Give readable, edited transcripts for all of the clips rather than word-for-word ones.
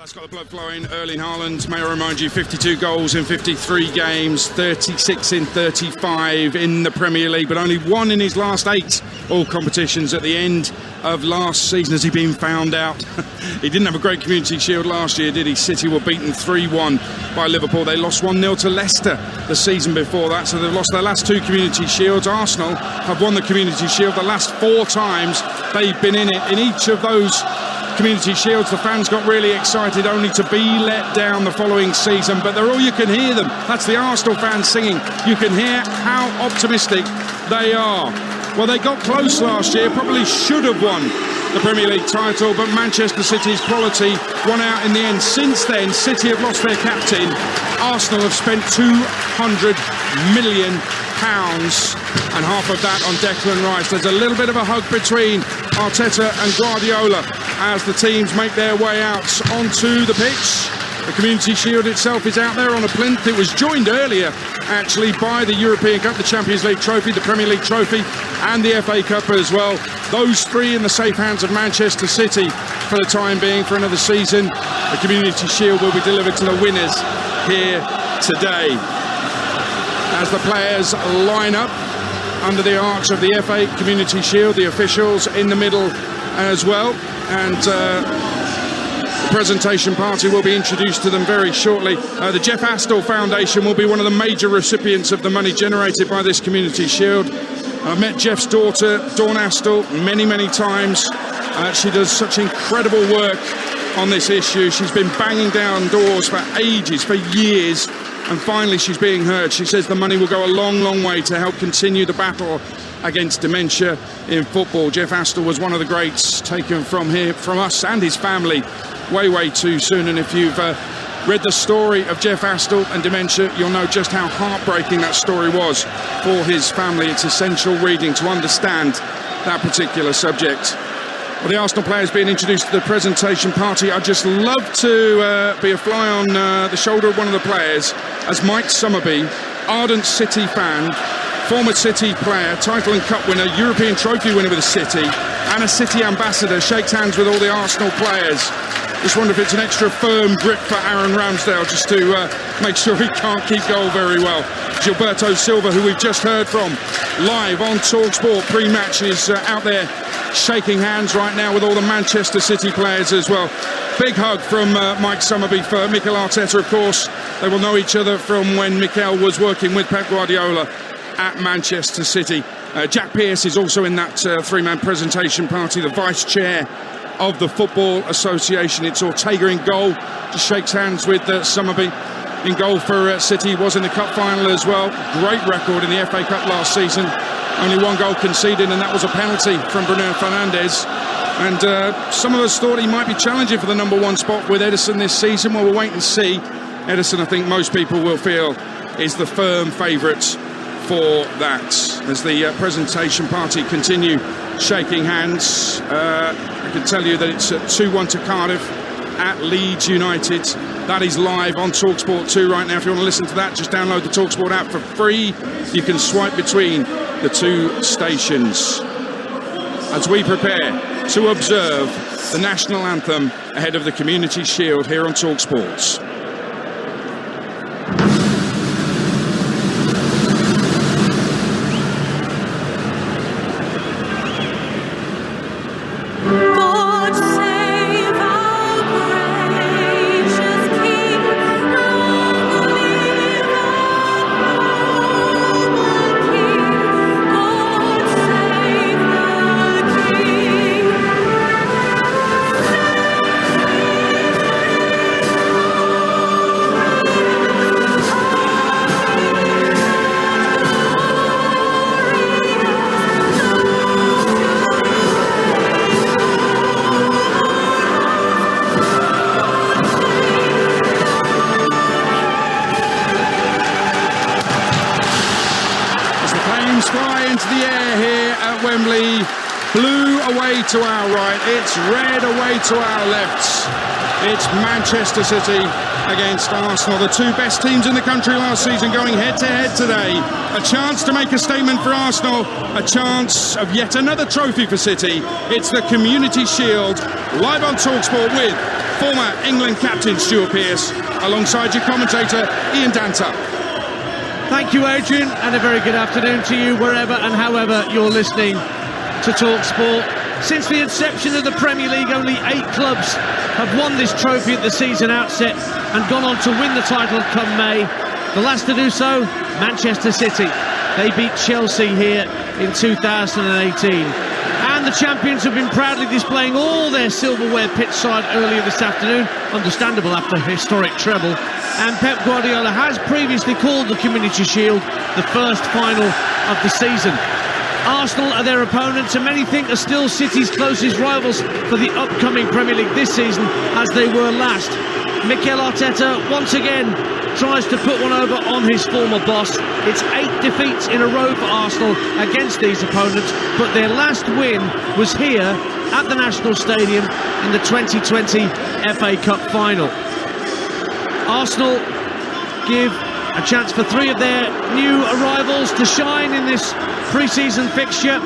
That's got the blood flowing. Erling Haaland, may I remind you, 52 goals in 53 games, 36 in 35 in the Premier League, but only one in his last 8 all competitions. At the end of last season, has he been found out? He didn't have a great Community Shield last year, did he? City were beaten 3-1 by Liverpool. They lost 1-0 to Leicester the season before that, so they've lost their last 2 Community Shields. Arsenal have won the Community Shield the last 4 times they've been in it. In each of those Community Shields, the fans got really excited, only to be let down the following season. But they're all, you can hear them. That's the Arsenal fans singing. You can hear how optimistic they are. Well, they got close last year, probably should have won the Premier League title, but Manchester City's quality won out in the end. Since then, City have lost their captain. Arsenal have spent £200 million, and half of that on Declan Rice. There's a little bit of a hug between Arteta and Guardiola as the teams make their way out onto the pitch. The Community Shield itself is out there on a plinth. It was joined earlier, actually, by the European Cup, the Champions League trophy, the Premier League trophy, and the FA Cup as well. Those 3 in the safe hands of Manchester City for the time being for another season. The Community Shield will be delivered to the winners here today. As the players line up under the arch of the FA Community Shield, the officials in the middle as well, and the presentation party will be introduced to them very shortly. The Jeff Astle Foundation will be one of the major recipients of the money generated by this Community Shield. I've met Jeff's daughter, Dawn Astle, many times. She does such incredible work on this issue. She's been banging down doors for ages, for years, and finally she's being heard. She says the money will go a long way to help continue the battle against dementia in football. Jeff Astle was one of the greats, taken from us and his family way too soon. And if you've read the story of Jeff Astle and dementia, you'll know just how heartbreaking that story was for his family. It's essential reading to understand that particular subject. Well, the Arsenal players being introduced to the presentation party. I'd just love to be a fly on the shoulder of one of the players, as Mike Summerby, ardent City fan, former City player, title and cup winner, European trophy winner with the City, and a City ambassador, shakes hands with all the Arsenal players. Just wonder if it's an extra firm grip for Aaron Ramsdale, just to make sure he can't keep goal very well. Gilberto Silva, who we've just heard from live on Talksport pre-match, is out there shaking hands right now with all the Manchester City players as well. Big hug from Mike Summerby for Mikel Arteta, of course. They will know each other from when Mikel was working with Pep Guardiola at Manchester City. Jack Pearce is also in that 3-man presentation party, the vice chair of the Football Association. It's Ortega in goal, just shakes hands with Summerby. In goal for City, was in the cup final as well. Great record in the FA Cup last season. Only 1 goal conceded, and that was a penalty from Bruno Fernandes. And some of us thought he might be challenging for the #1 spot with Edison this season. Well, we'll wait and see. Edison, I think most people will feel, is the firm favourite for that. As the presentation party continue shaking hands, I can tell you that it's 2-1 to Cardiff at Leeds United. That is live on TalkSport 2 right now. If you want to listen to that, just download the TalkSport app for free. You can swipe between the 2 stations as we prepare to observe the national anthem ahead of the Community Shield here on TalkSport. Blue away to our right, it's red away to our left. It's Manchester City against Arsenal, the 2 best teams in the country last season, going head-to-head today. A chance to make a statement for Arsenal, a chance of yet another trophy for City. It's the Community Shield, live on TalkSport with former England captain Stuart Pearce, alongside your commentator Ian Danter. Thank you, Adrian, and a very good afternoon to you wherever and however you're listening to Talksport. Since the inception of the Premier League, only 8 clubs have won this trophy at the season outset and gone on to win the title come May. The last to do so, Manchester City. They beat Chelsea here in 2018. And the champions have been proudly displaying all their silverware pitchside earlier this afternoon, understandable after a historic treble. And Pep Guardiola has previously called the Community Shield the first final of the season. Arsenal are their opponents, and many think are still City's closest rivals for the upcoming Premier League this season, as they were last. Mikel Arteta once again tries to put one over on his former boss. It's 8 defeats in a row for Arsenal against these opponents, but their last win was here at the National Stadium in the 2020 FA Cup final. Arsenal give a chance for 3 of their new arrivals to shine in this pre-season fixture.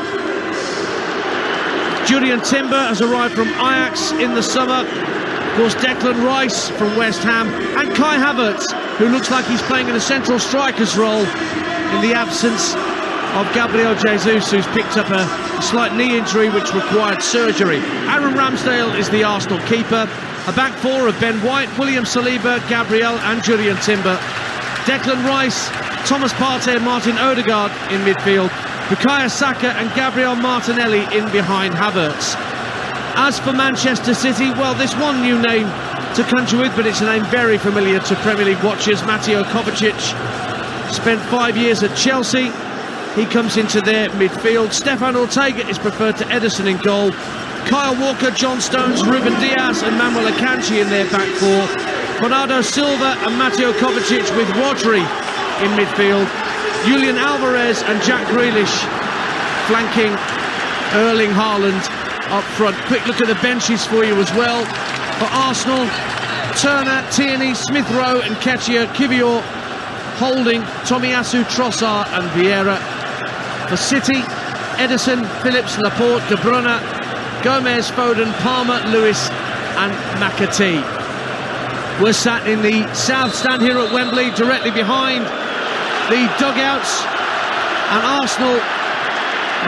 Julian Timber has arrived from Ajax in the summer. Of course, Declan Rice from West Ham, and Kai Havertz, who looks like he's playing in a central striker's role in the absence of Gabriel Jesus, who's picked up a slight knee injury which required surgery. Aaron Ramsdale is the Arsenal keeper. A back 4 of Ben White, William Saliba, Gabriel and Julian Timber. Declan Rice, Thomas Partey and Martin Odegaard in midfield. Bukayo Saka and Gabriel Martinelli in behind Havertz. As for Manchester City, well, there's one new name to conjure with, but it's a name very familiar to Premier League watchers. Mateo Kovacic spent 5 years at Chelsea. He comes into their midfield. Stefan Ortega is preferred to Ederson in goal. Kyle Walker, John Stones, Ruben Diaz and Manuel Akanji in their back 4. Bernardo Silva and Mateo Kovacic with Rodri in midfield. Julian Alvarez and Jack Grealish flanking Erling Haaland up front. Quick look at the benches for you as well. For Arsenal, Turner, Tierney, Smith Rowe and Nketiah, Kivior, Holding, Tomiyasu, Trossard and Vieira. For City, Ederson, Phillips, Laporte, De Bruyne, Gomez, Foden, Palmer, Lewis and McAtee. We're sat in the south stand here at Wembley, directly behind the dugouts, and Arsenal,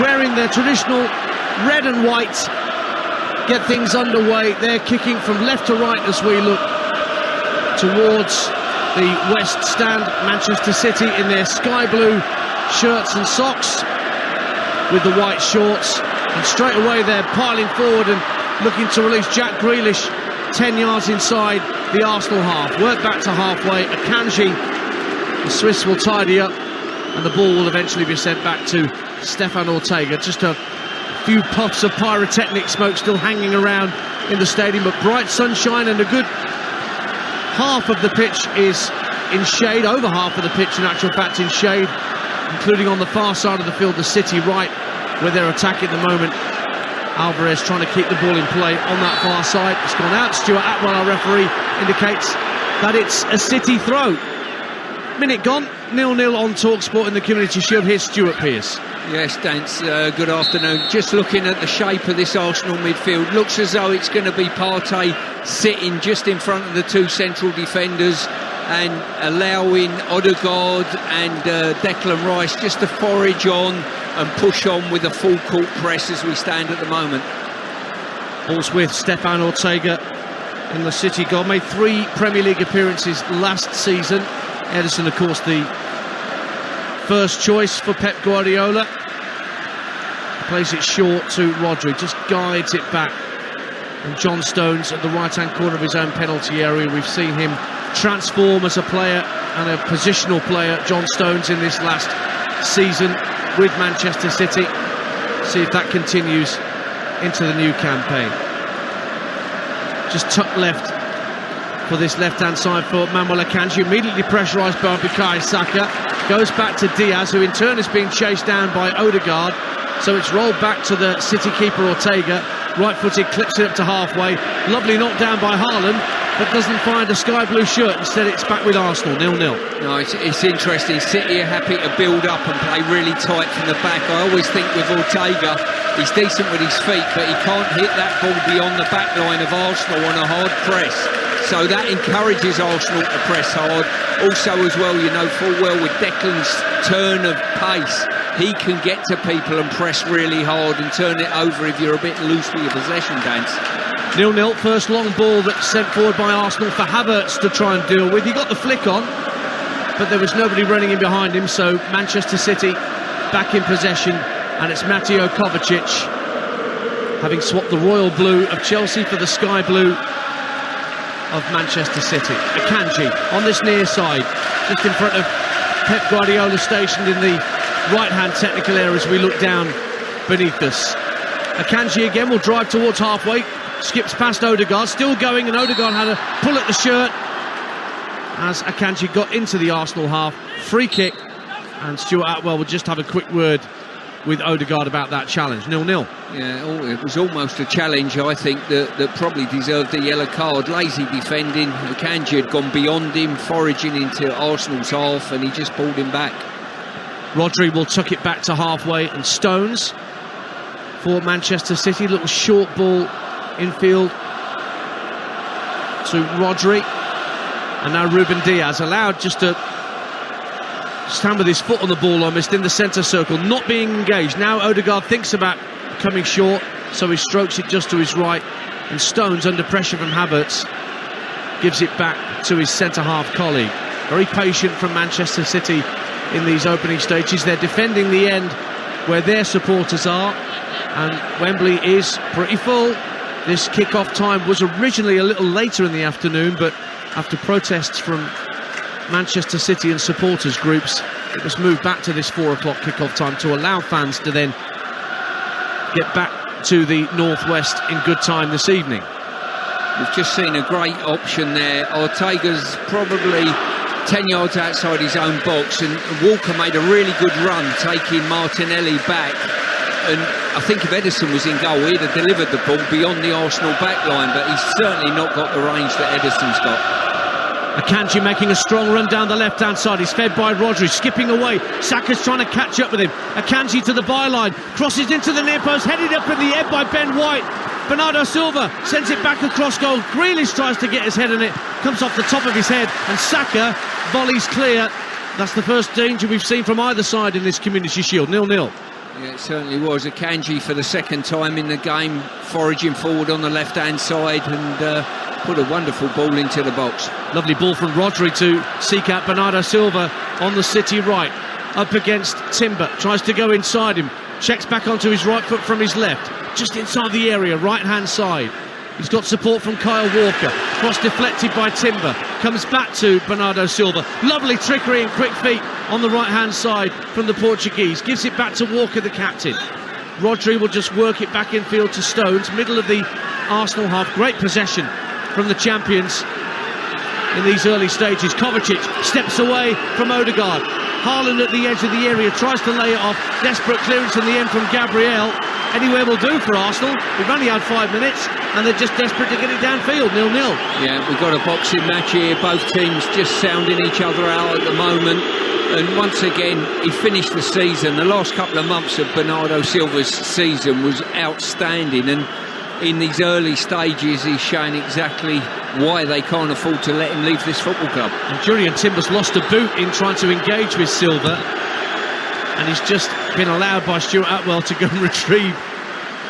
wearing their traditional red and white, get things underway. They're kicking from left to right as we look towards the west stand. Manchester City in their sky blue shirts and socks with the white shorts, and straight away they're piling forward and looking to release Jack Grealish 10 yards inside the Arsenal half. Work back to halfway. Akanji, the Swiss, will tidy up, and the ball will eventually be sent back to Stefan Ortega. Just a few puffs of pyrotechnic smoke still hanging around in the stadium, but bright sunshine, and a good half of the pitch is in shade, over half of the pitch in actual fact in shade, including on the far side of the field, the City right, where they're attacking at the moment. Alvarez trying to keep the ball in play on that far side. It's gone out. Stuart Atwell, our referee, indicates that it's a City throw. Minute gone, 0-0 on Talksport in the Community Shield. Here's Stuart Pearce. Yes, Dance, good afternoon. Just looking at the shape of this Arsenal midfield, looks as though it's going to be Partey sitting just in front of the 2 central defenders and allowing Odegaard and Declan Rice just to forage on and push on with a full court press as we stand at the moment. Ball's with Stefan Ortega in the City goal. Made 3 Premier League appearances last season. Ederson, of course, the first choice for Pep Guardiola. Plays it short to Rodri, just guides it back. And John Stones at the right-hand corner of his own penalty area. We've seen him transform as a player and a positional player, John Stones, in this last season with Manchester City. See if that continues into the new campaign. Just tucked left for this left-hand side for Manuel Akanji, immediately pressurised by Bukayo Saka. Goes back to Diaz, who in turn is being chased down by Odegaard. So it's rolled back to the City keeper Ortega. Right-footed, clips it up to halfway. Lovely knockdown by Haaland. but doesn't find a sky blue shirt. Instead, it's back with Arsenal, 0-0. No, it's interesting. City are happy to build up and play really tight from the back. I always think with Ortega, he's decent with his feet, but he can't hit that ball beyond the back line of Arsenal on a hard press. So that encourages Arsenal to press hard. Also, as well, you know full well with Declan's turn of pace, he can get to people and press really hard and turn it over if you're a bit loose with your possession, Dance. 0-0, first long ball that's sent forward by Arsenal for Havertz to try and deal with. He got the flick on, but there was nobody running in behind him, so Manchester City back in possession, and it's Mateo Kovacic, having swapped the royal blue of Chelsea for the sky blue of Manchester City. Akanji on this near side, just in front of Pep Guardiola, stationed in the right-hand technical area as we look down beneath us. Akanji again will drive towards halfway, skips past Odegaard, still going, and Odegaard had a pull at the shirt as Akanji got into the Arsenal half. Free kick, and Stuart Atwell will just have a quick word with Odegaard about that challenge. 0-0. Yeah, it was almost a challenge, I think, that probably deserved a yellow card. Lazy defending. Akanji had gone beyond him, foraging into Arsenal's half, and he just pulled him back. Rodri will tuck it back to halfway, and Stones for Manchester City. Little short ball infield to Rodri, and now Ruben Diaz allowed just to stand with his foot on the ball almost in the centre circle, not being engaged. Now Odegaard thinks about coming short, so he strokes it just to his right, and Stones, under pressure from Havertz, gives it back to his centre-half colleague. Very patient from Manchester City in these opening stages. They're defending the end where their supporters are, and Wembley is pretty full. This kick-off time was originally a little later in the afternoon, but after protests from Manchester City and supporters groups, it was moved back to this 4 o'clock kick-off time to allow fans to then get back to the northwest in good time this evening. We've just seen a great option there. Ortega's probably 10 yards outside his own box, and Walker made a really good run taking Martinelli back, and I think if Ederson was in goal, he'd have delivered the ball beyond the Arsenal back line, but he's certainly not got the range that Ederson's got. Akanji making a strong run down the left-hand side. He's fed by Rodri, skipping away. Saka's trying to catch up with him. Akanji to the byline, crosses into the near post, headed up in the air by Ben White. Bernardo Silva sends it back across goal. Grealish tries to get his head on it, comes off the top of his head, and Saka volleys clear. That's the first danger we've seen from either side in this Community Shield. 0-0. Yeah, it certainly was. Akanji for the second time in the game, foraging forward on the left-hand side, and put a wonderful ball into the box. Lovely ball from Rodri to seek out Bernardo Silva on the City right. Up against Timber, tries to go inside him, checks back onto his right foot from his left, just inside the area, right-hand side. He's got support from Kyle Walker. Cross deflected by Timber. Comes back to Bernardo Silva. Lovely trickery and quick feet on the right-hand side from the Portuguese. Gives it back to Walker, the captain. Rodri will just work it back infield to Stones, middle of the Arsenal half. Great possession from the champions in these early stages. Kovacic steps away from Odegaard. Haaland at the edge of the area, tries to lay it off. Desperate clearance in the end from Gabriel. Anywhere will do for Arsenal. We've only had 5 minutes, and they're just desperate to get it downfield. 0-0. Yeah, we've got a boxing match here. Both teams just sounding each other out at the moment. And once again, he finished the season. The last couple of months of Bernardo Silva's season was outstanding, and in these early stages he's showing exactly why they can't afford to let him leave this football club. And Julian Timber's lost a boot in trying to engage with Silva, and he's just been allowed by Stuart Atwell to go and retrieve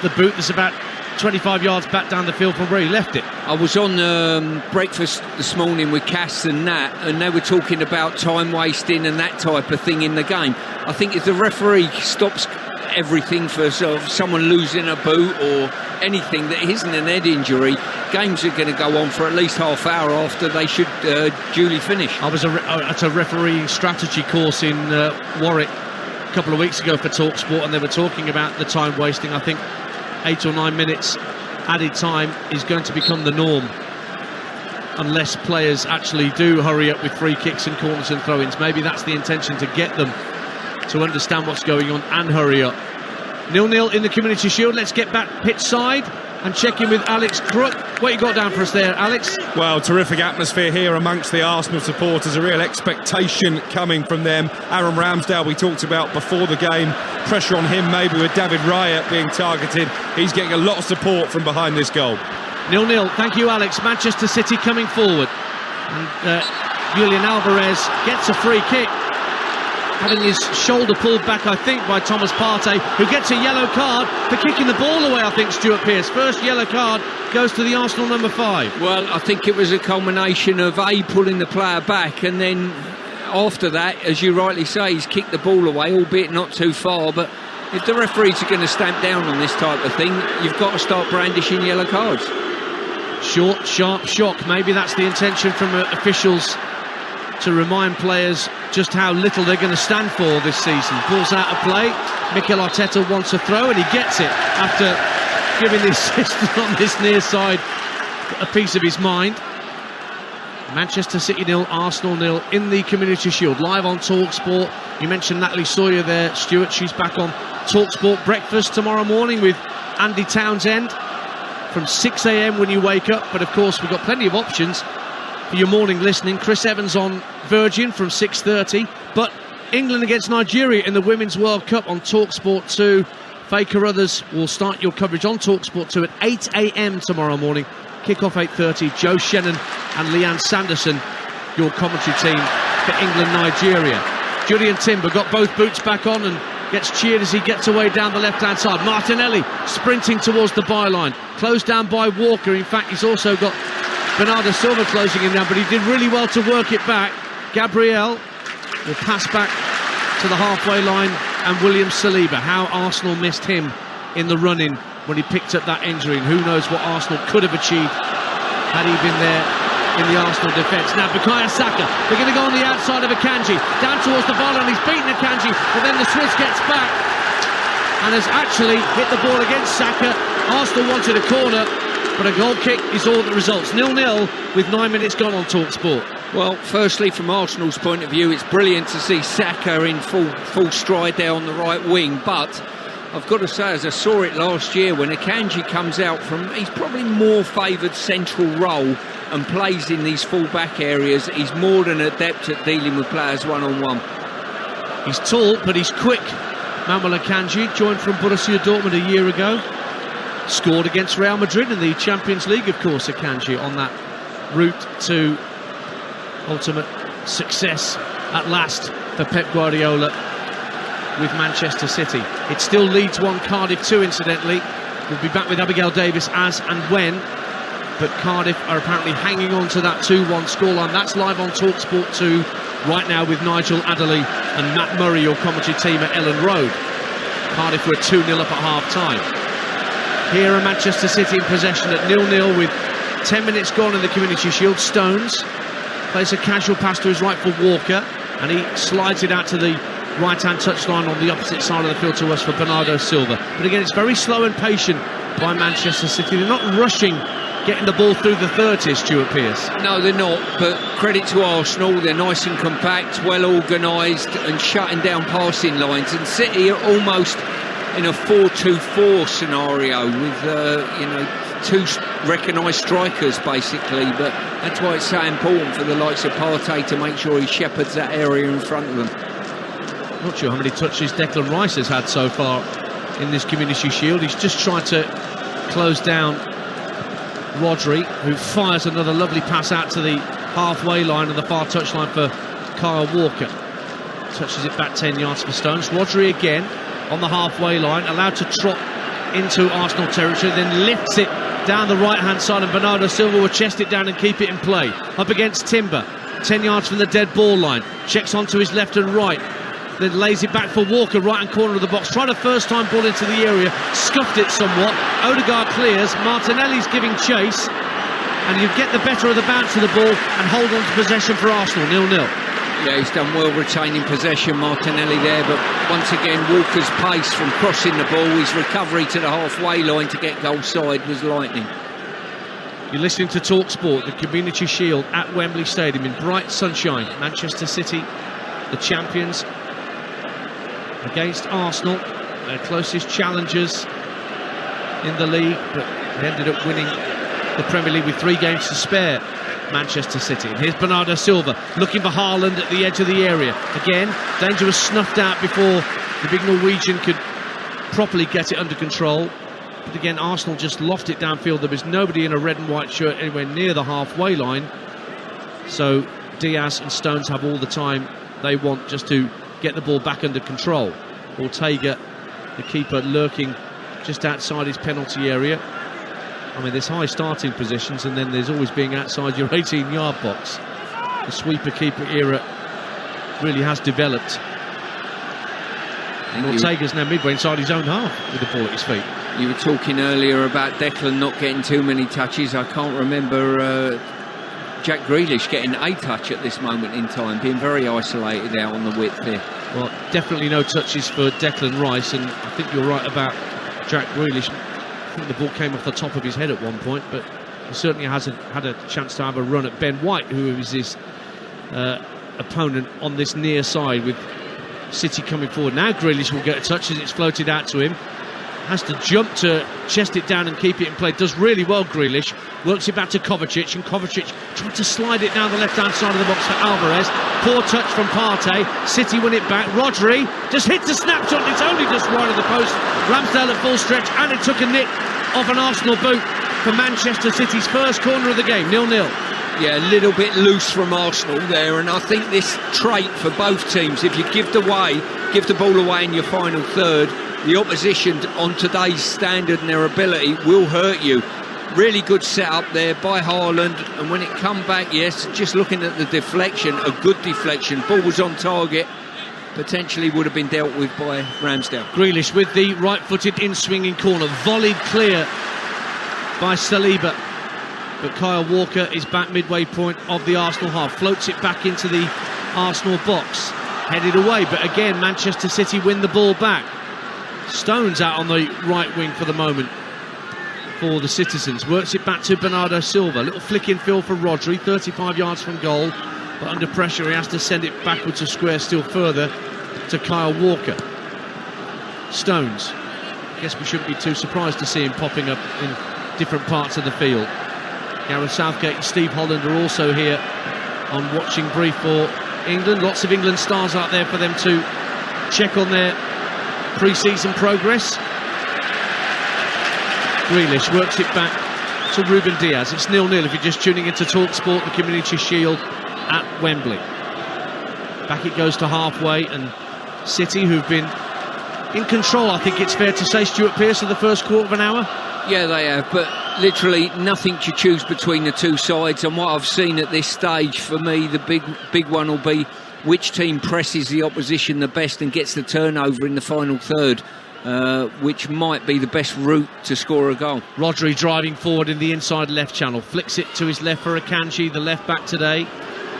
the boot that's about 25 yards back down the field from where he left it. I was on breakfast this morning with Cass and Nat, and they were talking about time wasting and that type of thing in the game. I think if the referee stops everything for sort of someone losing a boot or anything that isn't an head injury, games are going to go on for at least half hour after they should duly finish. I was at a refereeing strategy course in Warwick a couple of weeks ago for Talksport, and they were talking about the time wasting. I think 8 or 9 minutes added time is going to become the norm unless players actually do hurry up with free kicks and corners and throw-ins. Maybe that's the intention, to get them to understand what's going on and hurry up. 0-0 in the Community Shield. Let's get back pitch side and check in with Alex Crook. What you got down for us there, Alex? Well, terrific atmosphere here amongst the Arsenal supporters, a real expectation coming from them. Aaron Ramsdale, we talked about before the game, pressure on him maybe with David Raya being targeted. He's getting a lot of support from behind this goal. 0-0, thank you, Alex. Manchester City coming forward. And Julian Alvarez gets a free kick, having his shoulder pulled back, I think, by Thomas Partey, who gets a yellow card for kicking the ball away, I think, Stuart Pearce. First yellow card goes to the Arsenal number 5. Well, I think it was a culmination of pulling the player back, and then after that, as you rightly say, he's kicked the ball away, albeit not too far. But if the referees are going to stamp down on this type of thing, you've got to start brandishing yellow cards. Short, sharp shock. Maybe that's the intention from officials, to remind players just how little they're going to stand for this season. Ball's out of play. Mikel Arteta wants a throw, and he gets it after giving the assistant on this near side a piece of his mind. Manchester City 0, Arsenal 0 in the Community Shield. Live on Talksport. You mentioned Natalie Sawyer there, Stuart. She's back on Talksport Breakfast tomorrow morning with Andy Townsend from 6 a.m. when you wake up. But of course, we've got plenty of options for your morning listening. Chris Evans on Virgin from 6:30. But England against Nigeria in the Women's World Cup on Talksport 2. Faye Carruthers will start your coverage on Talksport 2 at 8 a.m. tomorrow morning. Kick-off 8:30. Joe Shannon and Leanne Sanderson, your commentary team for England-Nigeria. Julian Timber got both boots back on and gets cheered as he gets away down the left-hand side. Martinelli sprinting towards the byline. Closed down by Walker. In fact, he's also got Bernardo Silva closing him down, but he did really well to work it back. Gabriel will pass back to the halfway line, and William Saliba. How Arsenal missed him in the run-in when he picked up that injury, and who knows what Arsenal could have achieved had he been there in the Arsenal defence. Now Bukayo Saka, they're going to go on the outside of Akanji, down towards the ball, and he's beaten Akanji, but then the Swiss gets back and has actually hit the ball against Saka. Arsenal wanted a corner, but a goal kick is all that results. 0-0 with 9 minutes gone on Talksport. Well, firstly, from Arsenal's point of view, it's brilliant to see Saka in full stride there on the right wing, but I've got to say, as I saw it last year, when Akanji comes out from, he's probably more favoured central role and plays in these full-back areas. He's more than adept at dealing with players one-on-one. He's tall, but he's quick. Manuel Akanji, joined from Borussia Dortmund a year ago. Scored against Real Madrid in the Champions League, of course, Akanji, on that route to ultimate success at last for Pep Guardiola with Manchester City. It still leads 1, Cardiff 2, incidentally. We'll be back with Abigail Davis as and when, but Cardiff are apparently hanging on to that 2-1 scoreline. That's live on Talksport 2 right now with Nigel Adderley and Matt Murray, your commentary team at Ellen Road. Cardiff were 2-0 up at half-time. Here are Manchester City in possession at 0-0 with 10 minutes gone in the Community Shield. Stones plays a casual pass to his right for Walker, and he slides it out to the right-hand touchline on the opposite side of the field to us for Bernardo Silva. But again, it's very slow and patient by Manchester City. They're not rushing getting the ball through the 30s, Stuart Pearce. No, they're not, but credit to Arsenal. They're nice and compact, well organised and shutting down passing lines. And City are almost in a 4-2-4 scenario with, two recognised strikers, basically. But that's why it's so important for the likes of Partey to make sure he shepherds that area in front of them. Not sure how many touches Declan Rice has had so far in this Community Shield. He's just tried to close down Rodri, who fires another lovely pass out to the halfway line and the far touchline for Kyle Walker. Touches it back 10 yards for Stones. Rodri again on the halfway line, allowed to trot into Arsenal territory, then lifts it down the right-hand side, and Bernardo Silva will chest it down and keep it in play. Up against Timber, 10 yards from the dead ball line. Checks onto his left and right, then lays it back for Walker, right-hand corner of the box. Tried a first-time ball into the area, scuffed it somewhat. Odegaard clears, Martinelli's giving chase, and you get the better of the bounce of the ball and hold on to possession for Arsenal, 0-0. Yeah, he's done well retaining possession, Martinelli there, but once again, Walker's pace from crossing the ball, his recovery to the halfway line to get goal side was lightning. You're listening to TalkSport, the Community Shield at Wembley Stadium in bright sunshine. Manchester City, the champions, against Arsenal, their closest challengers in the league, but They ended up winning the Premier League with 3 games to spare, Manchester City. And here's Bernardo Silva looking for Haaland at the edge of the area. Again, danger was snuffed out before the big Norwegian could properly get it under control. But again, Arsenal just loft it downfield. There was nobody in a red and white shirt anywhere near the halfway line. So Diaz and Stones have all the time they want just to get the ball back under control. Ortega, the keeper, lurking just outside his penalty area. I mean, there's high starting positions, and then there's always being outside your 18-yard box. The sweeper keeper era really has developed. And Ortega's now midway inside his own half with the ball at his feet. You were talking earlier about Declan not getting too many touches. I can't remember Jack Grealish getting a touch at this moment in time, being very isolated out on the width there. Well, definitely no touches for Declan Rice, and I think you're right about Jack Grealish. I think the ball came off the top of his head at one point, but he certainly hasn't had a chance to have a run at Ben White, who is his opponent on this near side, with City coming forward. Now Grealish will get a touch as it's floated out to him. Has to jump to chest it down and keep it in play. Does really well, Grealish. Works it back to Kovacic, and Kovacic tried to slide it down the left-hand side of the box for Alvarez. Poor touch from Partey. City win it back. Rodri just hits a snapshot. It's only just wide of the post. Ramsdale at full stretch, and it took a nick off an Arsenal boot for Manchester City's first corner of the game. 0-0. Yeah, a little bit loose from Arsenal there, and I think this trait for both teams, if you give the ball away in your final third, the opposition on today's standard and their ability will hurt you. Really good setup there by Haaland, and when it come back, yes, just looking at the deflection, a good deflection, ball was on target, potentially would have been dealt with by Ramsdale. Grealish with the right-footed in-swinging corner, volleyed clear by Saliba, but Kyle Walker is back midway point of the Arsenal half, floats it back into the Arsenal box, headed away, but again Manchester City win the ball back. Stones out on the right wing for the moment for the Citizens. Works it back to Bernardo Silva. Little flick in field for Rodri, 35 yards from goal, but under pressure he has to send it backwards to square still further to Kyle Walker. Stones. I guess we shouldn't be too surprised to see him popping up in different parts of the field. Gareth Southgate and Steve Holland are also here on watching brief for England. Lots of England stars out there for them to check on their pre-season progress. Grealish works it back to Ruben Diaz. It's 0-0 if you're just tuning into Talksport, the Community Shield at Wembley. Back it goes to halfway, and City, who've been in control, I think it's fair to say, Stuart Pearce, of the first quarter of an hour. Yeah, they have, but literally nothing to choose between the two sides, and what I've seen at this stage, for me, the big one will be which team presses the opposition the best and gets the turnover in the final third, which might be the best route to score a goal. Rodri driving forward in the inside left channel, flicks it to his left for Akanji, the left back today.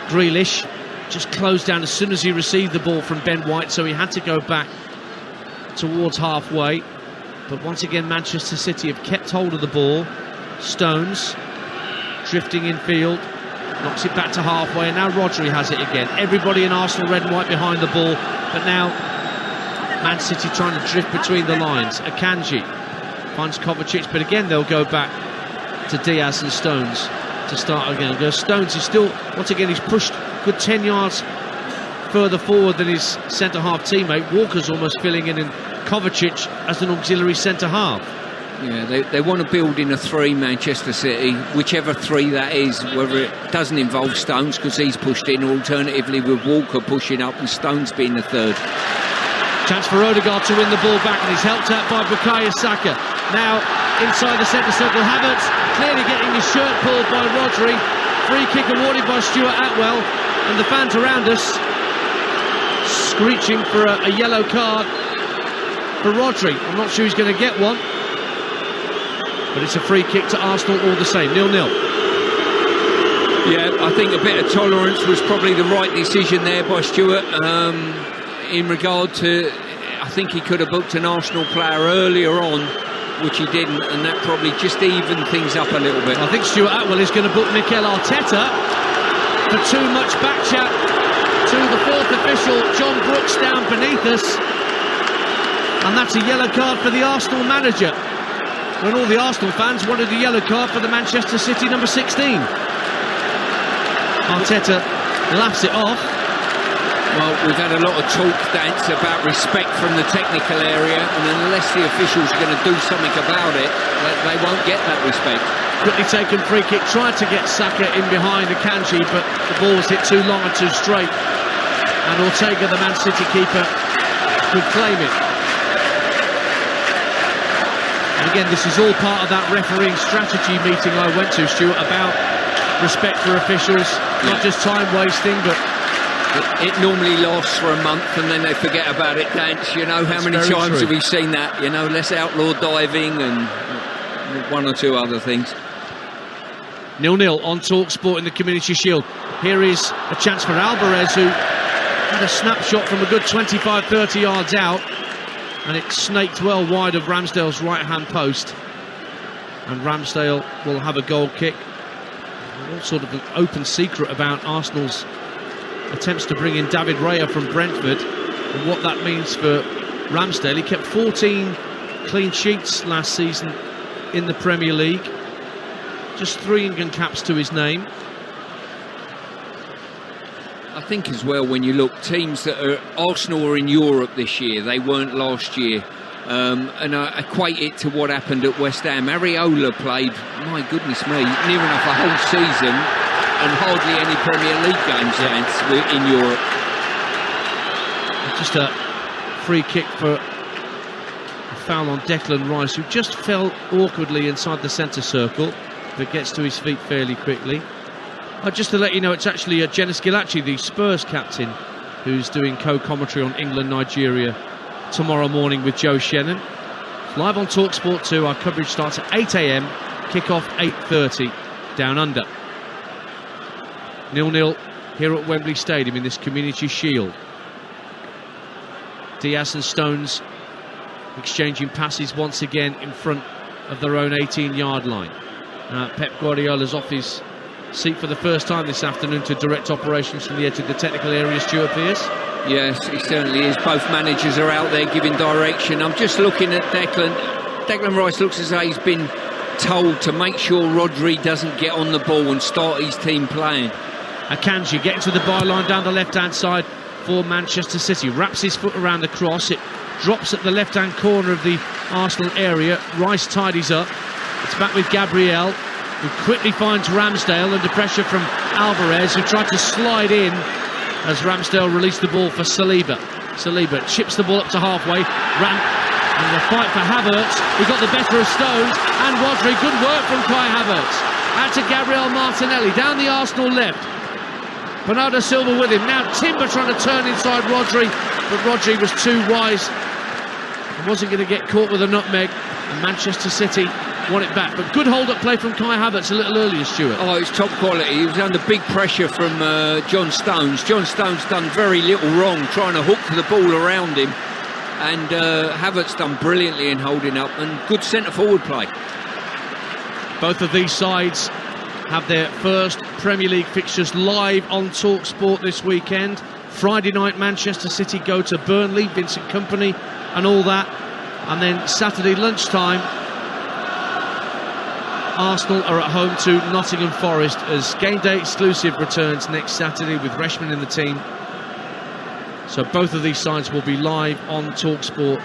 Grealish just closed down as soon as he received the ball from Ben White, so he had to go back towards halfway. But once again Manchester City have kept hold of the ball. Stones drifting in field, knocks it back to halfway, and now Rodri has it again. Everybody in Arsenal red and white behind the ball, but now Man City trying to drift between the lines. Akanji finds Kovacic, but again they'll go back to Diaz and Stones to start again. Stones is still, once again, he's pushed good 10 yards further forward than his centre-half teammate. Walker's almost filling in, and Kovacic as an auxiliary centre-half. Yeah, they want to build in a three, Manchester City, whichever three that is, whether it doesn't involve Stones because he's pushed in, or alternatively with Walker pushing up and Stones being the third. Chance for Odegaard to win the ball back, and he's helped out by Bukayo Saka. Now inside the centre circle, Havertz clearly getting his shirt pulled by Rodri. Free kick awarded by Stuart Atwell, and the fans around us screeching for a yellow card for Rodri. I'm not sure he's going to get one, but it's a free kick to Arsenal all the same. 0-0. Yeah, I think a bit of tolerance was probably the right decision there by Stuart. In regard to, I think he could have booked an Arsenal player earlier on, which he didn't, and that probably just evened things up a little bit. I think Stuart Atwell is going to book Mikel Arteta for too much back chat to the fourth official, John Brooks, down beneath us, and that's a yellow card for the Arsenal manager. when all the Arsenal fans wanted a yellow card for the Manchester City number 16. Arteta laughs it off. Well, we've had a lot of talk, Dance, about respect from the technical area, and unless the officials are going to do something about it, they won't get that respect. Quickly taken free kick, tried to get Saka in behind Akanji, but the ball was hit too long and too straight. And Ortega, the Man City keeper, could claim it. And again, this is all part of that refereeing strategy meeting I went to, Stuart, about respect for officials, not just time wasting, but it normally lasts for a month and then they forget about it, Dance. You know, how many times have we seen that? You know, let's outlaw diving and one or two other things. 0-0 on Talksport in the Community Shield. Here is a chance for Alvarez, who had a snapshot from a good 25-30 yards out, and it snaked well wide of Ramsdale's right-hand post. And Ramsdale will have a goal kick. All sort of an open secret about Arsenal's attempts to bring in David Raya from Brentford and what that means for Ramsdale. He kept 14 clean sheets last season in the Premier League, just 3 England caps to his name. I think as well, when you look, teams that are Arsenal are in Europe this year, they weren't last year, and I equate it to what happened at West Ham. Areola played, my goodness me, near enough a whole season and hardly any Premier League games in Europe. Just a free kick for a foul on Declan Rice, who just fell awkwardly inside the centre circle, but gets to his feet fairly quickly. Just to let you know, it's actually Jenis Gilacci, the Spurs captain, who's doing co-commentary on England-Nigeria tomorrow morning with Joe Shannon. It's live on Talksport 2. Our coverage starts at 8 AM, kick-off 8:30 down under. 0-0 here at Wembley Stadium in this Community Shield. Diaz and Stones exchanging passes once again in front of their own 18-yard line. Pep Guardiola's off his seat for the first time this afternoon to direct operations from the edge of the technical area, Stuart Pearce. Yes, he certainly is. Both managers are out there giving direction. I'm just looking at Declan. Declan Rice looks as though he's been told to make sure Rodri doesn't get on the ball and start his team playing. Akanji getting to the byline down the left-hand side for Manchester City. Wraps his foot around the cross. It drops at the left-hand corner of the Arsenal area. Rice tidies up. It's back with Gabriel, who quickly finds Ramsdale under pressure from Alvarez, who tried to slide in as Ramsdale released the ball for Saliba. Saliba chips the ball up to halfway. And the fight for Havertz, who got the better of Stones, and Rodri. Good work from Kai Havertz. Out to Gabriel Martinelli, down the Arsenal left. Bernardo Silva with him. Now Timber trying to turn inside Rodri, but Rodri was too wise and wasn't going to get caught with a nutmeg, and Manchester City won it back. But good hold-up play from Kai Havertz a little earlier, Stuart. Oh, it's top quality. He was under big pressure from John Stones. John Stones done very little wrong trying to hook the ball around him, and Havertz done brilliantly in holding up, and good centre-forward play. Both of these sides have their first Premier League fixtures live on Talksport this weekend. Friday night, Manchester City go to Burnley, Vincent Kompany and all that. And then Saturday lunchtime, Arsenal are at home to Nottingham Forest as Game Day Exclusive returns next Saturday with Reshman in the team. So both of these sides will be live on Talksport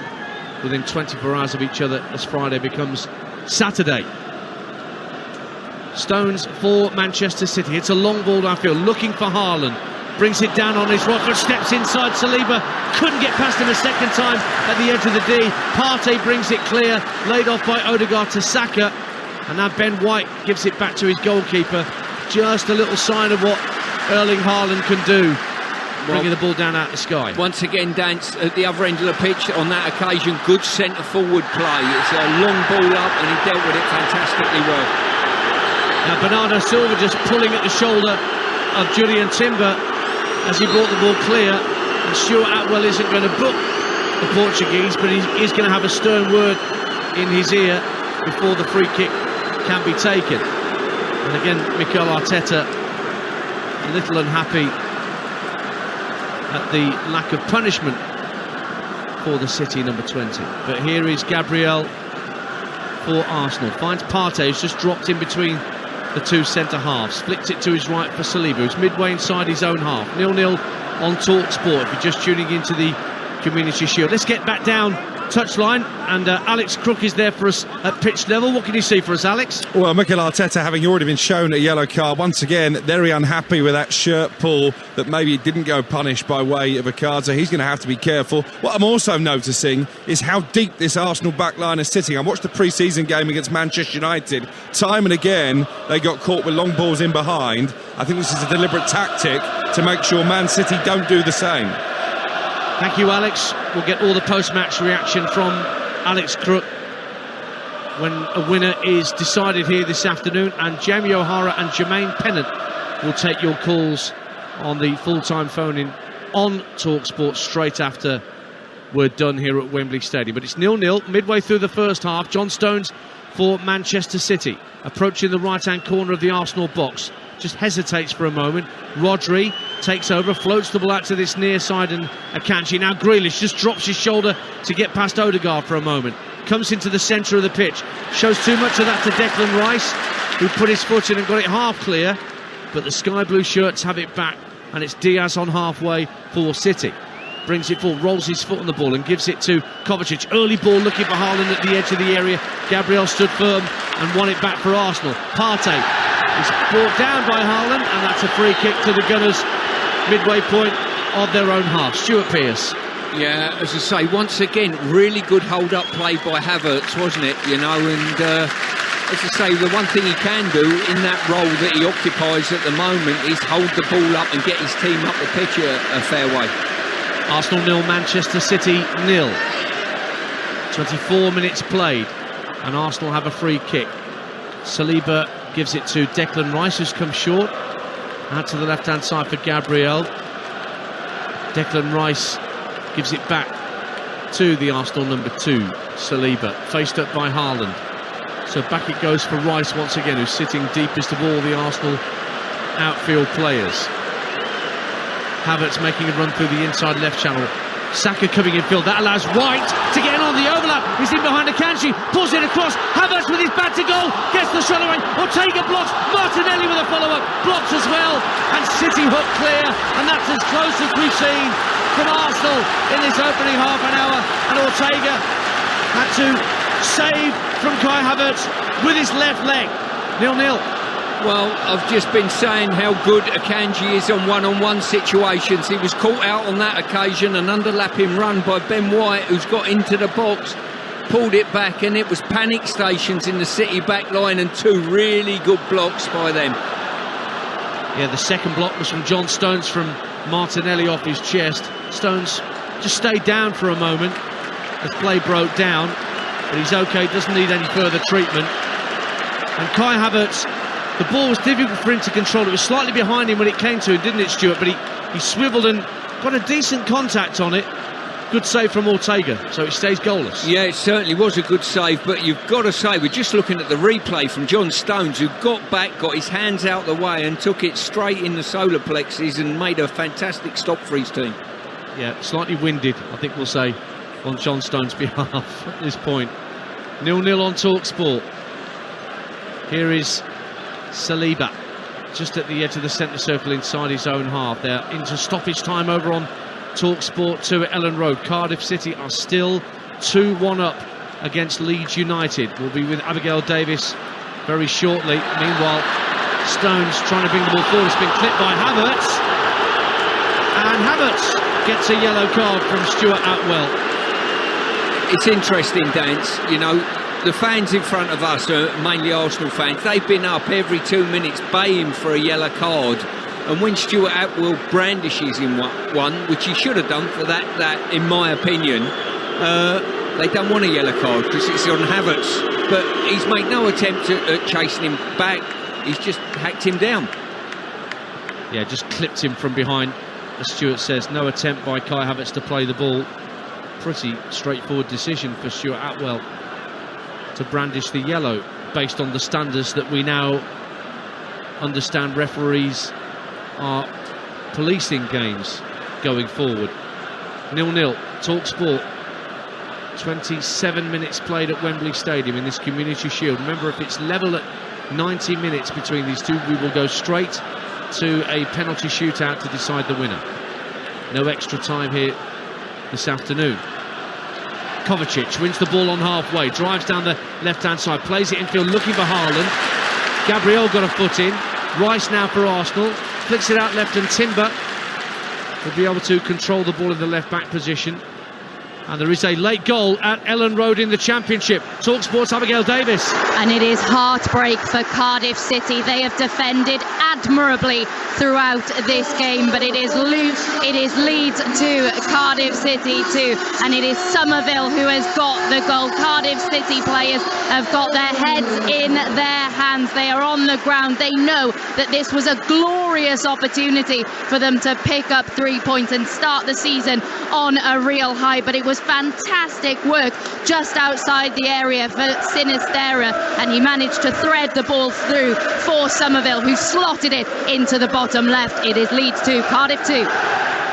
within 24 hours of each other as Friday becomes Saturday. Stones for Manchester City. It's a long ball downfield, looking for Haaland. Brings it down on his right foot, steps inside Saliba. Couldn't get past him a second time at the edge of the D. Partey brings it clear, laid off by Odegaard to Saka. And now Ben White gives it back to his goalkeeper. Just a little sign of what Erling Haaland can do, bringing the ball down out the sky. Once again, Dance, at the other end of the pitch on that occasion, good centre-forward play. It's a long ball up and he dealt with it fantastically well. Now Bernardo Silva just pulling at the shoulder of Julian Timber as he brought the ball clear, and Stuart Atwell isn't going to book the Portuguese, but he's going to have a stern word in his ear before the free kick can be taken. And again, Mikel Arteta a little unhappy at the lack of punishment for the City number 20. But here is Gabriel for Arsenal. Finds Partey, who's just dropped in between the two centre-halves. Flicks it to his right for Saliba, who's midway inside his own half. 0-0 on Talksport, if you're just tuning into the Community Shield. Let's get back down touchline, and Alex Crook is there for us at pitch level. What can you see for us, Alex? Well, Mikel Arteta, having already been shown a yellow card, once again very unhappy with that shirt pull that maybe didn't go punished by way of a card, so he's going to have to be careful. What I'm also noticing is how deep this Arsenal backline is sitting. I watched the pre-season game against Manchester United. Time and again they got caught with long balls in behind. I think this is a deliberate tactic to make sure Man City don't do the same. Thank you, Alex. We'll get all the post-match reaction from Alex Crook when a winner is decided here this afternoon, and Jamie O'Hara and Jermaine Pennant will take your calls on the full-time phone-in on TalkSport straight after we're done here at Wembley Stadium. But it's 0-0 midway through the first half. John Stones for Manchester City, approaching the right-hand corner of the Arsenal box. Just hesitates for a moment. Rodri takes over, floats the ball out to this near side, and Akanji. Now Grealish just drops his shoulder to get past Odegaard for a moment. Comes into the centre of the pitch. Shows too much of that to Declan Rice, who put his foot in and got it half clear. But the sky blue shirts have it back, and it's Diaz on halfway for City. Brings it forward, rolls his foot on the ball and gives it to Kovacic. Early ball looking for Haaland at the edge of the area. Gabriel stood firm and won it back for Arsenal. Partey is brought down by Haaland, and that's a free kick to the Gunners, midway point of their own half. Stuart Pearce. Yeah, as I say, once again, really good hold-up play by Havertz, wasn't it? You know, and as I say, the one thing he can do in that role that he occupies at the moment is hold the ball up and get his team up the pitch a fair way. Arsenal 0, Manchester City 0. 24 minutes played, and Arsenal have a free kick. Saliba gives it to Declan Rice, who's come short. Out to the left-hand side for Gabriel. Declan Rice gives it back to the Arsenal number 2, Saliba, faced up by Haaland. So back it goes for Rice once again, who's sitting deepest of all the Arsenal outfield players. Havertz making a run through the inside left channel. Saka coming in field. That allows White to get in on the overlap. He's in behind Akanji. Pulls it across. Havertz with his back to goal. Gets the shot away. Ortega blocks. Martinelli with a follow-up. Blocks as well. And City hook clear. And that's as close as we've seen from Arsenal in this opening half an hour. And Ortega had to save from Kai Havertz with his left leg. 0-0. Well, I've just been saying how good Akanji is on one-on-one situations. He was caught out on that occasion, an underlapping run by Ben White, who's got into the box, pulled it back, and it was panic stations in the City back line, and 2 really good blocks by them. Yeah, the second block was from John Stones, from Martinelli off his chest. Stones just stayed down for a moment as play broke down, but he's okay, doesn't need any further treatment. And Kai Havertz, the ball was difficult for him to control. It was slightly behind him when it came to him, didn't it, Stuart? But he swiveled and got a decent contact on it. Good save from Ortega, so it stays goalless. Yeah, it certainly was a good save, but you've got to say, we're just looking at the replay from John Stones, who got back, got his hands out the way and took it straight in the solar plexus and made a fantastic stop for his team. Yeah, slightly winded, I think we'll say, on John Stones' behalf at this point. 0-0 on TalkSport. Here is Saliba, just at the edge of the centre circle inside his own half. They're into stoppage time over on TalkSport 2 at Ellen Road. Cardiff City are still 2-1 up against Leeds United. We'll be with Abigail Davis very shortly. Meanwhile, Stones trying to bring the ball forward. It's been clipped by Havertz, and Havertz gets a yellow card from Stuart Atwell. It's interesting, Dance, you know, the fans in front of us are mainly Arsenal fans. They've been up every 2 minutes baying for a yellow card, and when Stuart Atwell brandishes in one, which he should have done for that in my opinion, they don't want a yellow card because it's on Havertz, but he's made no attempt at chasing him back. He's just hacked him down. Yeah, just clipped him from behind, as Stuart says. No attempt by Kai Havertz to play the ball. Pretty straightforward decision for Stuart Atwell to brandish the yellow, based on the standards that we now understand referees are policing games going forward. 0-0, TalkSport 27 minutes played at Wembley Stadium in this Community Shield. Remember, if it's level at 90 minutes between these two, we will go straight to a penalty shootout to decide the winner. No extra time here this afternoon. Kovacic wins the ball on halfway, drives down the left-hand side, plays it infield, looking for Haaland. Gabriel got a foot in. Rice now for Arsenal, flicks it out left, and Timber will be able to control the ball in the left-back position. And there is a late goal at Ellen Road in the Championship. Talksport's Abigail Davis. And it is heartbreak for Cardiff City. They have defended admirably throughout this game, but it is Leeds 2, Cardiff City 2, and it is Somerville who has got the goal. Cardiff City players have got their heads in their hands. They are on the ground. They know that this was a glorious opportunity for them to pick up 3 points and start the season on a real high, but it was fantastic work just outside the area for Sinisterra, and he managed to thread the ball through for Somerville, who slotted it into the bottom left. It is Leeds 2, Cardiff 2.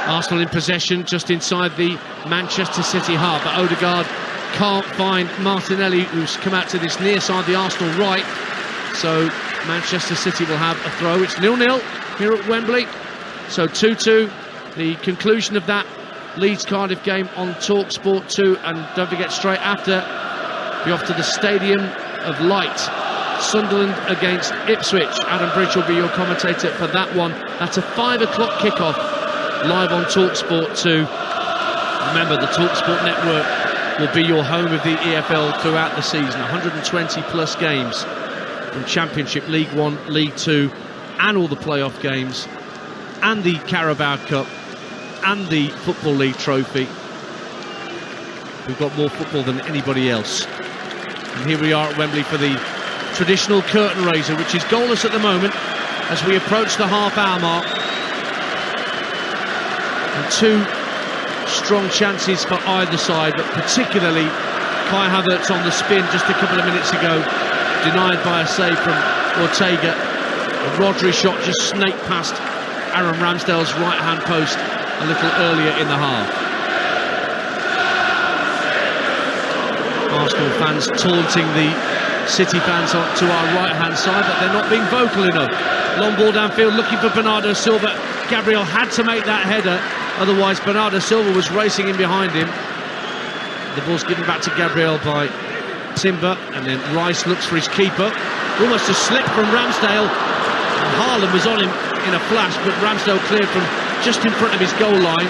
Arsenal in possession just inside the Manchester City half, but Odegaard can't find Martinelli, who's come out to this near side, the Arsenal right. So Manchester City will have a throw. It's 0-0 here at Wembley. So 2-2, the conclusion of that Leeds-Cardiff game on Talksport 2, and don't forget, straight after, be off to the Stadium of Light. Sunderland against Ipswich. Adam Bridge will be your commentator for that one. That's a 5 o'clock kickoff live on Talksport 2. Remember, the Talksport network will be your home of the EFL throughout the season. 120 plus games from Championship, League 1, League 2, and all the playoff games, and the Carabao Cup, and the Football League trophy. We've got more football than anybody else. And here we are at Wembley for the traditional curtain raiser, which is goalless at the moment as we approach the half-hour mark. And two strong chances for either side, but particularly Kai Havertz on the spin just a couple of minutes ago, denied by a save from Ortega. A Rodri shot just snaked past Aaron Ramsdale's right-hand post a little earlier in the half. Arsenal fans taunting the City fans to our right-hand side, but they're not being vocal enough. Long ball downfield, looking for Bernardo Silva. Gabriel had to make that header, otherwise Bernardo Silva was racing in behind him. The ball's given back to Gabriel by Timber, and then Rice looks for his keeper. Almost a slip from Ramsdale. Haaland was on him in a flash, but Ramsdale cleared from just in front of his goal line.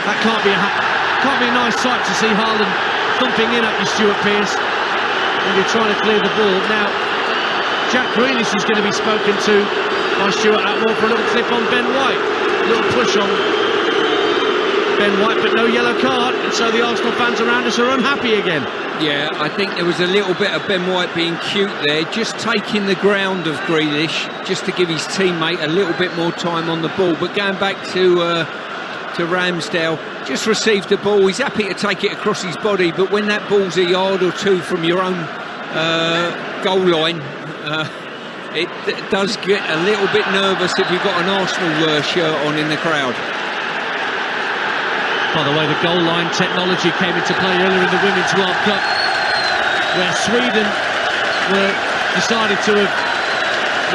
That can't be a nice sight to see Haaland thumping in at you, Stuart Pearce, when you're trying to clear the ball. Now, Jack Grealish is going to be spoken to by Stuart Atwell for a little clip on Ben White. A little push on Ben White, but no yellow card, and so the Arsenal fans around us are unhappy again. Yeah, I think there was a little bit of Ben White being cute there, just taking the ground of Grealish, just to give his teammate a little bit more time on the ball. But going back to Ramsdale, just received the ball, he's happy to take it across his body, but when that ball's a yard or two from your own goal line, it does get a little bit nervous if you've got an Arsenal shirt on in the crowd. By the way, the goal line technology came into play earlier in the Women's World Cup, where Sweden were decided to have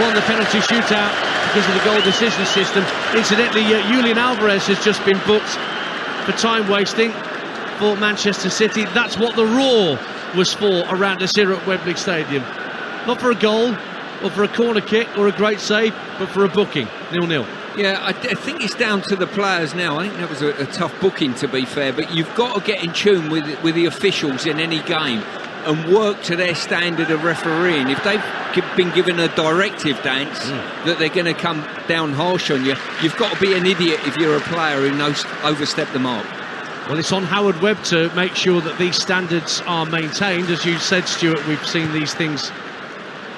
won the penalty shootout because of the goal decision system. Incidentally, Julian Alvarez has just been booked for time wasting for Manchester City. That's what the roar was for around us here at Wembley Stadium. Not for a goal or for a corner kick or a great save, but for a booking. 0-0. Yeah, I think it's down to the players now. I think that was a tough booking, to be fair, but you've got to get in tune with the officials in any game and work to their standard of refereeing. If they've been given a directive, dance, that they're going to come down harsh on you, you've got to be an idiot if you're a player who knows overstep the mark. Well, it's on Howard Webb to make sure that these standards are maintained. As you said, Stuart, we've seen these things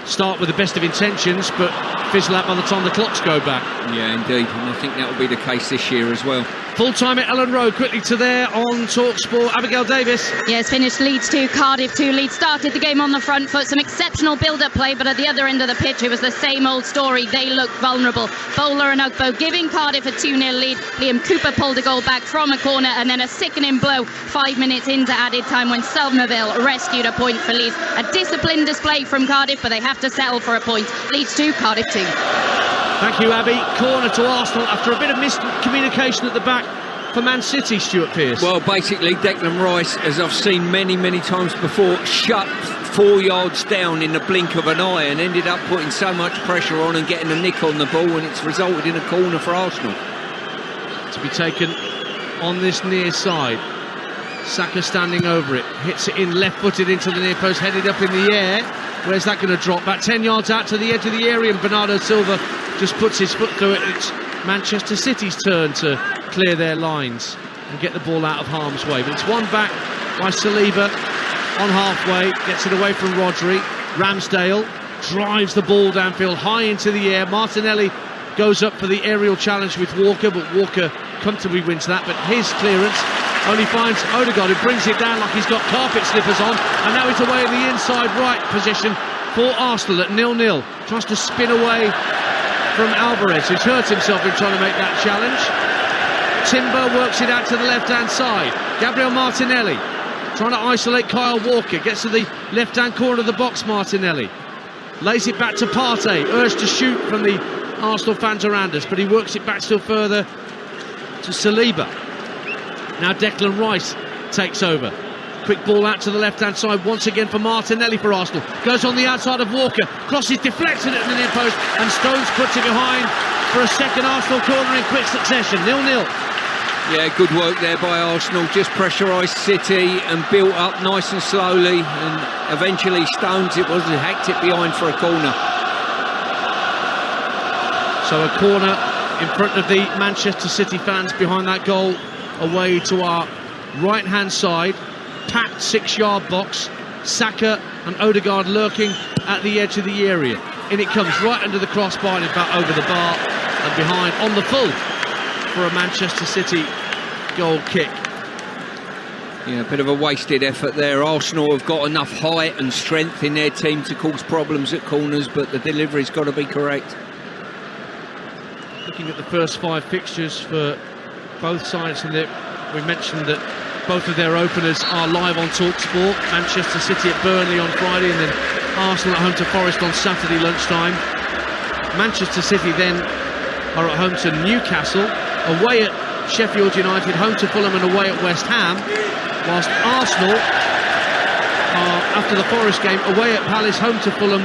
start with the best of intentions, but fizzle out by the time the clocks go back. Yeah, indeed, and I think that will be the case this year as well. Full time at Ellen Road, quickly to there on Talksport. Abigail Davis. Yes, finished Leeds 2, Cardiff 2. Leeds started the game on the front foot, some exceptional build-up play, but at the other end of the pitch it was the same old story. They looked vulnerable. Bowler and Ugbo giving Cardiff a 2-0 lead. Liam Cooper pulled a goal back from a corner, and then a sickening blow 5 minutes into added time when Somerville rescued a point for Leeds. A disciplined display from Cardiff, but they have to settle for a point. Leeds 2, Cardiff 2. Thank you, Abby. Corner to Arsenal after a bit of miscommunication at the back for Man City, Stuart Pearce. Well, basically, Declan Rice, as I've seen many, many times before, shut 4 yards down in the blink of an eye and ended up putting so much pressure on and getting a nick on the ball, and it's resulted in a corner for Arsenal. To be taken on this near side. Saka standing over it, hits it in left-footed into the near post, headed up in the air. Where's that going to drop? About 10 yards out to the edge of the area, and Bernardo Silva just puts his foot through it. It's Manchester City's turn to clear their lines and get the ball out of harm's way. But it's one back by Saliba on halfway, gets it away from Rodri. Ramsdale drives the ball downfield, high into the air. Martinelli goes up for the aerial challenge with Walker, but Walker comfortably wins that. But his clearance only finds Odegaard, who brings it down like he's got carpet slippers on, and now it's away in the inside right position for Arsenal at 0-0. Tries to spin away from Alvarez, who's hurt himself in trying to make that challenge. Timber works it out to the left-hand side. Gabriel Martinelli trying to isolate Kyle Walker, gets to the left-hand corner of the box. Martinelli lays it back to Partey, urged to shoot from the Arsenal fans around us, but he works it back still further to Saliba. Now Declan Rice takes over. Quick ball out to the left-hand side once again for Martinelli for Arsenal. Goes on the outside of Walker. Crosses deflected at the near post, and Stones puts it behind for a second Arsenal corner in quick succession. 0-0. Yeah, good work there by Arsenal. Just pressurised City and built up nice and slowly, and eventually Stones, it was, hacked it behind for a corner. So a corner in front of the Manchester City fans behind that goal, away to our right-hand side. Packed 6-yard box. Saka and Odegaard lurking at the edge of the area. In it comes right under the crossbar, and in fact over the bar and behind on the full for a Manchester City goal kick. Yeah, a bit of a wasted effort there. Arsenal have got enough height and strength in their team to cause problems at corners, but the delivery's got to be correct. Looking at the first 5 fixtures for both sides, and we mentioned that both of their openers are live on Talksport. Manchester City at Burnley on Friday, and then Arsenal at home to Forest on Saturday lunchtime. Manchester City then are at home to Newcastle, away at Sheffield United, home to Fulham, and away at West Ham, whilst Arsenal are, after the Forest game, away at Palace, home to Fulham,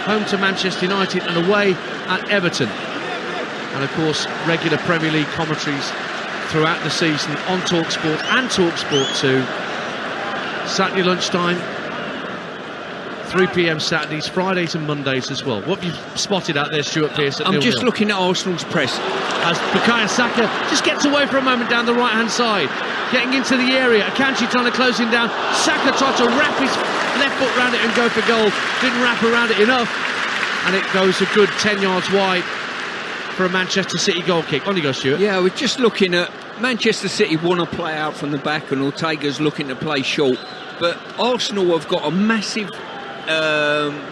home to Manchester United, and away at Everton. And of course, regular Premier League commentaries throughout the season on Talksport and Talksport 2. Saturday lunchtime, 3 p.m. Saturdays, Fridays and Mondays as well. What have you spotted out there, Stuart Pearce? I'm just looking at Arsenal's press. As Bukayo Saka just gets away for a moment down the right-hand side, getting into the area. Akanji trying to close him down. Saka tried to wrap his left foot around it and go for goal. Didn't wrap around it enough, and it goes a good 10 yards wide for a Manchester City goal kick. On you go, Stuart. Yeah, we're just looking at Manchester City want to play out from the back, and Ortega's looking to play short. But Arsenal have got a massive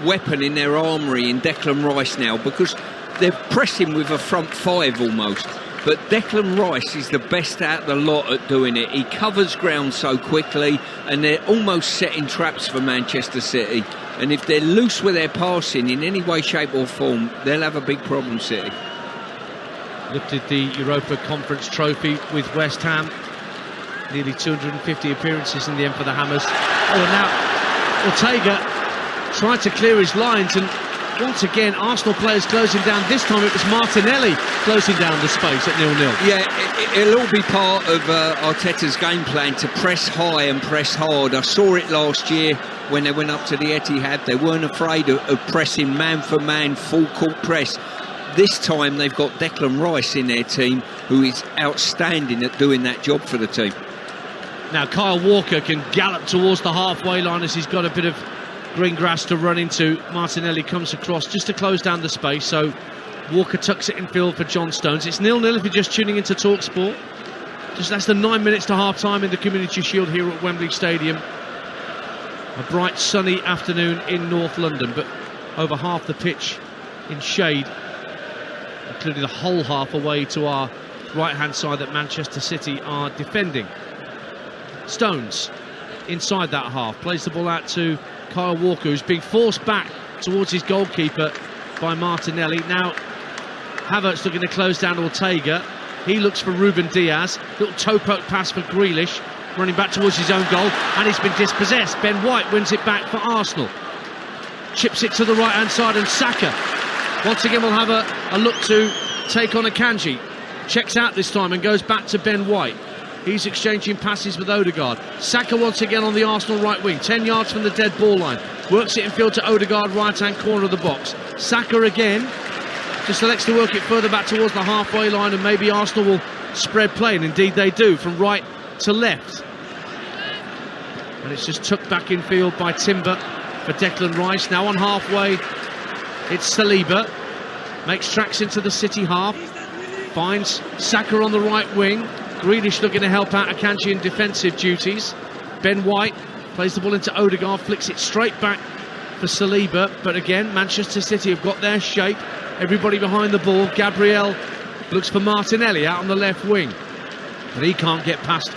weapon in their armoury in Declan Rice now, because they're pressing with a front 5 almost. But Declan Rice is the best out of the lot at doing it. He covers ground so quickly, and they're almost setting traps for Manchester City. And if they're loose with their passing in any way, shape or form, they'll have a big problem, City. Lifted the Europa Conference trophy with West Ham. Nearly 250 appearances in the end for the Hammers. Oh, now Ortega tried to clear his lines, and once again Arsenal players closing down. This time it was Martinelli closing down the space at 0-0. Yeah, it'll all be part of Arteta's game plan to press high and press hard. I saw it last year when they went up to the Etihad. They weren't afraid of pressing man for man, full court press. This time they've got Declan Rice in their team, who is outstanding at doing that job for the team. Now Kyle Walker can gallop towards the halfway line as he's got a bit of green grass to run into. Martinelli comes across just to close down the space, so Walker tucks it in field for John Stones. It's 0-0 if you're just tuning into Talksport. Just less than 9 minutes to half-time in the Community Shield here at Wembley Stadium. A bright, sunny afternoon in North London, but over half the pitch in shade, including the whole half away to our right-hand side that Manchester City are defending. Stones inside that half, plays the ball out to Kyle Walker, who's being forced back towards his goalkeeper by Martinelli. Now Havertz looking to close down Ortega. He looks for Ruben Diaz. Little toe poke pass for Grealish, running back towards his own goal, and he's been dispossessed. Ben White wins it back for Arsenal. Chips it to the right-hand side, and Saka once again will have a look to take on Akanji. Checks out this time and goes back to Ben White. He's exchanging passes with Odegaard. Saka once again on the Arsenal right wing, 10 yards from the dead ball line. Works it in field to Odegaard, right-hand corner of the box. Saka again, just elects to work it further back towards the halfway line, and maybe Arsenal will spread play, and indeed they do, from right to left. And it's just tucked back in field by Timber for Declan Rice. Now on halfway, it's Saliba. Makes tracks into the City half. Finds Saka on the right wing. Grealish looking to help out Akanji in defensive duties. Ben White plays the ball into Odegaard, flicks it straight back for Saliba. But again, Manchester City have got their shape. Everybody behind the ball. Gabriel looks for Martinelli out on the left wing, but he can't get past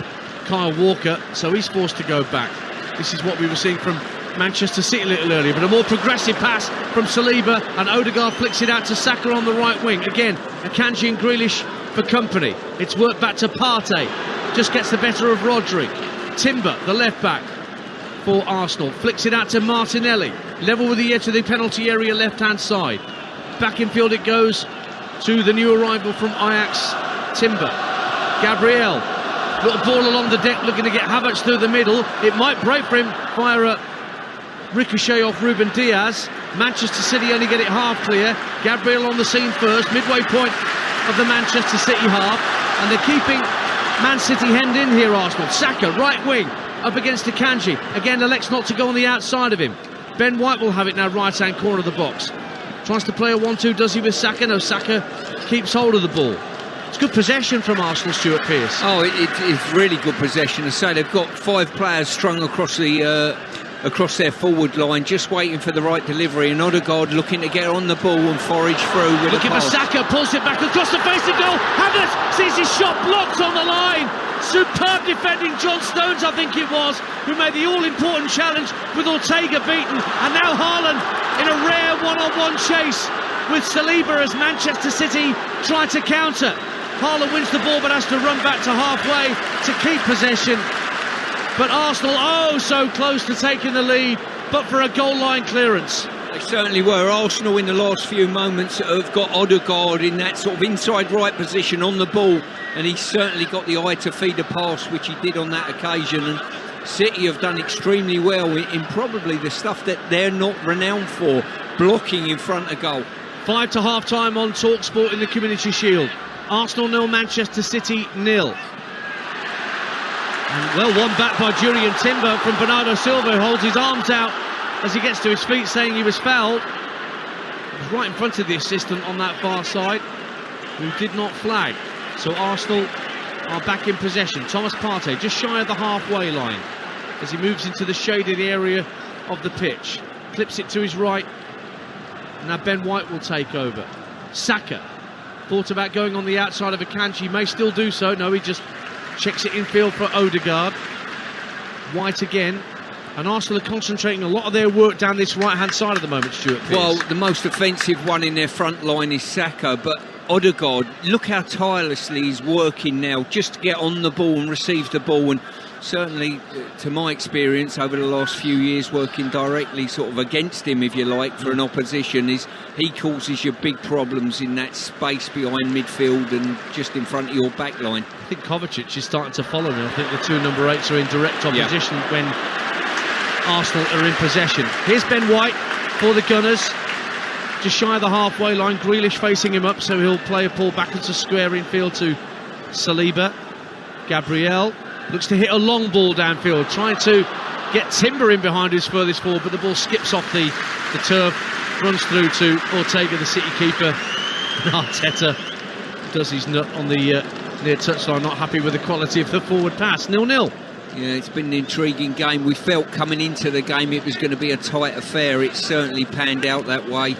Kyle Walker, so he's forced to go back. This is what we were seeing from Manchester City a little earlier, but a more progressive pass from Saliba, and Odegaard flicks it out to Saka on the right wing. Again, Akanji and Grealish for company. It's worked back to Partey, just gets the better of Rodri. Timber, the left back for Arsenal, flicks it out to Martinelli, level with the edge of the penalty area left hand side. Back in field it goes to the new arrival from Ajax, Timber. Gabriel, little ball along the deck looking to get Havertz through the middle. It might break for him via a ricochet off Ruben Diaz. Manchester City only get it half clear. Gabriel on the scene first, midway point of the Manchester City half, and they're keeping Man City hemmed in here, Arsenal. Saka, right wing, up against Akanji. Again, elects not to go on the outside of him. Ben White will have it now, right-hand corner of the box. Tries to play a 1-2, does he, with Saka? No, Saka keeps hold of the ball. It's good possession from Arsenal, Stuart Pearce. Oh, it's really good possession. I say they've got 5 players strung across their forward line, just waiting for the right delivery, and Odegaard looking to get on the ball and forage through with looking for Saka, pulls it back across the face of goal. Havertz sees his shot blocked on the line. Superb defending, John Stones I think it was, who made the all-important challenge with Ortega beaten, and now Haaland in a rare one-on-one chase with Saliba as Manchester City try to counter. Haaland wins the ball but has to run back to halfway to keep possession. But Arsenal, oh, so close to taking the lead, but for a goal line clearance. They certainly were. Arsenal in the last few moments have got Odegaard in that sort of inside right position on the ball, and he's certainly got the eye to feed a pass, which he did on that occasion. And City have done extremely well in probably the stuff that they're not renowned for, blocking in front of goal. 5 to half-time on Talksport in the Community Shield. Arsenal 0, Manchester City 0. And well, one back by Jurriën Timber from Bernardo Silva, who holds his arms out as he gets to his feet, saying he was fouled. He was right in front of the assistant on that far side, who did not flag. So Arsenal are back in possession. Thomas Partey just shy of the halfway line as he moves into the shaded area of the pitch. Clips it to his right. Now Ben White will take over. Saka thought about going on the outside of Akanji, may still do so. No, he just checks it infield for Odegaard. White again. And Arsenal are concentrating a lot of their work down this right-hand side at the moment, Stuart Pearce. Well, the most offensive one in their front line is Saka, but Odegaard, look how tirelessly he's working now just to get on the ball and receive the ball. And certainly, to my experience over the last few years, working directly sort of against him, if you like, for an opposition, is he causes you big problems in that space behind midfield and just in front of your back line. I think Kovacic is starting to follow him. I think the 2 number 8s are in direct opposition when Arsenal are in possession. Here's Ben White for the Gunners, just shy of the halfway line. Grealish facing him up, so he'll play a ball back into square infield to Saliba. Gabriel looks to hit a long ball downfield, trying to get Timber in behind his furthest forward, but the ball skips off the turf, runs through to Ortega, the City keeper. And Arteta does his nut on the near touchline, not happy with the quality of the forward pass. 0-0. Yeah, it's been an intriguing game. We felt coming into the game it was going to be a tight affair. It's certainly panned out that way.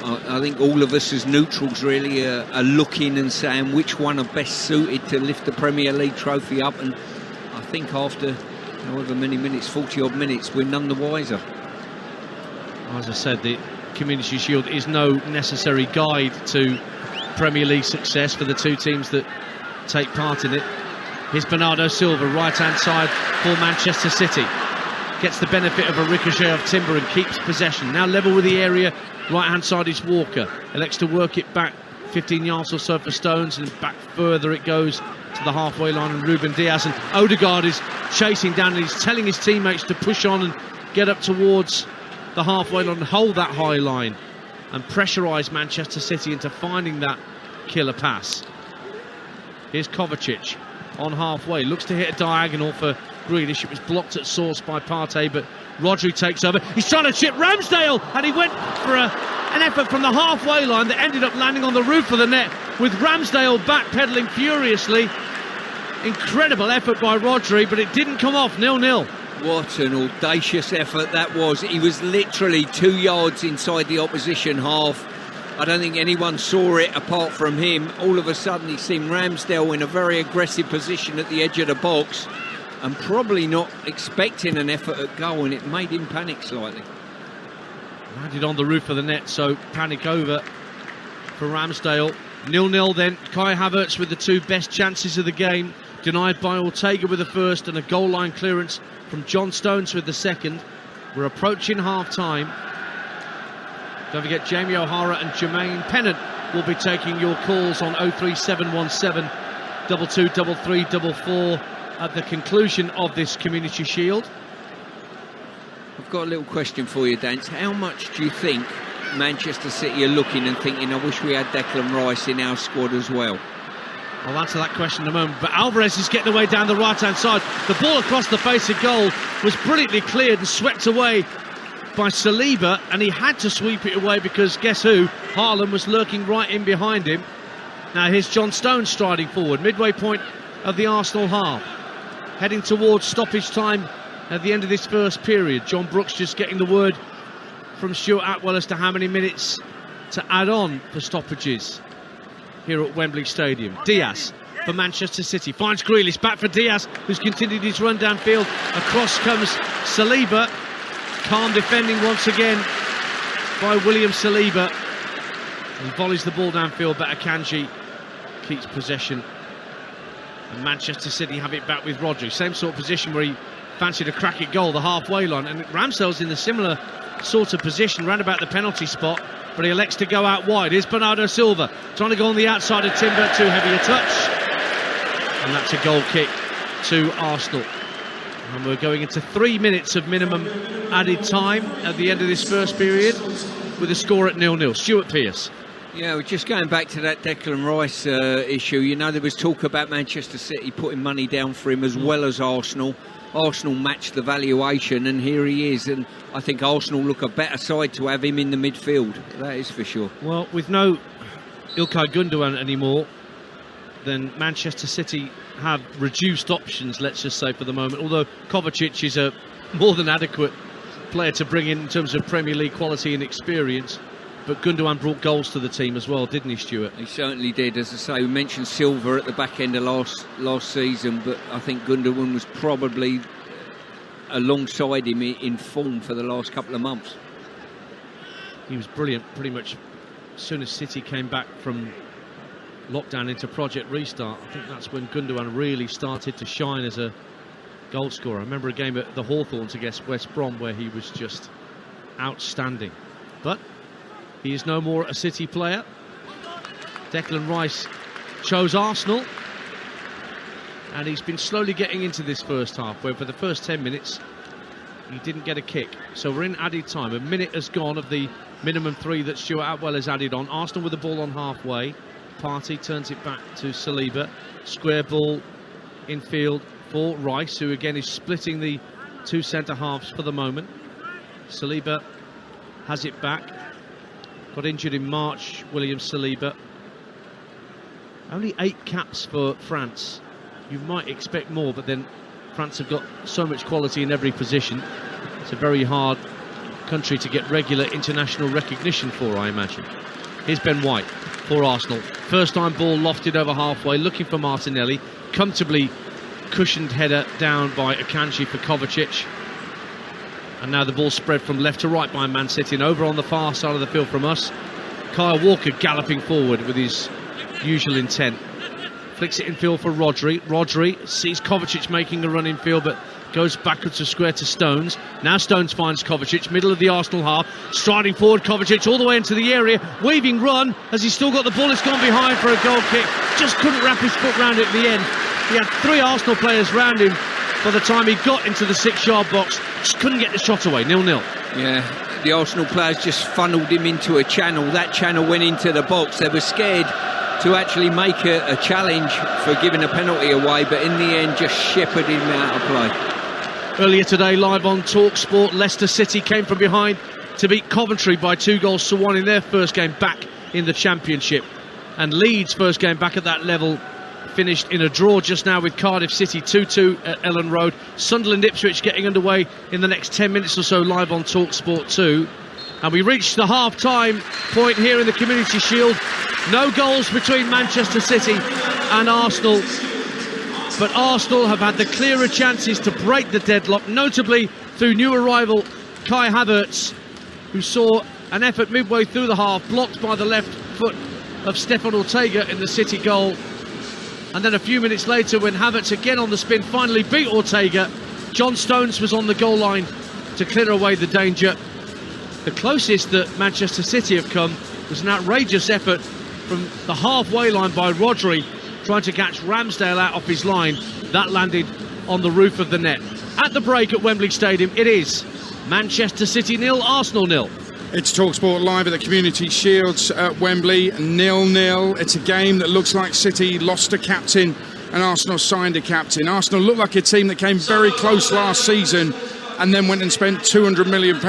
I think all of us as neutrals really are looking and saying which one are best suited to lift the Premier League trophy up, and I think after however many minutes, 40-odd minutes, we're none the wiser. As I said, the Community Shield is no necessary guide to Premier League success for the two teams that take part in it. Here's Bernardo Silva, right-hand side for Manchester City. Gets the benefit of a ricochet off Timber and keeps possession. Now level with the area, right-hand side is Walker. Elects to work it back 15 yards or so for Stones, and back further it goes to the halfway line, and Ruben Diaz. And Odegaard is chasing down, and he's telling his teammates to push on and get up towards the halfway line and hold that high line and pressurise Manchester City into finding that killer pass. Here's Kovacic on halfway, looks to hit a diagonal for Grealish. It was blocked at source by Partey, but Rodri takes over. He's trying to chip Ramsdale, and he went for an effort from the halfway line that ended up landing on the roof of the net, with Ramsdale backpedaling furiously. Incredible effort by Rodri, but it didn't come off. 0-0. What an audacious effort that was. He was literally 2 yards inside the opposition half. I don't think anyone saw it apart from him. All of a sudden he's seen Ramsdale in a very aggressive position at the edge of the box, and probably not expecting an effort at goal, and it made him panic slightly. Landed on the roof of the net, so panic over for Ramsdale. 0-0 then. Kai Havertz with the two best chances of the game, denied by Ortega with the first, and a goal line clearance from John Stones with the second. We're approaching half-time. Don't forget, Jamie O'Hara and Jermaine Pennant will be taking your calls on 03717 223344 at the conclusion of this Community Shield. I've got a little question for you, Dance. How much do you think Manchester City are looking and thinking, I wish we had Declan Rice in our squad as well? I'll answer that question in a moment, but Alvarez is getting away down the right-hand side. The ball across the face of goal was brilliantly cleared and swept away by Saliba, and he had to sweep it away because guess who? Haaland was lurking right in behind him. Now here's John Stones striding forward, midway point of the Arsenal half, heading towards stoppage time at the end of this first period. John Brooks just getting the word from Stuart Atwell as to how many minutes to add on for stoppages here at Wembley Stadium. Diaz for Manchester City finds Grealish, back for Diaz, who's continued his run downfield. Across comes Saliba. Calm defending once again by William Saliba. He volleys the ball downfield, but Akanji keeps possession. And Manchester City have it back with Rodri. Same sort of position where he fancied a crack at goal, the halfway line. And Ramsdale's in a similar sort of position, round about the penalty spot, but he elects to go out wide. Here's Bernardo Silva, trying to go on the outside of Timber, too heavy a touch. And that's a goal kick to Arsenal. And we're going into 3 minutes of minimum added time at the end of this first period, with a score at 0-0. Stuart Pearce. Yeah, we're just going back to that Declan Rice issue. You know, there was talk about Manchester City putting money down for him as well as Arsenal. Arsenal matched the valuation, and here he is. And I think Arsenal look a better side to have him in the midfield. That is for sure. Well, with no Ilkay Gundogan anymore, then Manchester City have reduced options, let's just say, for the moment. Although Kovacic is a more than adequate player to bring in terms of Premier League quality and experience. But Gundogan brought goals to the team as well, didn't he, Stuart? He certainly did. As I say, we mentioned Silva at the back end of last season, but I think Gundogan was probably alongside him in form for the last couple of months. He was brilliant pretty much as soon as City came back from lockdown into Project Restart. I think that's when Gundogan really started to shine as a goal scorer. I remember a game at the Hawthorns against West Brom where he was just outstanding. But he is no more a City player. Declan Rice chose Arsenal, and he's been slowly getting into this first half, where for the first 10 minutes he didn't get a kick. So we're in added time. A minute has gone of the minimum 3 that Stuart Atwell has added on. Arsenal with the ball on halfway. Partey turns it back to Saliba. Square ball infield for Rice, who again is splitting the two centre-halves for the moment. Saliba has it back. Got injured in March, William Saliba. Only 8 caps for France. You might expect more, but then France have got so much quality in every position. It's a very hard country to get regular international recognition for, I imagine. Here's Ben White for Arsenal. First time ball lofted over halfway, looking for Martinelli. Comfortably cushioned header down by Akanji for Kovacic. And now the ball spread from left to right by Man City, and over on the far side of the field from us, Kyle Walker galloping forward with his usual intent. Flicks it in field for Rodri. Rodri sees Kovacic making a run in field, but goes backwards to square to Stones. Now Stones finds Kovacic, middle of the Arsenal half, striding forward Kovacic all the way into the area, waving run as he's still got the ball. It's gone behind for a goal kick, just couldn't wrap his foot round it at the end. He had 3 Arsenal players round him by the time he got into the 6-yard box, just couldn't get the shot away. 0-0. Yeah, the Arsenal players just funneled him into a channel. That channel went into the box. They were scared to actually make a challenge for giving a penalty away, but in the end just shepherded him out of play. Earlier today, live on Talksport, Leicester City came from behind to beat Coventry by 2-1 in their first game back in the Championship. And Leeds' first game back at that level finished in a draw just now with Cardiff City 2-2 at Ellen Road. Sunderland Ipswich getting underway in the next 10 minutes or so live on Talksport 2. And we reached the half-time point here in the Community Shield. No goals between Manchester City and Arsenal. But Arsenal have had the clearer chances to break the deadlock, notably through new arrival Kai Havertz, who saw an effort midway through the half blocked by the left foot of Stefan Ortega in the City goal. And then a few minutes later, when Havertz again on the spin finally beat Ortega, John Stones was on the goal line to clear away the danger. The closest that Manchester City have come was an outrageous effort from the halfway line by Rodri, trying to catch Ramsdale out off his line. That landed on the roof of the net. At the break at Wembley Stadium, it is Manchester City 0, Arsenal 0. It's Talksport live at the Community Shields at Wembley, 0-0. It's a game that looks like City lost a captain and Arsenal signed a captain. Arsenal looked like a team that came very close last season and then went and spent £200 million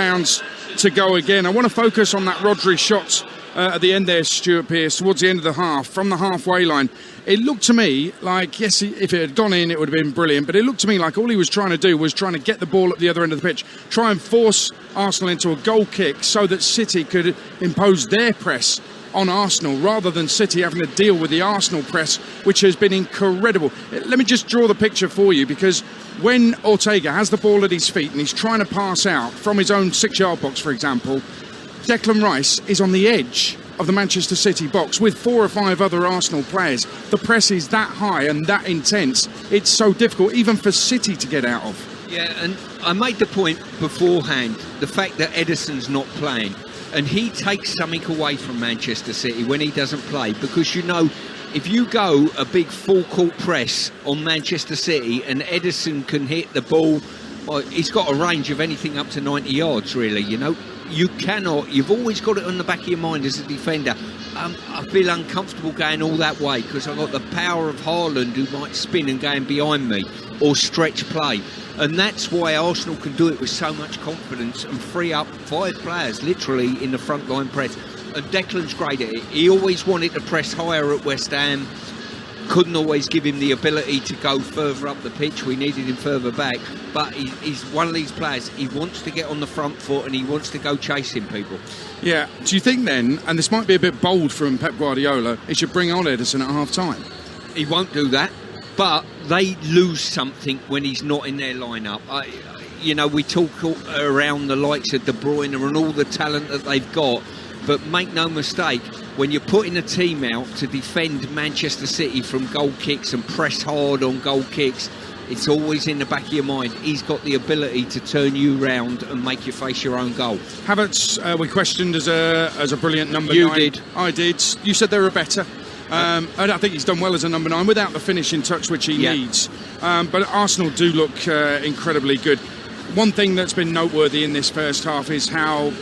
to go again. I want to focus on that Rodri shot at the end there, Stuart Pearce, towards the end of the half, from the halfway line. It looked to me like, yes, if it had gone in, it would have been brilliant, but it looked to me like all he was trying to do was trying to get the ball at the other end of the pitch, try and force Arsenal into a goal kick so that City could impose their press on Arsenal, rather than City having to deal with the Arsenal press, which has been incredible. Let me just draw the picture for you, because when Ortega has the ball at his feet and he's trying to pass out from his own 6-yard box, for example, Declan Rice is on the edge of the Manchester City box with 4 or 5 other Arsenal players. The press is that high and that intense. It's so difficult even for City to get out of. Yeah, and I made the point beforehand, the fact that Ederson's not playing, and he takes something away from Manchester City when he doesn't play, because, you know, if you go a big full court press on Manchester City and Ederson can hit the ball, well, he's got a range of anything up to 90 yards, really, you know. You cannot, you've always got it on the back of your mind as a defender. I feel uncomfortable going all that way because I've got the power of Haaland, who might spin and going behind me, or stretch play. And that's why Arsenal can do it with so much confidence and free up 5 players literally in the front line press. And Declan's great at it. He always wanted to press higher at West Ham. Couldn't always give him the ability to go further up the pitch. We needed him further back. But he's one of these players, he wants to get on the front foot and he wants to go chasing people. Yeah. Do you think then, and this might be a bit bold from Pep Guardiola, he should bring on Ederson at half-time? He won't do that, but they lose something when he's not in their lineup. You know, we talk around the likes of De Bruyne and all the talent that they've got, but make no mistake, when you're putting a team out to defend Manchester City from goal kicks and press hard on goal kicks, it's always in the back of your mind. He's got the ability to turn you round and make you face your own goal. Havertz, we questioned as a brilliant number 9. You did. I did. You said they were better. I think he's done well as a number 9 without the finishing touch which he needs. But Arsenal do look incredibly good. One thing that's been noteworthy in this first half is how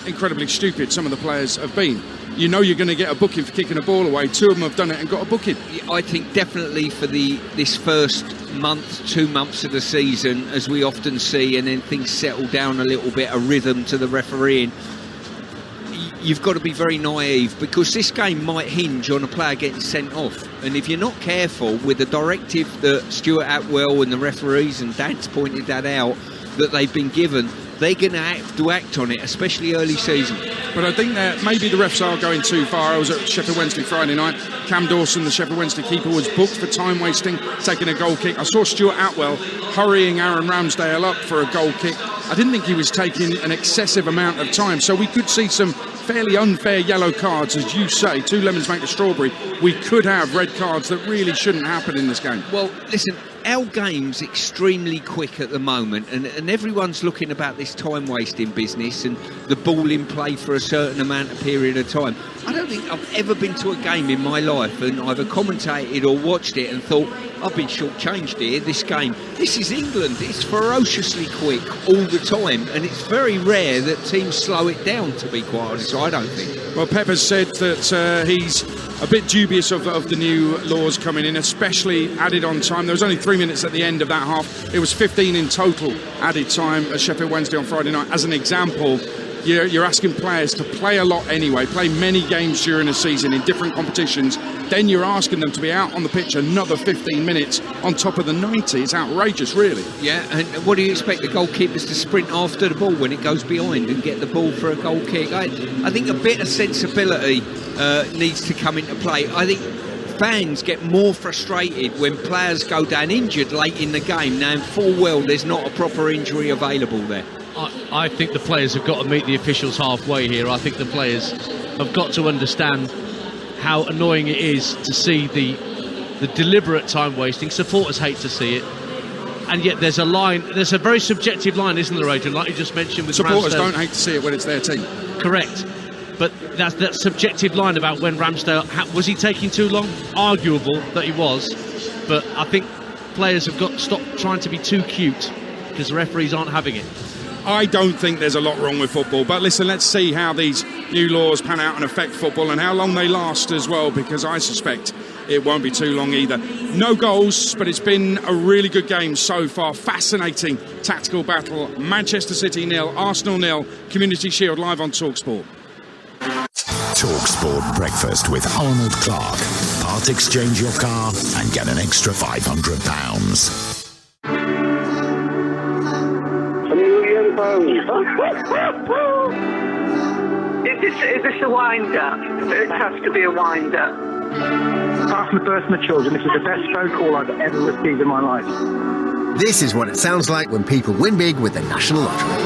incredibly stupid some of the players have been. You know you're going to get a booking for kicking a ball away. 2 of them have done it and got a booking. I think definitely for this first month, 2 months of the season, as we often see, and then things settle down a little bit, a rhythm to the refereeing, you've got to be very naive, because this game might hinge on a player getting sent off. And if you're not careful with the directive that Stuart Atwell and the referees and Dad's pointed that out, that they've been given, they're going to have to act on it, especially early season. But I think that maybe the refs are going too far. I was at Sheffield Wednesday Friday night. Cam Dawson, the Sheffield Wednesday keeper, was booked for time wasting, taking a goal kick. I saw Stuart Atwell hurrying Aaron Ramsdale up for a goal kick. I didn't think he was taking an excessive amount of time, so we could see some fairly unfair yellow cards, as you say. 2 lemons make a strawberry. We could have red cards that really shouldn't happen in this game. Well, listen, our game's extremely quick at the moment, and everyone's looking about this time wasting business and the ball in play for a certain amount of period of time. I don't think I've ever been to a game in my life and either commentated or watched it and thought, I've been shortchanged here, this game. This is England. It's ferociously quick all the time, and it's very rare that teams slow it down, to be quite honest, I don't think. Well, Pep has said that he's a bit dubious of the new laws coming in, especially added on time. There was only 3 minutes at the end of that half. It was 15 in total added time at Sheffield Wednesday on Friday night. As an example, you're asking players to play a lot anyway, play many games during a season in different competitions. Then you're asking them to be out on the pitch another 15 minutes on top of the 90. It's outrageous, really. Yeah, and what do you expect the goalkeepers to sprint after the ball when it goes behind and get the ball for a goal kick? I think a bit of sensibility needs to come into play. I think fans get more frustrated when players go down injured late in the game, knowing full well there's not a proper injury available there. I think the players have got to meet the officials halfway here. I think the players have got to understand how annoying it is to see the deliberate time wasting. Supporters hate to see it, and yet there's a line. There's a very subjective line, isn't there, Adrian? Like you just mentioned with supporters Ramsdale. Don't hate to see it when it's their team. Correct, but that subjective line about when Ramsdale was he taking too long? Arguable that he was, but I think players have got to stop trying to be too cute because the referees aren't having it. I don't think there's a lot wrong with football, but listen, let's see how these new laws pan out and affect football and how long they last as well, because I suspect it won't be too long either. No goals, but it's been a really good game so far. Fascinating tactical battle. Manchester City 0, Arsenal 0. Community Shield live on Talksport. Talksport Breakfast with Arnold Clark. Part exchange your car and get an extra £500. Is this a wind-up? It has to be a wind-up. Apart from the birth of my children, this is the best phone call I've ever received in my life. This is what it sounds like when people win big with the National Lottery.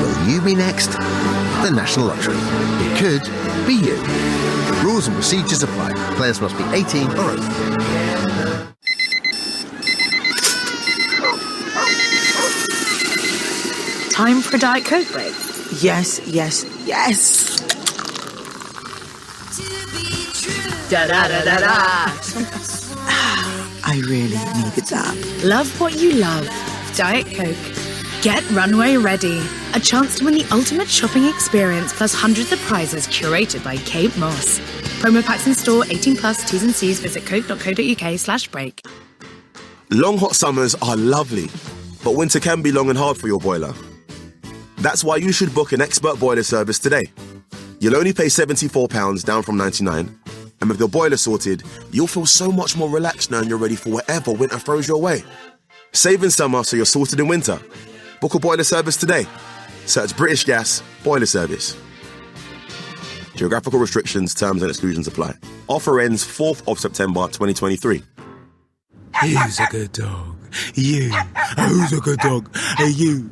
Will you be next? The National Lottery. It could be you. Rules and procedures apply. Players must be 18 or over. Time for a Diet Coke break? Yes, yes, yes! Da-da-da-da-da! I really needed that. Love what you love. Diet Coke. Get Runway Ready. A chance to win the ultimate shopping experience plus hundreds of prizes curated by Kate Moss. Promo packs in store, 18 plus, T's and C's. Visit coke.co.uk/break. Long hot summers are lovely, but winter can be long and hard for your boiler. That's why you should book an expert boiler service today. You'll only pay £74 down from $99, and with your boiler sorted, you'll feel so much more relaxed knowing you're ready for whatever winter throws your way. Save in summer so you're sorted in winter. Book a boiler service today. Search British Gas Boiler Service. Geographical restrictions, terms and exclusions apply. Offer ends 4th of September 2023. Who's a good dog? You. Who's a good dog? You.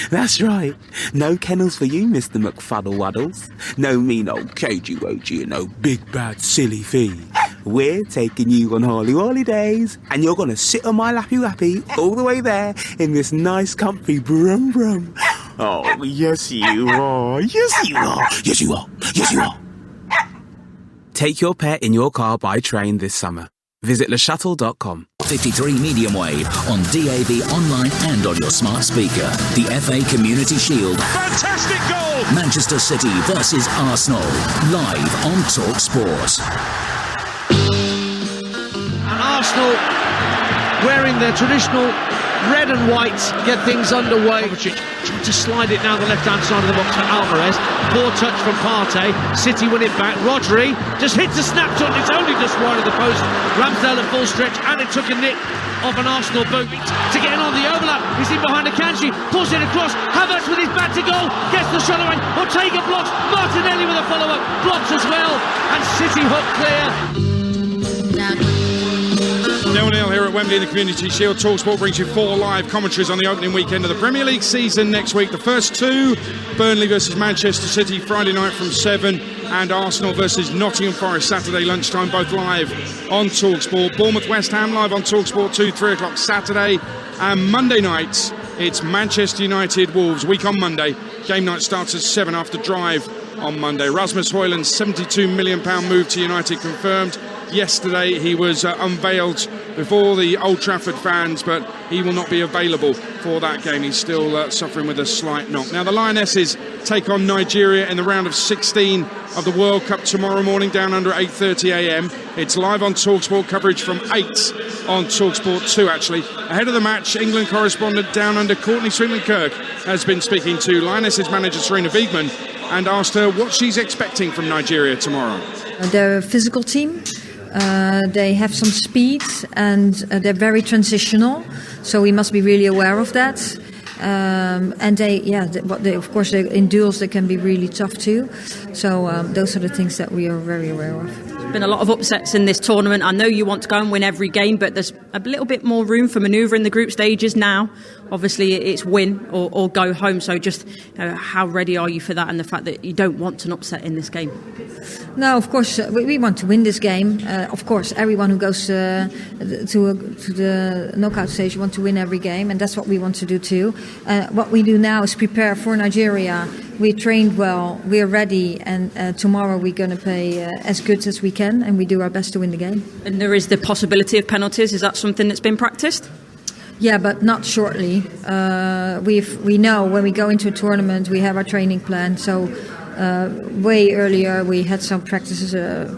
That's right. No kennels for you, Mr. McFuddle-Wuddles. No mean old cagey-wogey and no big bad silly fee. We're taking you on Harley holidays, and you're going to sit on my lappy-wappy all the way there in this nice comfy brum-brum. Oh, yes you are. Yes you are. Yes you are. Yes you are. Take your pet in your car by train this summer. Visit leshuttle.com. 53 medium wave on DAB online and on your smart speaker. The FA Community Shield. Fantastic goal! Manchester City versus Arsenal. Live on Talksport. And Arsenal wearing their traditional red and white get things underway. Kovacic trying to slide it down the left-hand side of the box for Alvarez. Poor touch from Partey. City win it back. Rodri just hits a snapshot. It's only just wide of the post. Ramsdale at full stretch, and it took a nick off an Arsenal boot to get in on the overlap. He's in behind Akanji, pulls it across. Havertz with his back to goal, gets the shot away. Ortega blocks. Martinelli with a follow-up, blocks as well, and City hook clear. 0-0 here at Wembley in the Community Shield. Talksport brings you 4 live commentaries on the opening weekend of the Premier League season next week. The first 2, Burnley versus Manchester City, Friday night from 7, and Arsenal versus Nottingham Forest, Saturday lunchtime, both live on Talksport. Bournemouth West Ham live on Talksport 2, 3 o'clock Saturday. And Monday night, it's Manchester United Wolves, week on Monday. Game night starts at 7 after drive on Monday. Rasmus Højlund's £72 million move to United confirmed. Yesterday he was unveiled before the Old Trafford fans, but he will not be available for that game. He's still suffering with a slight knock. Now the Lionesses take on Nigeria in the round of 16 of the World Cup tomorrow morning, down under 8:30 a.m. It's live on TalkSport, coverage from 8 on TalkSport 2 actually. Ahead of the match, England correspondent down under Courtney Sweetman-Kirk has been speaking to Lionesses manager Sarina Wiegman and asked her what she's expecting from Nigeria tomorrow. They're a physical team. They have some speed, and they're very transitional, so we must be really aware of that. And of course, in duels they can be really tough too. So those are the things that we are very aware of. There's been a lot of upsets in this tournament. I know you want to go and win every game, but there's a little bit more room for manoeuvre in the group stages now. Obviously, it's win or go home. So just how ready are you for that, and the fact that you don't want an upset in this game? No, of course, we want to win this game. Of course, everyone who goes to the knockout stage wants to win every game, and that's what we want to do too. What we do now is prepare for Nigeria. We trained well, we're ready, and tomorrow we're going to play as good as we can, and we do our best to win the game. And there is the possibility of penalties. Is that something that's been practiced? Yeah, but not shortly. We know when we go into a tournament, we have our training plan. So way earlier we had some practices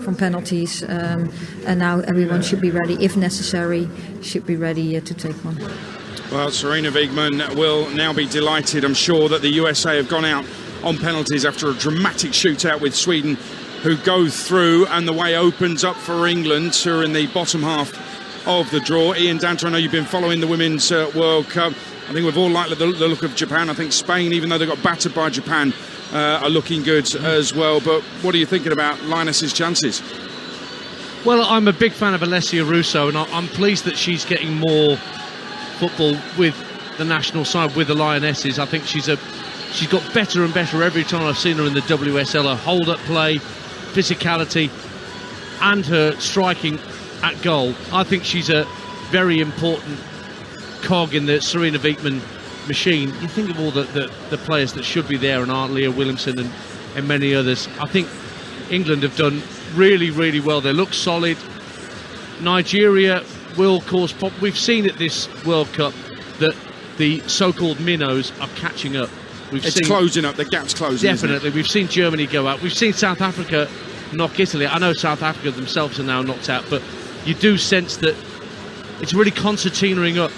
from penalties, and now everyone should be ready, if necessary, should be ready to take one. Well, Sarina Wiegman will now be delighted, I'm sure, that the USA have gone out on penalties after a dramatic shootout with Sweden, who go through, and the way opens up for England, who are in the bottom half of the draw. Ian Danter, I know you've been following the Women's World Cup. I think we've all liked the look of Japan. I think Spain, even though they got battered by Japan, are looking good as well. But what are you thinking about Lioness's chances? Well, I'm a big fan of Alessia Russo, and I'm pleased that she's getting more football with the national side, with the Lionesses. I think she's got better and better every time I've seen her in the WSL. Her hold-up play, physicality, and her striking at goal. I think she's a very important cog in the Sarina Wiegman machine. You think of all the players that should be there, and aren't, Leah Williamson and many others. I think England have done really, really well. They look solid. Nigeria will cause problems. We've seen at this World Cup that the so-called minnows are catching up. It's closing up, the gap's closing. Definitely. We've seen Germany go out. We've seen South Africa knock Italy. I know South Africa themselves are now knocked out, but you do sense that it's really concertinaing up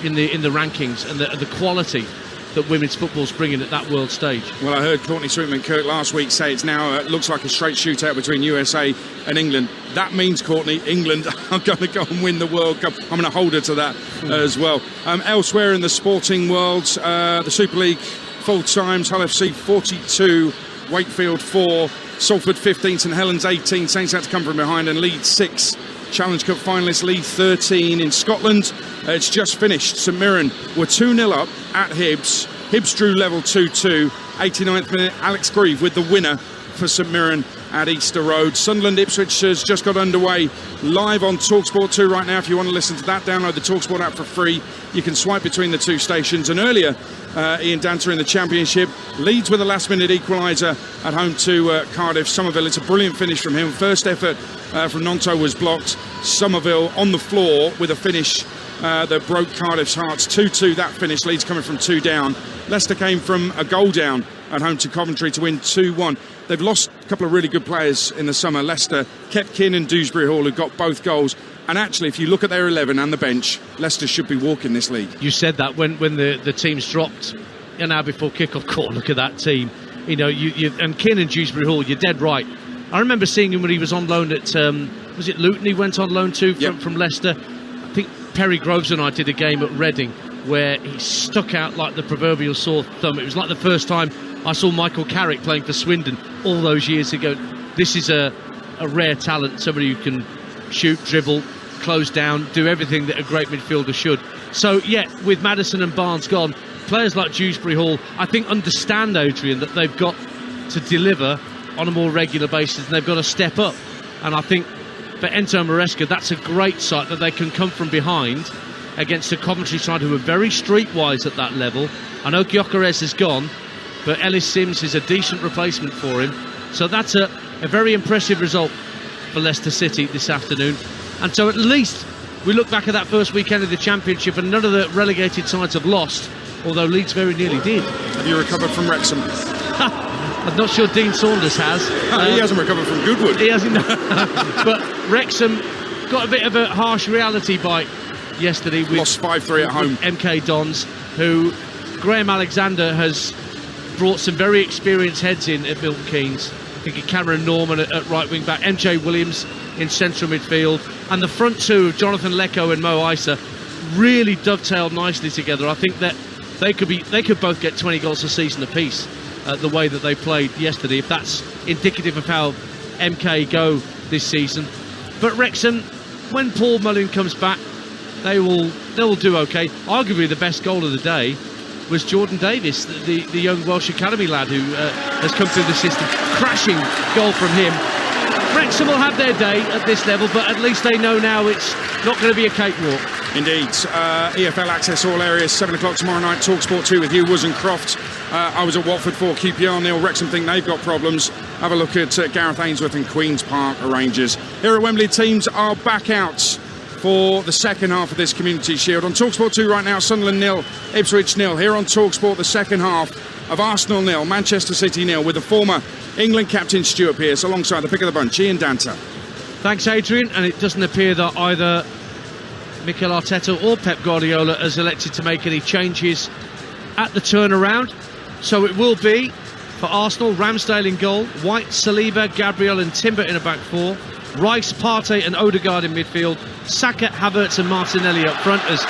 in the rankings, and the quality that women's football's bringing at that world stage. Well, I heard Courtney Sweetman-Kirk last week say it's now looks like a straight shootout between USA and England. That means, Courtney, England are going to go and win the World Cup. I'm going to hold her to that as well. Elsewhere in the sporting world, the Super League full times: Hull FC 42, Wakefield 4, Salford 15, St Helens 18. Saints had to come from behind, and Leeds 6. Challenge Cup finalists Leeds 13. In Scotland, it's just finished. St Mirren were 2-0 up at Hibs. Hibs drew level 2-2. 89th minute, Alex Grieve with the winner for St Mirren at Easter Road. Sunderland Ipswich has just got underway, live on TalkSport 2 right now. If you want to listen to that, download the TalkSport app for free. You can swipe between the two stations. And earlier, Ian Danter in the Championship, Leeds with a last-minute equaliser at home to Cardiff. Somerville, it's a brilliant finish from him. First effort from Nonto was blocked. Somerville on the floor with a finish that broke Cardiff's hearts. 2-2 that finish. Leeds coming from 2 down. Leicester came from a goal down at home to Coventry to win 2-1. they've lost a couple of really good players in the summer. Leicester kept Keane and Dewsbury Hall, who got both goals. And actually, if you look at their 11 and the bench, Leicester should be walking this league. You said that when the teams dropped an hour before kick-off. God, look at that team. You know, and Keane and Dewsbury Hall, you're dead right. I remember seeing him when he was on loan at, was it Luton he went on loan to from Leicester? I think Perry Groves and I did a game at Reading where he stuck out like the proverbial sore thumb. It was like the first time I saw Michael Carrick playing for Swindon all those years ago. This is a rare talent, somebody who can shoot, dribble, close down, do everything that a great midfielder should. So, yeah, with Maddison and Barnes gone, players like Dewsbury Hall, I think, understand, Adrian, that they've got to deliver on a more regular basis and they've got to step up. And I think for Ento Maresca, that's a great sight that they can come from behind against a Coventry side who are very streetwise at that level. I know Gyökeres is gone, but Ellis Sims is a decent replacement for him. So that's a very impressive result for Leicester City this afternoon. And so at least we look back at that first weekend of the Championship and none of the relegated sides have lost, although Leeds very nearly did. Have you recovered from Wrexham? I'm not sure Dean Saunders has. He hasn't recovered from Goodwood. He hasn't. But Wrexham got a bit of a harsh reality bite yesterday. Lost 5-3 at home. MK Dons, who Graham Alexander has brought some very experienced heads in at Milton Keynes. I think Cameron Norman at right wing back, MJ Williams in central midfield, and the front two of Jonathan Lecco and Mo Issa really dovetailed nicely together. I think that they could both get 20 goals a season apiece. The way that they played yesterday, if that's indicative of how MK go this season. But Wrexham, when Paul Mullin comes back, they will do okay. Arguably the best goal of the day was Jordan Davis, the young Welsh Academy lad who has come through the system. Crashing goal from him. Wrexham will have their day at this level, but at least they know now it's not going to be a cakewalk. Indeed. EFL access all areas, 7 o'clock tomorrow night, Talksport 2 with Hugh Woods and Croft. I was at Watford for QPR nil. Wrexham think they've got problems. Have a look at Gareth Ainsworth and Queen's Park Rangers. Here at Wembley, teams are back out for the second half of this Community Shield. On Talksport 2 right now, Sunderland 0, Ipswich 0. Here on Talksport, the second half of Arsenal 0, Manchester City 0, with the former England captain Stuart Pearce alongside the pick of the bunch, Ian Danta. Thanks, Adrian. And it doesn't appear that either Mikel Arteta or Pep Guardiola has elected to make any changes at the turnaround. So it will be for Arsenal, Ramsdale in goal, White, Saliba, Gabriel and Timber in a back four, Rice, Partey and Odegaard in midfield, Saka, Havertz and Martinelli up front as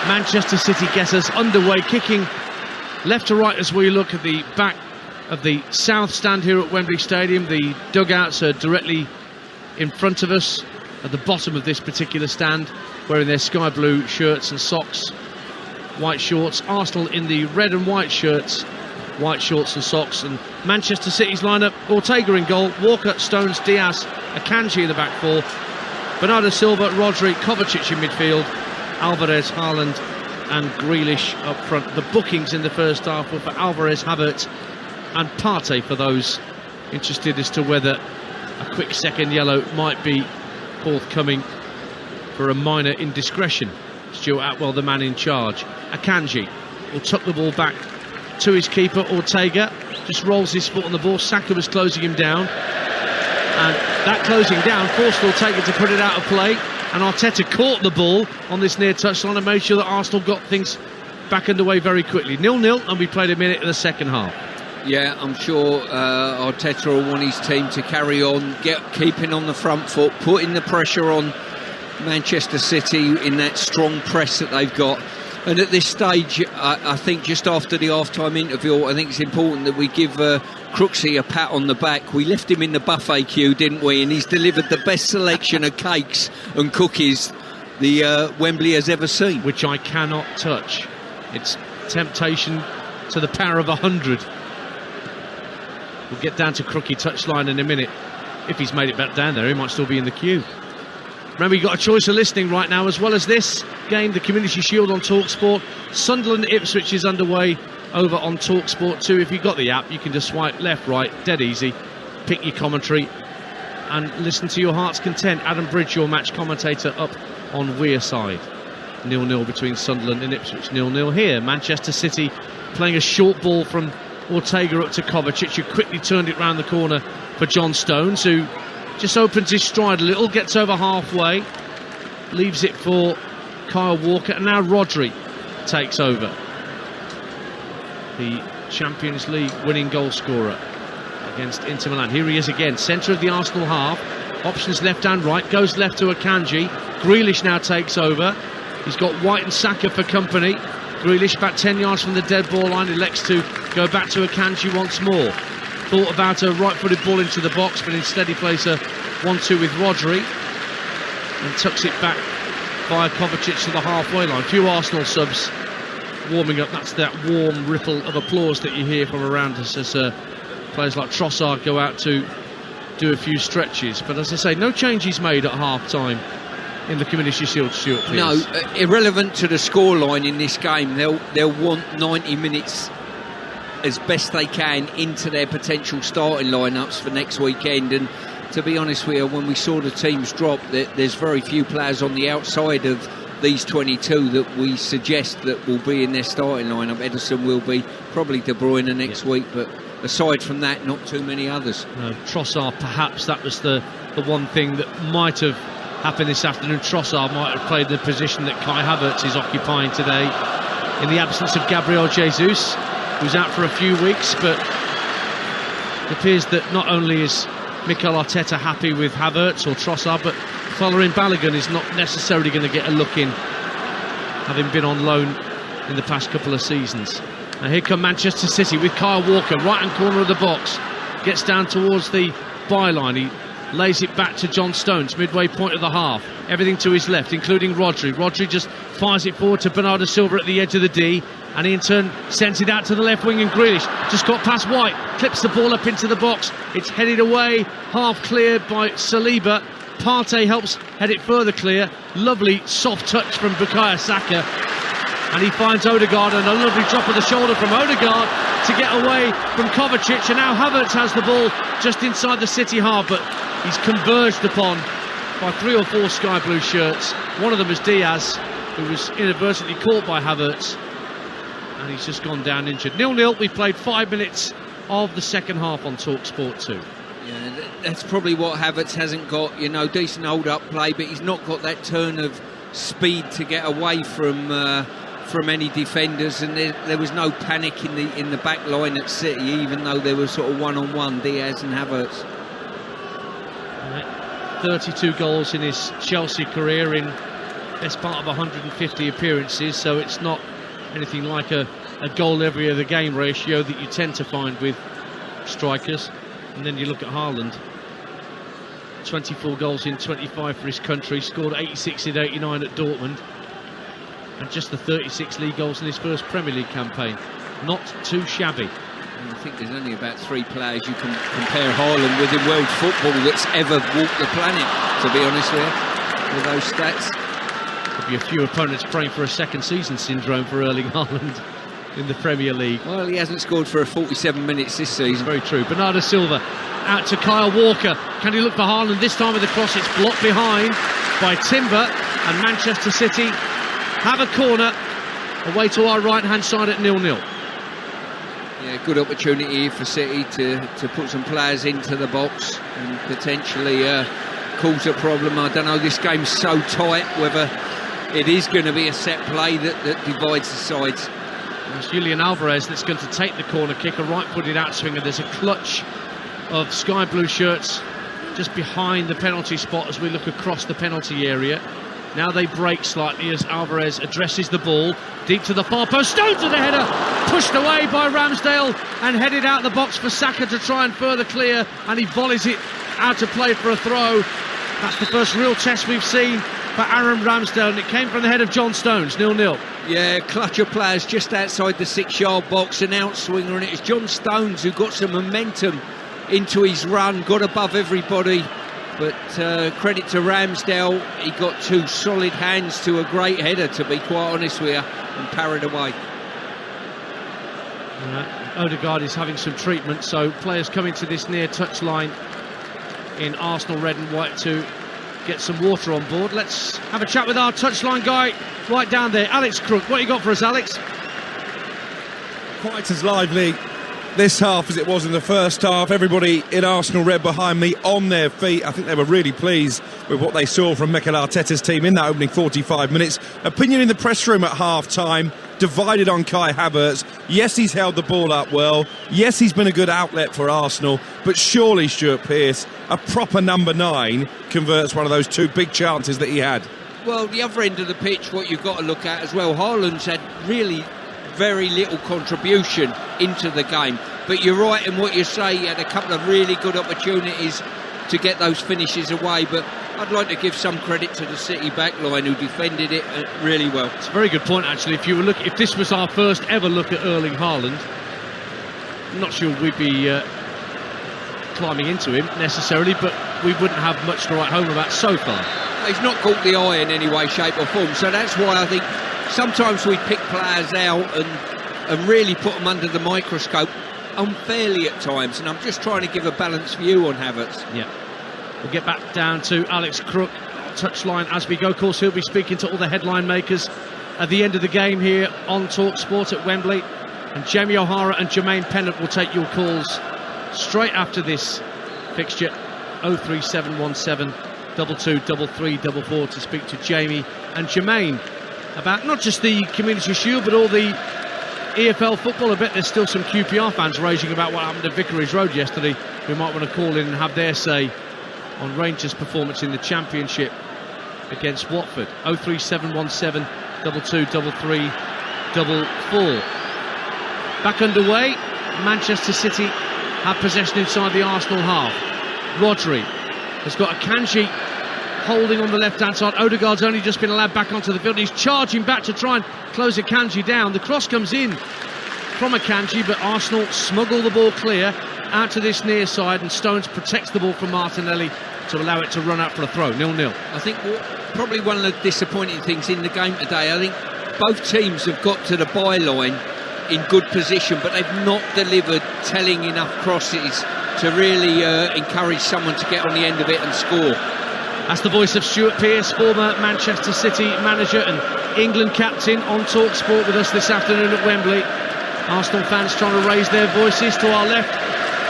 Manchester City get us underway, kicking left to right as we look at the back of the south stand here at Wembley Stadium. The dugouts are directly in front of us at the bottom of this particular stand, wearing their sky blue shirts and socks, white shorts. Arsenal in the red and white shirts, white shorts and socks. And Manchester City's lineup: Ortega in goal, Walker, Stones, Diaz, Akanji in the back four, Bernardo Silva, Rodri, Kovacic in midfield, Alvarez, Haaland and Grealish up front. The bookings in the first half were for Alvarez, Havertz and Partey, for those interested as to whether a quick second yellow might be forthcoming for a minor indiscretion. Stuart Atwell, the man in charge. Akanji will tuck the ball back to his keeper. Ortega just rolls his foot on the ball. Saka was closing him down, and that closing down forced Ortega to put it out of play, and Arteta caught the ball on this near touchline and made sure that Arsenal got things back underway very quickly. 0-0, and we played a minute in the second half. Yeah, I'm sure Arteta will want his team to carry on, keeping on the front foot, putting the pressure on Manchester City in that strong press that they've got. And at this stage, I think just after the half-time interview, I think it's important that we give Crooksy a pat on the back. We left him in the buffet queue, didn't we? And he's delivered the best selection of cakes and cookies the Wembley has ever seen. Which I cannot touch. It's temptation to the power of 100. We'll get down to Crookie touchline in a minute. If he's made it back down there, he might still be in the queue. Remember, you've got a choice of listening right now, as well as this game, the Community Shield on Talksport. Sunderland Ipswich is underway over on Talksport 2. If you've got the app, you can just swipe left, right, dead easy. Pick your commentary and listen to your heart's content. Adam Bridge, your match commentator, up on Weir side. 0-0 between Sunderland and Ipswich. 0-0 here. Manchester City playing a short ball from Ortega up to Kovacic, who quickly turned it round the corner for John Stones, who just opens his stride a little, gets over halfway, leaves it for Kyle Walker, and now Rodri takes over. The Champions League winning goal scorer against Inter Milan. Here he is again, centre of the Arsenal half, options left and right, goes left to Akanji. Grealish now takes over. He's got White and Saka for company. Grealish about 10 yards from the dead ball line, elects to go back to Akanji once more. Thought about a right-footed ball into the box, but instead he plays a 1-2 with Rodri and tucks it back via Kovacic to the halfway line. Few Arsenal subs warming up. That's that warm ripple of applause that you hear from around us as players like Trossard go out to do a few stretches. But as I say, no changes made at half-time in the Community Shield, Stuart Pearce. No, irrelevant to the scoreline in this game. They'll want 90 minutes as best they can into their potential starting lineups for next weekend. And to be honest with you, when we saw the teams drop, there's very few players on the outside of these 22 that we suggest that will be in their starting lineup. Ederson will be, probably De Bruyne next week, but aside from that, not too many others. No, Trossard, perhaps that was the one thing that might have happened this afternoon. Trossard might have played the position that Kai Havertz is occupying today in the absence of Gabriel Jesus, who's out for a few weeks. But it appears that not only is Mikel Arteta happy with Havertz or Trossard, but Folarin Balogun is not necessarily going to get a look in, having been on loan in the past couple of seasons. Now here come Manchester City with Kyle Walker, right-hand corner of the box, gets down towards the byline. He lays it back to John Stones, midway point of the half. Everything to his left, including Rodri. Rodri just fires it forward to Bernardo Silva at the edge of the D, and he in turn sends it out to the left wing, and Grealish just got past White, clips the ball up into the box. It's headed away, half cleared by Saliba. Partey helps head it further clear. Lovely soft touch from Bukayo Saka, and he finds Odegaard, and a lovely drop of the shoulder from Odegaard to get away from Kovacic. And now Havertz has the ball just inside the City half, but he's converged upon by 3 or 4 sky blue shirts. One of them is Diaz, who was inadvertently caught by Havertz, and he's just gone down injured. 0-0. We played 5 minutes of the second half on Talksport 2. Yeah, that's probably what Havertz hasn't got. You know, decent hold-up play, but he's not got that turn of speed to get away from any defenders. And there was no panic in the back line at City, even though they were sort of one-on-one, Diaz and Havertz. 32 goals in his Chelsea career in best part of 150 appearances, so it's not anything like a goal every other game ratio that you tend to find with strikers. And then you look at Haaland, 24 goals in 25 for his country, scored 86 in 89 at Dortmund, and just the 36 league goals in his first Premier League campaign. Not too shabby. I think there's only about 3 players you can compare Haaland with in world football that's ever walked the planet, to be honest with those stats. There'll be a few opponents praying for a second season syndrome for Erling Haaland in the Premier League. Well, he hasn't scored for 47 minutes this season. Very true. Bernardo Silva out to Kyle Walker. Can he look for Haaland? This time with the cross, it's blocked behind by Timber, and Manchester City have a corner away to our right-hand side at 0-0. Yeah, good opportunity for City to put some players into the box and potentially cause a problem. I don't know, this game's so tight whether it is going to be a set play that divides the sides. It's Julian Alvarez that's going to take the corner kick, a right-footed outswinger. There's a clutch of sky blue shirts just behind the penalty spot as we look across the penalty area. Now they break slightly as Alvarez addresses the ball deep to the far post. Stones with the header, pushed away by Ramsdale and headed out the box for Saka to try and further clear, and he volleys it out of play for a throw. That's the first real test we've seen for Aaron Ramsdale, and it came from the head of John Stones. 0-0. Yeah, clutch of players just outside the 6-yard box, an outswinger, and it's John Stones who got some momentum into his run, got above everybody. But credit to Ramsdale, he got 2 solid hands to a great header, to be quite honest with you, and parried away. Odegaard is having some treatment, so players coming to this near touchline in Arsenal red and white to get some water on board. Let's have a chat with our touchline guy right down there, Alex Crook. What you got for us, Alex? Quite as lively this half as it was in the first half. Everybody in Arsenal Red behind me on their feet. I think they were really pleased with what they saw from Mikel Arteta's team in that opening 45 minutes. Opinion in the press room at half-time, divided on Kai Havertz. Yes, he's held the ball up well. Yes, he's been a good outlet for Arsenal. But surely, Stuart Pearce, a proper number 9, converts one of those 2 big chances that he had. Well, the other end of the pitch, what you've got to look at as well, Haaland's had really very little contribution into the game. But you're right in what you say, he had a couple of really good opportunities to get those finishes away. But I'd like to give some credit to the City backline who defended it really well. It's a very good point, actually. If this was our first ever look at Erling Haaland, I'm not sure we'd be climbing into him necessarily, but we wouldn't have much to write home about so far. He's not caught the eye in any way, shape or form, so that's why I think sometimes we pick players out and really put them under the microscope unfairly at times, and I'm just trying to give a balanced view on Havertz. Yeah. We'll get back down to Alex Crook, touchline as we go. Of course, he'll be speaking to all the headline makers at the end of the game here on Talksport at Wembley, and Jamie O'Hara and Jermaine Pennant will take your calls straight after this fixture. 03717 223344 to speak to Jamie and Jermaine about not just the Community Shield but all the EFL football. I bet there's still some QPR fans raging about what happened at Vicarage Road yesterday who might want to call in and have their say on Rangers' performance in the Championship against Watford. 03717 223344. Back underway. Manchester City have possession inside the Arsenal half. Rodri has got Akanji holding on the left-hand side. Odegaard's only just been allowed back onto the field. He's charging back to try and close Akanji down. The cross comes in from Akanji, but Arsenal smuggle the ball clear out to this near side, and Stones protects the ball from Martinelli to allow it to run out for a throw. 0-0. I think probably one of the disappointing things in the game today, I think both teams have got to the byline in good position, but they've not delivered telling enough crosses to really encourage someone to get on the end of it and score. That's the voice of Stuart Pearce, former Manchester City manager and England captain, on Talksport with us this afternoon at Wembley. Arsenal fans trying to raise their voices to our left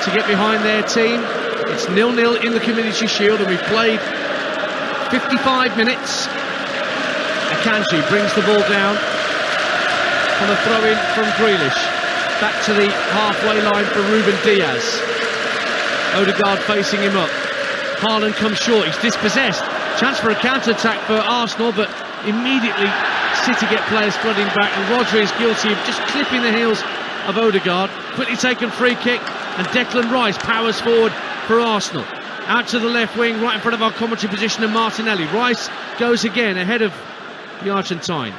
to get behind their team. It's 0-0 in the Community Shield, and we've played 55 minutes. Akanji brings the ball down on a throw-in from Grealish. Back to the halfway line for Ruben Diaz. Odegaard facing him up. Haaland comes short, he's dispossessed. Chance for a counter-attack for Arsenal, but immediately City get players flooding back, and Rodri is guilty of just clipping the heels of Odegaard. Quickly taken free kick, and Declan Rice powers forward for Arsenal. Out to the left wing, right in front of our commentary position, and Martinelli. Rice goes again ahead of the Argentine.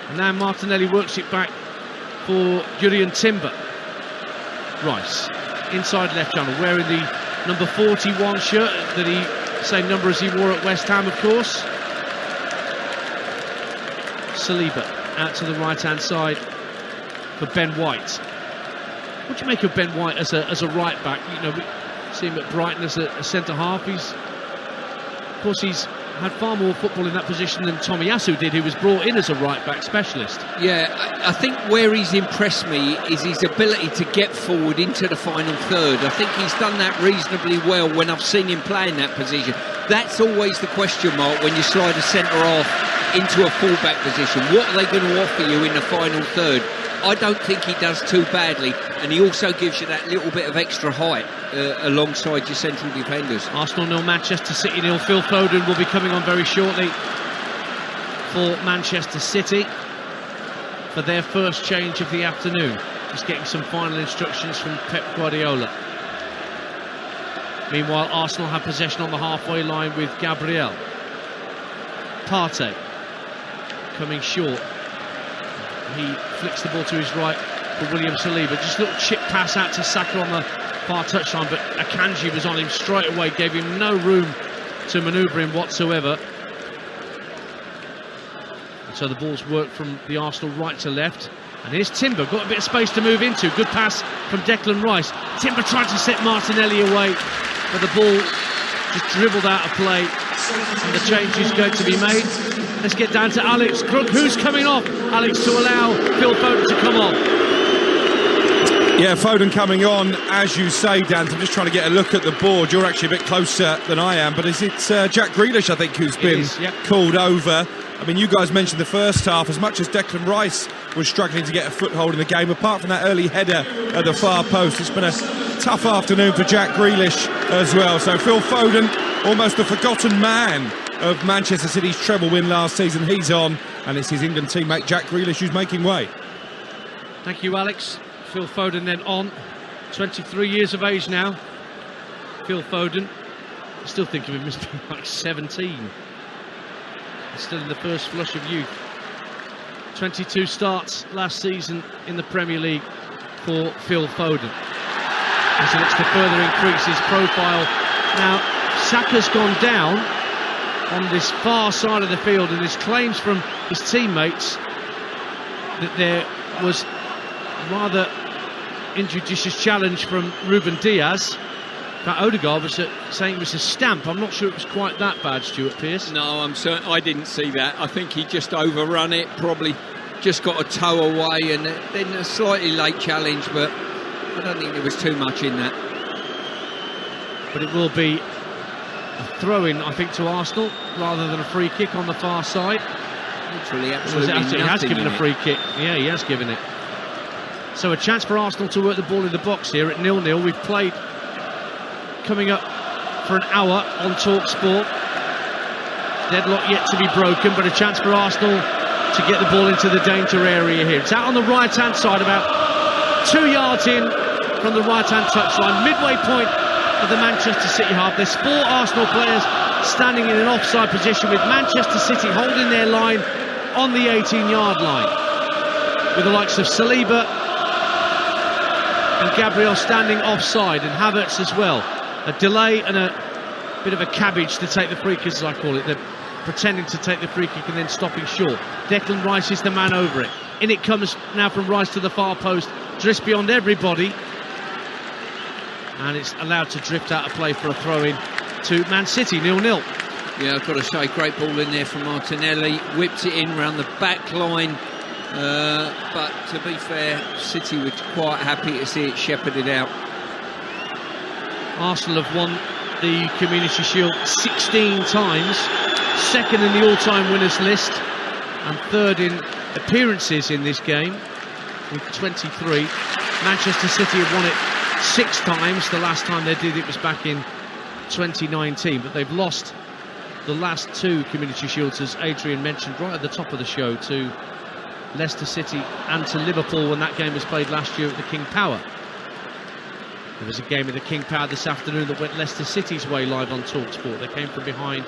And now Martinelli works it back for Jurrien Timber. Rice, inside left channel, wearing the number 41 shirt, that he, same number as he wore at West Ham, of course. Saliba out to the right-hand side for Ben White. What do you make of Ben White as a right-back? You know, we see him at Brighton as a centre-half. Of course, he's had far more football in that position than Tomiyasu did, who was brought in as a right-back specialist. Yeah, I think where he's impressed me is his ability to get forward into the final third. I think he's done that reasonably well when I've seen him play in that position. That's always the question mark when you slide a centre-half into a full-back position. What are they going to offer you in the final third? I don't think he does too badly, and he also gives you that little bit of extra height alongside your central defenders. Arsenal 0, Manchester City 0. Phil Foden will be coming on very shortly for Manchester City for their first change of the afternoon. Just getting some final instructions from Pep Guardiola. Meanwhile, Arsenal have possession on the halfway line with Gabriel. Partey coming short. He flicks the ball to his right for William Saliba. Just a little chip pass out to Saka on the far touchline, but Akanji was on him straight away, gave him no room to manoeuvre him whatsoever. And so the ball's worked from the Arsenal right to left. And here's Timber, got a bit of space to move into. Good pass from Declan Rice. Timber trying to set Martinelli away, but the ball just dribbled out of play, and the change is going to be made. Let's get down to Alex Crook, who's coming off, Alex, to allow Phil Foden to come on. Yeah, Foden coming on, as you say, Dan. I'm just trying to get a look at the board. You're actually a bit closer than I am, but is it Jack Grealish, I think, who's been called over? I mean, you guys mentioned the first half, as much as Declan Rice was struggling to get a foothold in the game, apart from that early header at the far post, it's been a tough afternoon for Jack Grealish as well. So Phil Foden, almost the forgotten man of Manchester City's treble win last season, he's on, and it's his England teammate Jack Grealish who's making way. Thank you, Alex. Phil Foden then on, 23 years of age now. Phil Foden, I still think of him as being like 17. He's still in the first flush of youth. 22 starts last season in the Premier League for Phil Foden, as he looks to further increase his profile. Now, Saka's gone down on this far side of the field, and there's claims from his teammates that there was rather injudicious challenge from Ruben Diaz. Odegaard was saying it was a stamp. I'm not sure it was quite that bad, Stuart Pearce. No, I'm certain I didn't see that. I think he just overrun it, probably just got a toe away, and then a slightly late challenge, but I don't think there was too much in that. But it will be a throw-in, I think, to Arsenal rather than a free kick on the far side. Literally, absolutely nothing. He has given a free kick. Yeah, he has given it. So a chance for Arsenal to work the ball in the box here at 0-0. We've played coming up for an hour on Talksport. Deadlock yet to be broken, but a chance for Arsenal to get the ball into the danger area here. It's out on the right-hand side, about 2 yards in from the right-hand touchline, midway point of the Manchester City half. There's 4 Arsenal players standing in an offside position, with Manchester City holding their line on the 18-yard line, with the likes of Saliba and Gabriel standing offside, and Havertz as well. A delay and a bit of a cabbage to take the free kick, as I call it. They're pretending to take the free kick and then stopping short. Declan Rice is the man over it. In it comes now from Rice to the far post, drifts beyond everybody, and it's allowed to drift out of play for a throw-in to Man City, 0-0. Yeah, I've got to say, great ball in there from Martinelli, whipped it in round the back line, but to be fair, City were quite happy to see it shepherded out. Arsenal have won the Community Shield 16 times, second in the all-time winners list, and third in appearances in this game with 23. Manchester City have won it 6 times. The last time they did it was back in 2019, but they've lost the last 2 Community Shields, as Adrian mentioned right at the top of the show, to Leicester City and to Liverpool when that game was played last year at the King Power. There was a game of the King Power this afternoon that went Leicester City's way, live on Talksport. They came from behind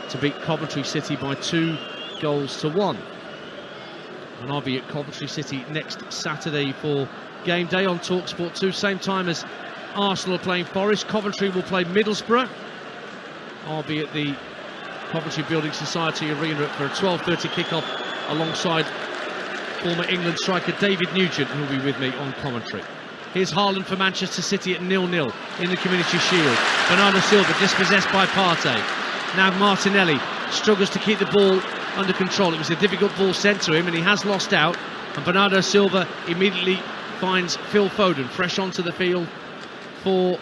to beat Coventry City by 2-1. And I'll be at Coventry City next Saturday for game day on Talksport 2, same time as Arsenal are playing Forest. Coventry will play Middlesbrough. I'll be at the Coventry Building Society Arena for a 12:30 kickoff alongside former England striker David Nugent, who will be with me on commentary. Here's Haaland for Manchester City at 0-0 in the Community Shield. Bernardo Silva dispossessed by Partey. Now Martinelli struggles to keep the ball under control. It was a difficult ball sent to him, and he has lost out. And Bernardo Silva immediately finds Phil Foden fresh onto the field for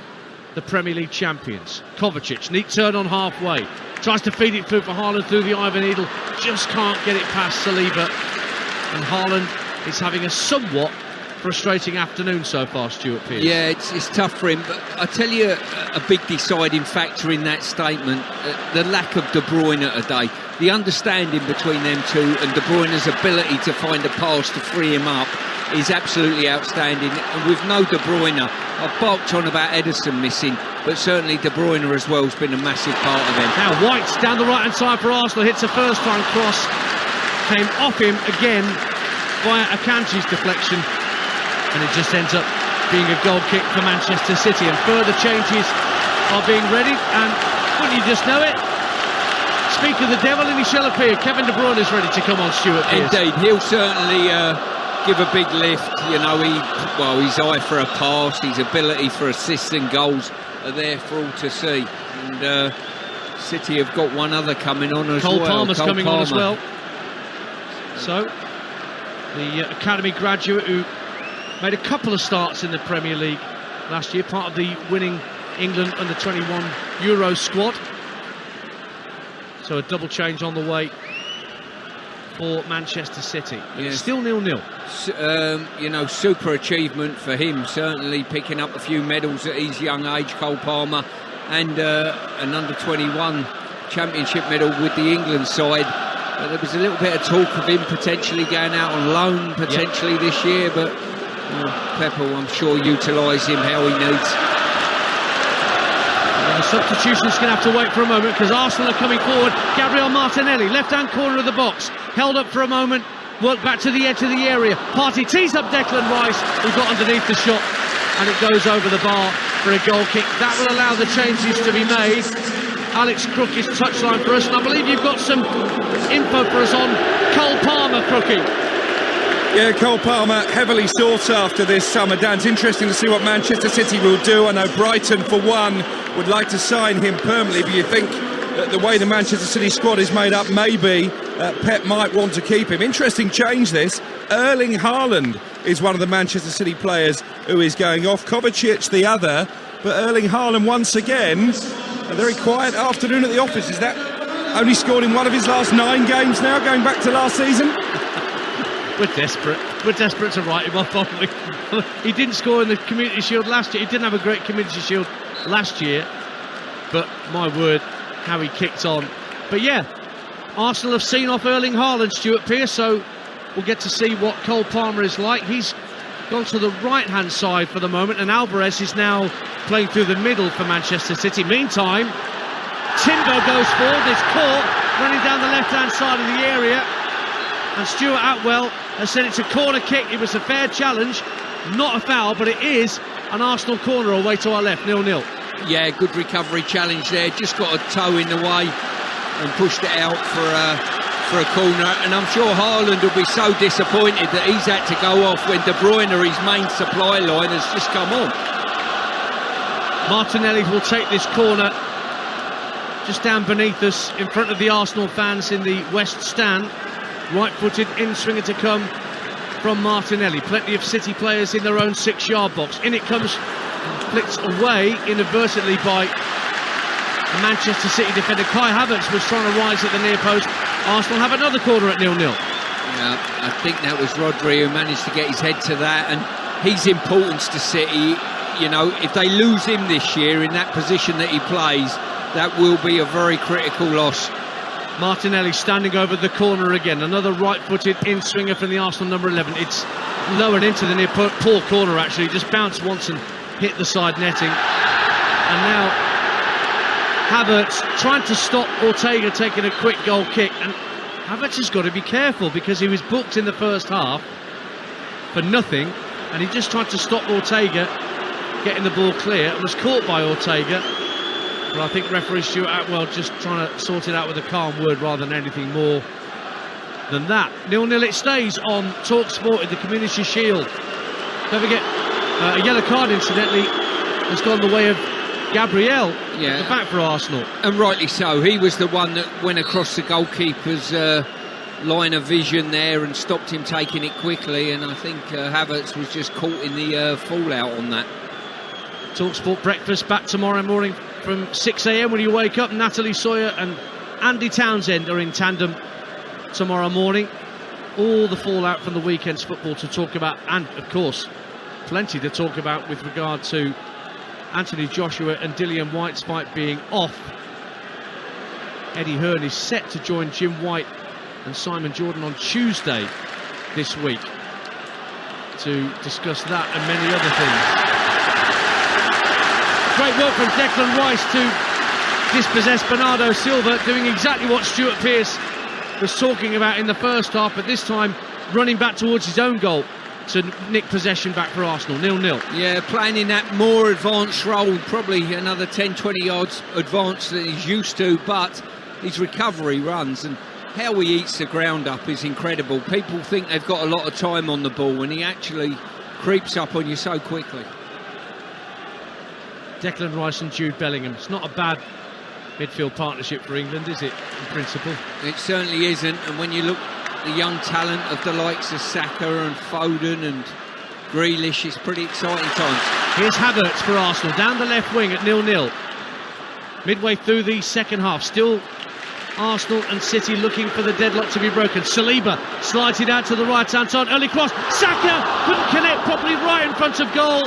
the Premier League champions. Kovacic, neat turn on halfway. Tries to feed it through for Haaland through the eye of a needle. Just can't get it past Saliba. And Haaland is having a somewhat frustrating afternoon so far, Stuart Pearce. Yeah, it's tough for him, but I tell you a big deciding factor in that statement, the lack of De Bruyne today. The understanding between them two and De Bruyne's ability to find a pass to free him up is absolutely outstanding. And with no De Bruyne, I've barked on about Ederson missing, but certainly De Bruyne as well has been a massive part of him. Now White down the right hand side for Arsenal, hits a first time cross, came off him again via Akanji's deflection, and it just ends up being a goal kick for Manchester City. And further changes are being readied, and wouldn't you just know it, speak of the devil and he shall appear. Kevin De Bruyne is ready to come on, Stuart Pearce. Indeed, he'll certainly give a big lift. You know, his eye for a pass, his ability for assists and goals are there for all to see. And City have got one other coming on as well. Cole Palmer's coming on as well. So the academy graduate who Made a couple of starts in the Premier League last year, part of the winning England under-21 Euro squad. So a double change on the way for Manchester City. Yes. Still 0-0. You know, super achievement for him, certainly picking up a few medals at his young age, Cole Palmer, and an under-21 championship medal with the England side. There was a little bit of talk of him potentially going out on loan potentially this year, but Pep will, I'm sure, utilise him how he needs. And the substitution's going to have to wait for a moment because Arsenal are coming forward. Gabriel Martinelli, left-hand corner of the box, held up for a moment, worked back to the edge of the area. Partey tees up Declan Rice, who got underneath the shot, and it goes over the bar for a goal kick. That will allow the changes to be made. Alex Crook is touchline for us, and I believe you've got some info for us on Cole Palmer, Crookie. Yeah, Cole Palmer, heavily sought after this summer, Dan. It's interesting to see what Manchester City will do. I know Brighton, for one, would like to sign him permanently, but you think that the way the Manchester City squad is made up, maybe Pep might want to keep him. Interesting change this. Erling Haaland is one of the Manchester City players who is going off. Kovacic the other, but Erling Haaland once again, a very quiet afternoon at the office. Is that only scored in one of his last 9 games now, going back to last season? We're desperate. We're desperate to write him off, aren't we? He didn't score in the Community Shield last year. He didn't have a great Community Shield last year. But, my word, how he kicked on. But, yeah, Arsenal have seen off Erling Haaland, Stuart Pearce, so we'll get to see what Cole Palmer is like. He's gone to the right-hand side for the moment, and Alvarez is now playing through the middle for Manchester City. Meantime, Timber goes forward. It's caught, running down the left-hand side of the area. And Stuart Atwell has said it's a corner kick. It was a fair challenge, not a foul, but it is an Arsenal corner away to our left, 0-0. Yeah, good recovery challenge there. Just got a toe in the way and pushed it out for a corner. And I'm sure Haaland will be so disappointed that he's had to go off when De Bruyne, his main supply line, has just come on. Martinelli will take this corner just down beneath us in front of the Arsenal fans in the West Stand. Right-footed in-swinger to come from Martinelli. Plenty of City players in their own 6-yard box. In it comes, flicked away inadvertently by the Manchester City defender. Kai Havertz was trying to rise at the near post. Arsenal have another corner at 0-0. Yeah, I think that was Rodri who managed to get his head to that, and his importance to City, you know, if they lose him this year in that position that he plays, that will be a very critical loss. Martinelli standing over the corner again. Another right-footed in-swinger from the Arsenal number 11. It's lowered into the near poor corner, actually. Just bounced once and hit the side netting. And now Havertz trying to stop Ortega taking a quick goal kick. And Havertz has got to be careful because he was booked in the first half for nothing. And he just tried to stop Ortega getting the ball clear and was caught by Ortega. But I think referee Stuart Atwell just trying to sort it out with a calm word rather than anything more than that. 0-0 it stays on Talksport in the Community Shield. Don't forget, a yellow card, incidentally, has gone the way of Gabriel at the back for Arsenal. And rightly so. He was the one that went across the goalkeeper's line of vision there and stopped him taking it quickly. And I think Havertz was just caught in the fallout on that. Talksport breakfast back tomorrow morning from 6 a.m. when you wake up. Natalie Sawyer and Andy Townsend are in tandem tomorrow morning. All the fallout from the weekend's football to talk about, and of course plenty to talk about with regard to Anthony Joshua and Dillian White's fight being off. Eddie Hearn is set to join Jim White and Simon Jordan on Tuesday this week to discuss that and many other things. Great work from Declan Rice to dispossess Bernardo Silva, doing exactly what Stuart Pearce was talking about in the first half, but this time running back towards his own goal to nick possession back for Arsenal. 0-0. Yeah, playing in that more advanced role, probably another 10-20 yards advanced than he's used to, but his recovery runs and how he eats the ground up is incredible. People think they've got a lot of time on the ball and he actually creeps up on you so quickly. Declan Rice and Jude Bellingham. It's not a bad midfield partnership for England, is it, in principle? It certainly isn't, and when you look at the young talent of the likes of Saka and Foden and Grealish, it's pretty exciting times. Here's Havertz for Arsenal, down the left wing at 0-0. Midway through the second half, still Arsenal and City looking for the deadlock to be broken. Saliba slides it out to the right-hand side, early cross. Saka couldn't connect properly right in front of goal.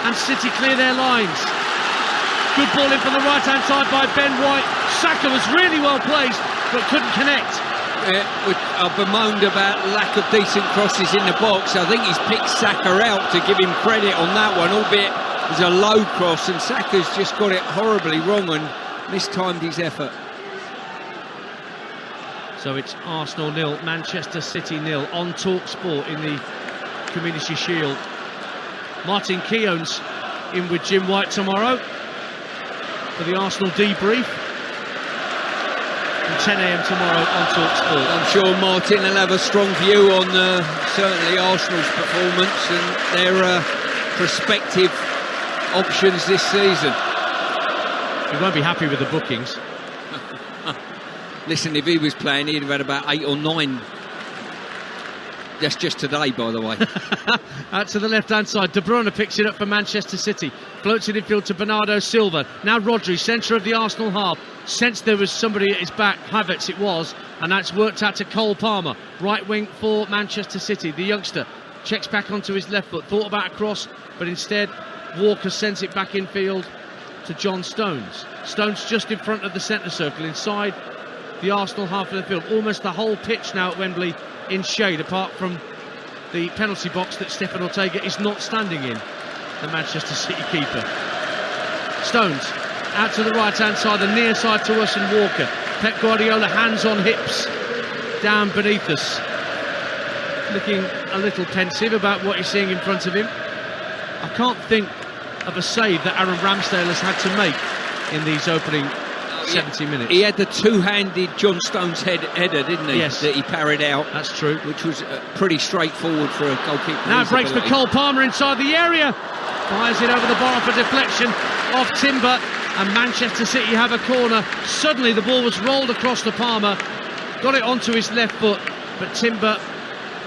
And City clear their lines. Good ball in from the right-hand side by Ben White. Saka was really well placed, but couldn't connect. I've bemoaned about lack of decent crosses in the box. I think he's picked Saka out to give him credit on that one, albeit it was a low cross, and Saka's just got it horribly wrong and mistimed his effort. So it's Arsenal 0, Manchester City 0 on Talksport in the Community Shield. Martin Keown's in with Jim White tomorrow for the Arsenal debrief. 10 a.m. tomorrow on Talksport. I'm sure Martin will have a strong view on certainly Arsenal's performance and their prospective options this season. He won't be happy with the bookings. Listen, if he was playing, he'd have had about 8 or 9. That's just today, by the way. Out to the left-hand side, De Bruyne picks it up for Manchester City. Floats it in field to Bernardo Silva. Now Rodri, centre of the Arsenal half. Sensed there was somebody at his back. Havertz it was. And that's worked out to Cole Palmer. Right wing for Manchester City. The youngster checks back onto his left foot. Thought about a cross, but instead Walker sends it back in field to John Stones. Stones just in front of the centre circle, inside the Arsenal half of the field. Almost the whole pitch now at Wembley in shade, apart from the penalty box that Stefan Ortega is not standing in, the Manchester City keeper. Stones out to the right hand side, the near side to us and Walker. Pep Guardiola, hands on hips, down beneath us, looking a little pensive about what he's seeing in front of him. I can't think of a save that Aaron Ramsdale has had to make in these opening 70 minutes. He had the two-handed John Stones header, didn't he? Yes. That he parried out. That's true. Which was pretty straightforward for a goalkeeper. Now breaks for Cole Palmer inside the area. Fires it over the bar for deflection off Timber. And Manchester City have a corner. Suddenly the ball was rolled across to Palmer. Got it onto his left foot. But Timber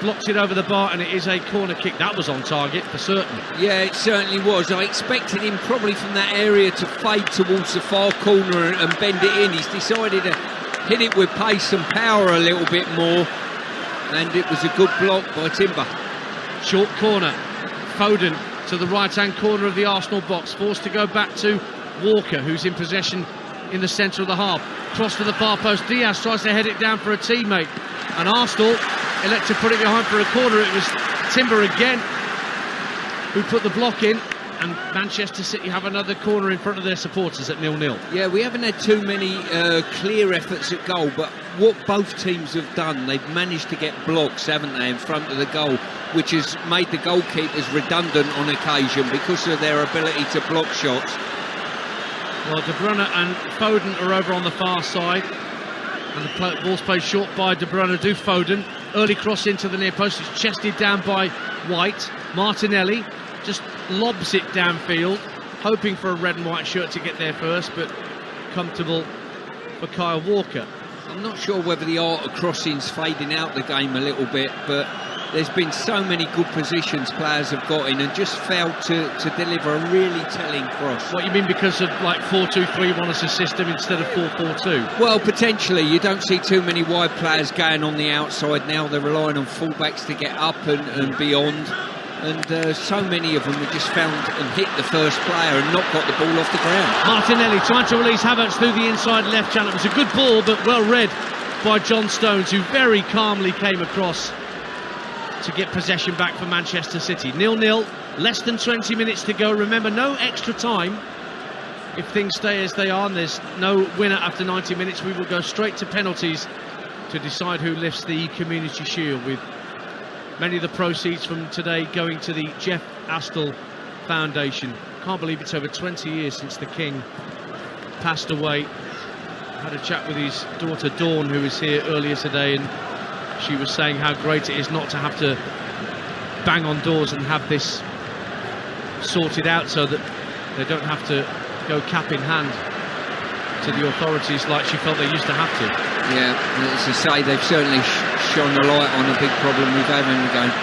blocks it over the bar, and it is a corner kick. That was on target for certain. Yeah, it certainly was. I expected him probably from that area to fade towards the far corner and bend it in. He's decided to hit it with pace and power a little bit more, and it was a good block by Timber. Short corner. Foden to the right-hand corner of the Arsenal box, forced to go back to Walker, who's in possession in the centre of the half. Cross to the far post. Diaz tries to head it down for a teammate, and Arsenal elect to put it behind for a corner. It was Timber again who put the block in, and Manchester City have another corner in front of their supporters at 0-0. Yeah, we haven't had too many clear efforts at goal, but what both teams have done, they've managed to get blocks, haven't they, in front of the goal, which has made the goalkeepers redundant on occasion because of their ability to block shots. Well, De Bruyne and Foden are over on the far side, and the ball's played short by De Bruyne to Foden. Early cross into the near post, it's chested down by White. Martinelli just lobs it downfield, hoping for a red and white shirt to get there first, but comfortable for Kyle Walker. I'm not sure whether the art of crossing's fading out the game a little bit, but there's been so many good positions players have got in and just failed to deliver a really telling cross. What you mean, because of like 4-2-3-1 as a system instead of 4-4-2? Well, potentially. You don't see too many wide players going on the outside now. They're relying on fullbacks to get up and beyond. And so many of them have just found and hit the first player and not got the ball off the ground. Martinelli trying to release Havertz through the inside left channel. It was a good ball, but well read by John Stones, who very calmly came across to get possession back for Manchester City. 0-0, less than 20 minutes to go. Remember, no extra time if things stay as they are, and there's no winner after 90 minutes. We will go straight to penalties to decide who lifts the Community Shield, with many of the proceeds from today going to the Jeff Astle Foundation. Can't believe it's over 20 years since the King passed away. I had a chat with his daughter Dawn, who was here earlier today, and she was saying how great it is not to have to bang on doors and have this sorted out so that they don't have to go cap in hand to the authorities like she felt they used to have to. Yeah, as I say, they've certainly shone a light on a big problem we've had in the game.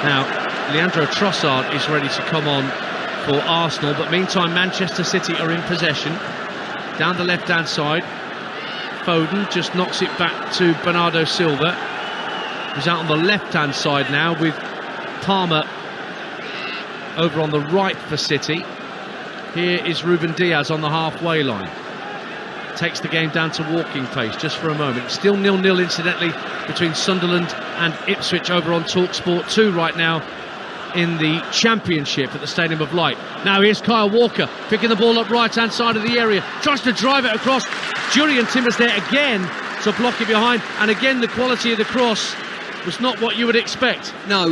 Now, Leandro Trossard is ready to come on for Arsenal, but meantime Manchester City are in possession. Down the left-hand side, Foden just knocks it back to Bernardo Silva, who's out on the left-hand side now with Palmer over on the right for City. Here is Ruben Diaz on the halfway line. Takes the game down to walking pace just for a moment. Still 0-0 incidentally between Sunderland and Ipswich over on Talksport 2 right now in the Championship at the Stadium of Light. Now here's Kyle Walker picking the ball up right hand side of the area, tries to drive it across. Julian Timbers there again to block it behind, and again the quality of the cross was not what you would expect. No,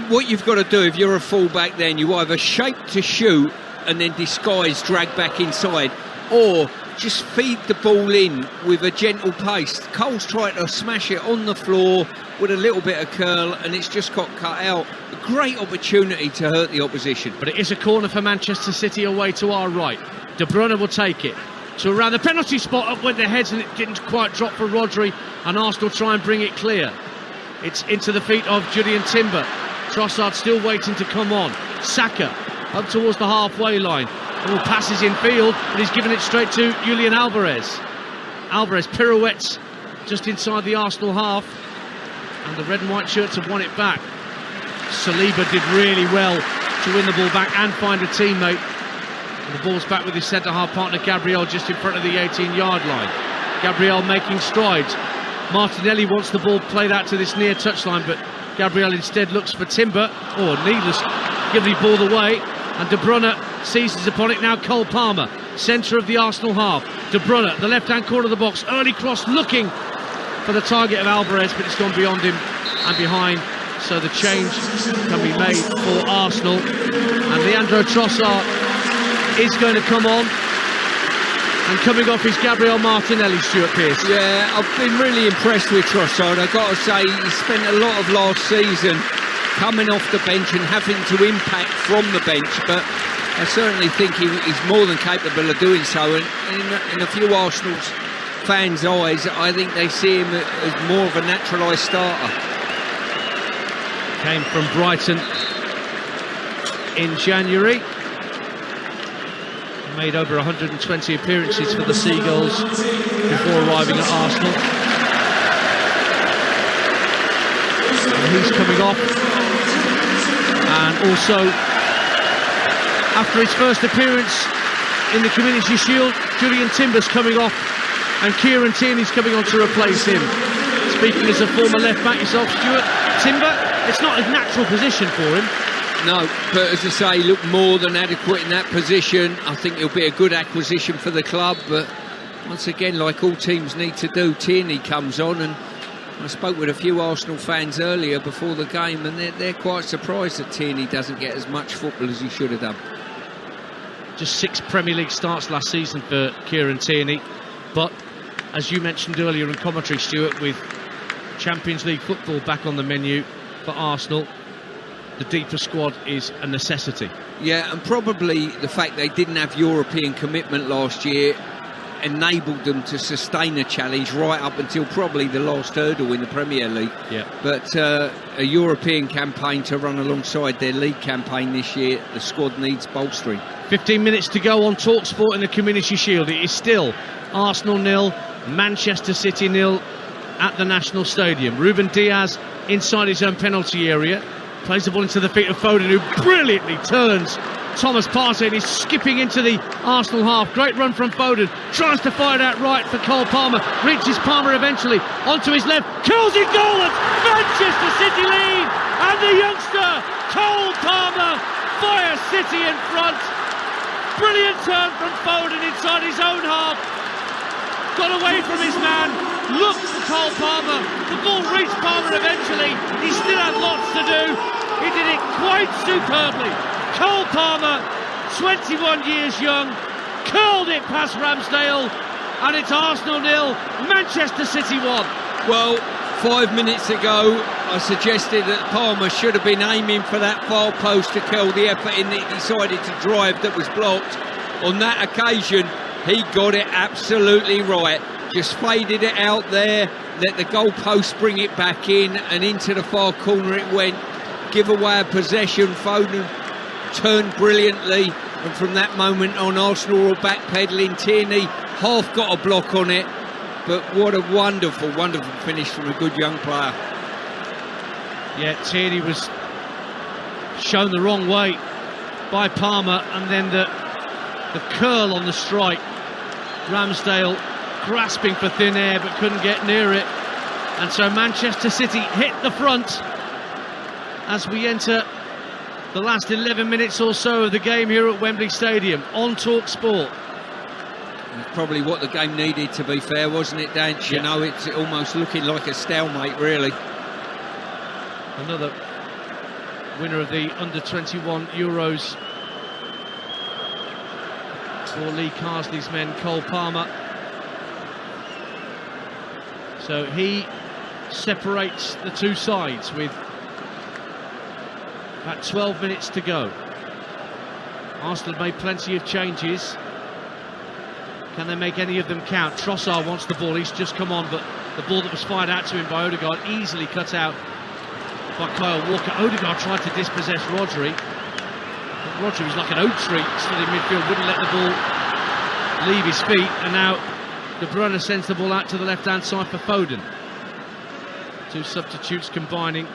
what you've got to do if you're a full-back, then you either shape to shoot and then disguise, drag back inside, or just feed the ball in with a gentle pace. Cole's tried to smash it on the floor with a little bit of curl, and it's just got cut out. A great opportunity to hurt the opposition. But it is a corner for Manchester City away to our right. De Bruyne will take it to around the penalty spot. Up went their heads and it didn't quite drop for Rodri, and Arsenal try and bring it clear. It's into the feet of Julian Timber. Trossard still waiting to come on. Saka up towards the halfway line. All passes in field, but he's given it straight to Julian Alvarez. Alvarez pirouettes just inside the Arsenal half, and the red and white shirts have won it back. Saliba did really well to win the ball back and find a teammate. And the ball's back with his centre-half partner Gabriel just in front of the 18-yard line. Gabriel making strides. Martinelli wants the ball played out to this near touchline, but Gabriel instead looks for Timber. Oh, needless, give the ball away. And De Bruyne seizes upon it now. Cole Palmer, centre of the Arsenal half. De Bruyne, the left-hand corner of the box. Early cross looking for the target of Alvarez, but it's gone beyond him and behind. So the change can be made for Arsenal. And Leandro Trossard is going to come on. And coming off is Gabriel Martinelli, Stuart Pearce. Yeah, I've been really impressed with Trossard. I've got to say, he spent a lot of last season coming off the bench and having to impact from the bench, but I certainly think he's more than capable of doing so, and in a few Arsenal fans' eyes, I think they see him as more of a naturalised starter. Came from Brighton in January, made over 120 appearances for the Seagulls before arriving at Arsenal. And he's coming off. And also, after his first appearance in the Community Shield, Julian Timbers coming off, and Kieran Tierney's coming on to replace him. Speaking as a former left-back yourself, Stuart, Timber, it's not a natural position for him. No, but as I say, look more than adequate in that position. I think it'll be a good acquisition for the club, but once again, like all teams need to do, Tierney comes on, and I spoke with a few Arsenal fans earlier before the game, and they're quite surprised that Tierney doesn't get as much football as he should have done. Just 6 Premier League starts last season for Kieran Tierney, but as you mentioned earlier in commentary, Stuart, with Champions League football back on the menu for Arsenal, the deeper squad is a necessity. Yeah, and probably the fact they didn't have European commitment last year enabled them to sustain a challenge right up until probably the last hurdle in the Premier League. Yeah. But a European campaign to run alongside their league campaign this year, the squad needs bolstering. 15 minutes to go on Talksport in the Community Shield. It is still Arsenal 0, Manchester City 0 at the National Stadium. Ruben Diaz inside his own penalty area, plays the ball into the feet of Foden, who brilliantly turns Thomas Partey, and he's skipping into the Arsenal half. Great run from Foden, tries to fire it out right for Cole Palmer, reaches Palmer eventually, onto his left, curls in goal, and Manchester City lead, and the youngster Cole Palmer fires City in front. Brilliant turn from Foden inside his own half, got away from his man, looked for Cole Palmer, the ball reached Palmer eventually, he still had lots to do, he did it quite superbly. Cole Palmer, 21 years young, curled it past Ramsdale, and it's Arsenal 0, Manchester City 1. Well, 5 minutes ago, I suggested that Palmer should have been aiming for that far post to curl the effort in that he decided to drive that was blocked. On that occasion, he got it absolutely right. Just faded it out there, let the goalpost bring it back in, and into the far corner it went. give away a possession. Foden turned brilliantly, and from that moment on, Arsenal were backpedaling. Tierney half got a block on it, but what a wonderful, wonderful finish from a good young player. Yeah, Tierney was shown the wrong way by Palmer, and then the curl on the strike. Ramsdale grasping for thin air but couldn't get near it, and so Manchester City hit the front as we enter the last 11 minutes or so of the game here at Wembley Stadium on Talksport. Probably what the game needed, to be fair, wasn't it, Dan? You know, it's almost looking like a stalemate, really. Another winner of the under-21 Euros for Lee Carsley's men, Cole Palmer. So he separates the two sides with about 12 minutes to go. Arsenal have made plenty of changes. Can they make any of them count? Trossard wants the ball, he's just come on, but the ball that was fired out to him by Odegaard easily cut out by Kyle Walker. Odegaard tried to dispossess Rodri, but Rodri was like an oak tree stood in midfield, wouldn't let the ball leave his feet, and now De Bruyne sends the ball out to the left-hand side for Foden. Two substitutes combining,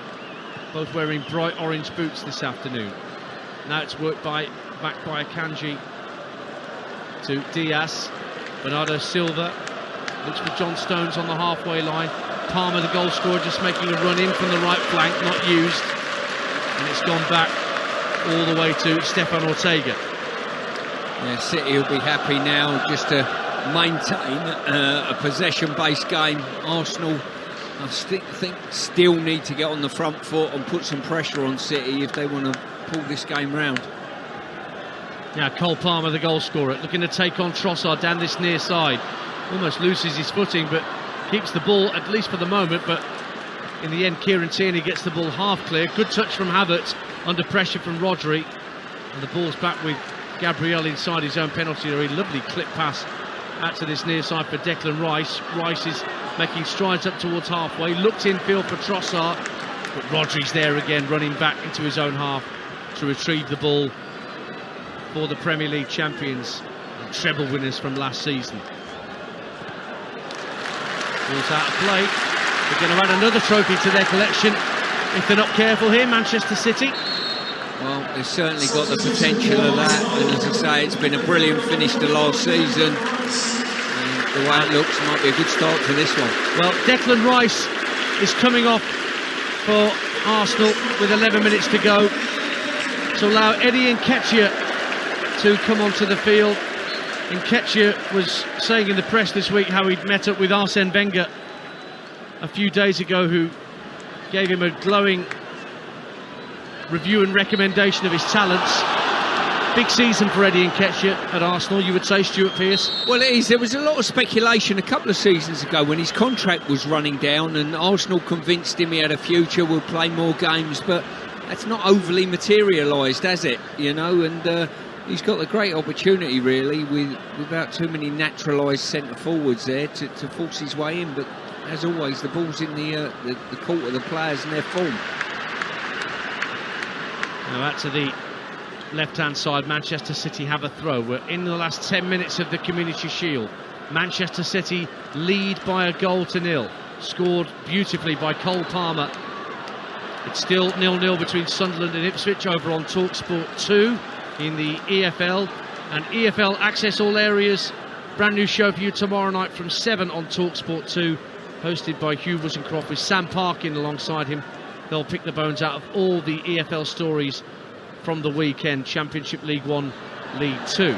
both wearing bright orange boots this afternoon. Now it's worked back by Akanji to Diaz. Bernardo Silva looks for John Stones on the halfway line. Palmer, the goal scorer, just making a run in from the right flank, not used, and it's gone back all the way to Stefan Ortega. Yeah, City will be happy now just to maintain a possession-based game. Arsenal, I think, still need to get on the front foot and put some pressure on City if they want to pull this game round. Now Cole Palmer, the goal scorer, looking to take on Trossard down this near side. Almost loses his footing, but keeps the ball, at least for the moment. But in the end, Kieran Tierney gets the ball half clear. Good touch from Havertz under pressure from Rodri. And the ball's back with Gabriel inside his own penalty area. Lovely clip pass out to this near side for Declan Rice. Rice is making strides up towards halfway. Looked infield for Trossard, but Rodri's there again, running back into his own half to retrieve the ball for the Premier League champions and treble winners from last season. Ball's out of play. They're going to add another trophy to their collection if they're not careful here, Manchester City. Well, they've certainly got the potential of that, and as I say, it's been a brilliant finish to last season, and the way it looks might be a good start to this one. Well, Declan Rice is coming off for Arsenal with 11 minutes to go to allow Eddie Nketiah to come onto the field. Nketiah was saying in the press this week how he'd met up with Arsene Wenger a few days ago, who gave him a glowing review and recommendation of his talents. Big season for Eddie Nketiah at Arsenal, you would say, Stuart Pearce? Well, it is. There was a lot of speculation a couple of seasons ago when his contract was running down and Arsenal convinced him he had a future, would play more games, but that's not overly materialised, has it? You know, and he's got a great opportunity, really, without too many naturalised centre-forwards there to force his way in, but as always, the ball's in the court of the players and their form. Now out to the left-hand side, Manchester City have a throw. We're in the last 10 minutes of the Community Shield. Manchester City lead by 1-0, scored beautifully by Cole Palmer. It's still 0-0 between Sunderland and Ipswich over on Talksport 2 in the EFL. And EFL Access All Areas, brand new show for you tomorrow night from 7 on Talksport 2, hosted by Hugh Woozencroft with Sam Parkin alongside him. They'll pick the bones out of all the EFL stories from the weekend, Championship League 1, League 2.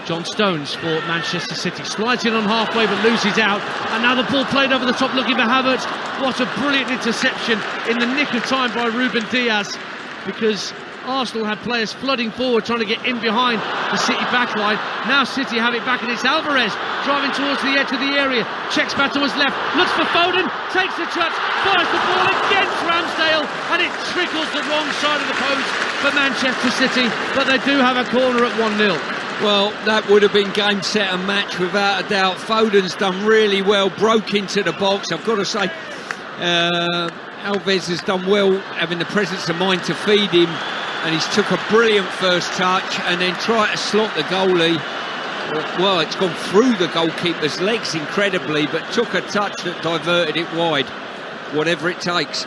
John Stones for Manchester City slides in on halfway but loses out, and now the ball played over the top looking for Havertz. What a brilliant interception in the nick of time by Ruben Diaz, because Arsenal had players flooding forward trying to get in behind the City backline. Now City have it back, and it's Alvarez driving towards the edge of the area, checks back to his left, looks for Foden, takes the touch, fires the ball against Ramsdale, and it trickles the wrong side of the post for Manchester City, but they do have a corner at 1-0. Well, that would have been game, set and match without a doubt. Foden's done really well, broke into the box. I've got to say, Alves has done well having the presence of mind to feed him, and he's took a brilliant first touch and then tried to slot the goalie. Well, it's gone through the goalkeeper's legs incredibly, but took a touch that diverted it wide. Whatever it takes.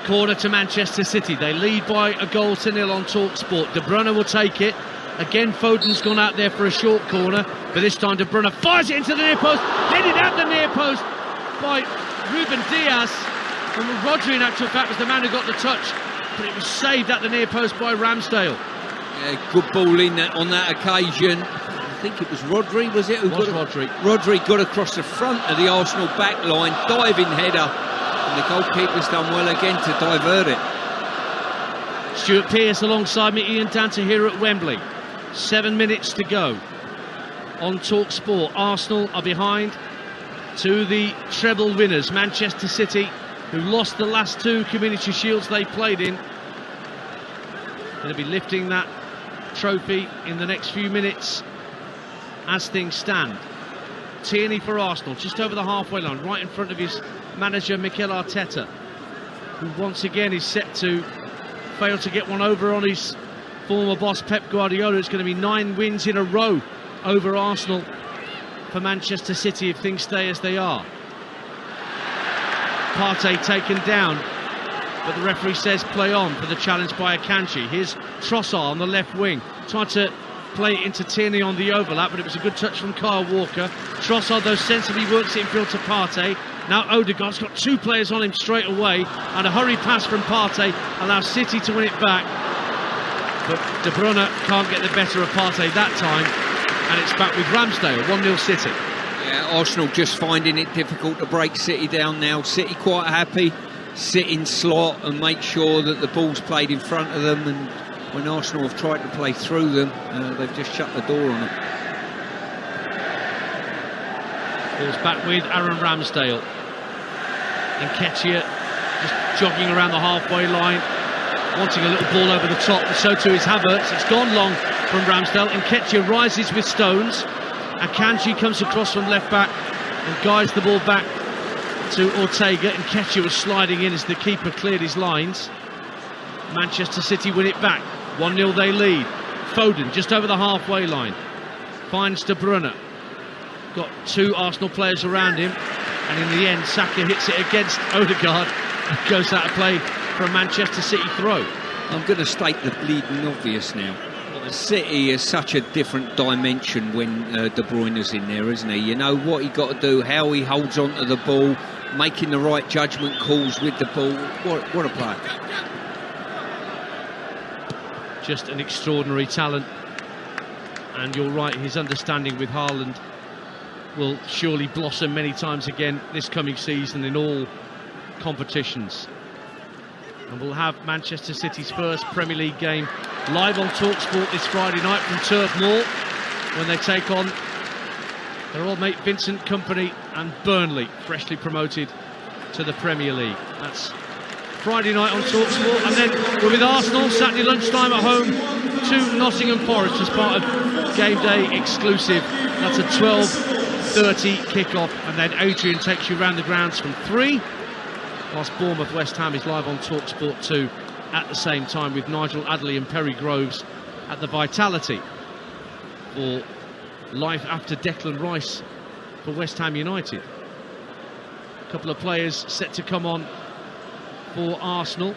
Corner to Manchester City. They lead by a goal to nil on Talksport. De Bruyne will take it. Again, Foden's gone out there for a short corner, but this time De Bruyne fires it into the near post. Headed at the near post by Ruben Diaz. And Rodri, in actual fact, was the man who got the touch, but it was saved at the near post by Ramsdale. Yeah, good ball in on that occasion. I think it was Rodri, was it? Rodri. Rodri got across the front of the Arsenal back line, diving header, and the goalkeeper's done well again to divert it. Stuart Pearce alongside me, Ian Danter here at Wembley. 7 minutes to go on Talksport. Arsenal are behind to the treble winners, Manchester City, who lost the last 2 Community Shields they played in. Going to be lifting that trophy in the next few minutes as things stand. Tierney for Arsenal, just over the halfway line, right in front of his manager Mikel Arteta, who once again is set to fail to get one over on his former boss Pep Guardiola. It's going to be 9 wins in a row over Arsenal for Manchester City if things stay as they are. Partey taken down, but the referee says play on for the challenge by Akanji. Here's Trossard on the left wing, tried to play it into Tierney on the overlap, but it was a good touch from Kyle Walker. Trossard, though, sensibly works it infield to Partey. Now Odegaard's got 2 players on him straight away, and a hurried pass from Partey allows City to win it back. But De Bruyne can't get the better of Partey that time, and it's back with Ramsdale, 1-0 City. Yeah, Arsenal just finding it difficult to break City down now. City quite happy, sit in slot and make sure that the ball's played in front of them, and when Arsenal have tried to play through them, they've just shut the door on it. Ball's back with Aaron Ramsdale. And Nketiah just jogging around the halfway line, wanting a little ball over the top, and so too is Havertz. It's gone long from Ramsdale. Nketiah rises with Stones. Akanji comes across from left back and guides the ball back to Ortega. Nketiah was sliding in as the keeper cleared his lines. Manchester City win it back. 1-0 they lead. Foden just over the halfway line. Finds De Bruyne. Got 2 Arsenal players around him. And in the end, Saka hits it against Odegaard. Goes out of play for a Manchester City throw. I'm going to state the bleeding obvious now. City is such a different dimension when De Bruyne's in there, isn't he? You know what he got to do, how he holds on to the ball, making the right judgment calls with the ball. What a player. Just an extraordinary talent. And you're right, his understanding with Haaland will surely blossom many times again this coming season in all competitions. And we'll have Manchester City's first Premier League game live on Talksport this Friday night from Turf Moor, when they take on their old mate Vincent Kompany and Burnley, freshly promoted to the Premier League. That's Friday night on Talksport, and then we're with Arsenal Saturday lunchtime at home to Nottingham Forest as part of Game Day exclusive. That's a 12:30 kickoff, and then Adrian takes you around the grounds from 3. Whilst Bournemouth West Ham is live on Talksport 2 at the same time, with Nigel Adderley and Perry Groves at the Vitality for life after Declan Rice for West Ham United. A couple of players set to come on for Arsenal.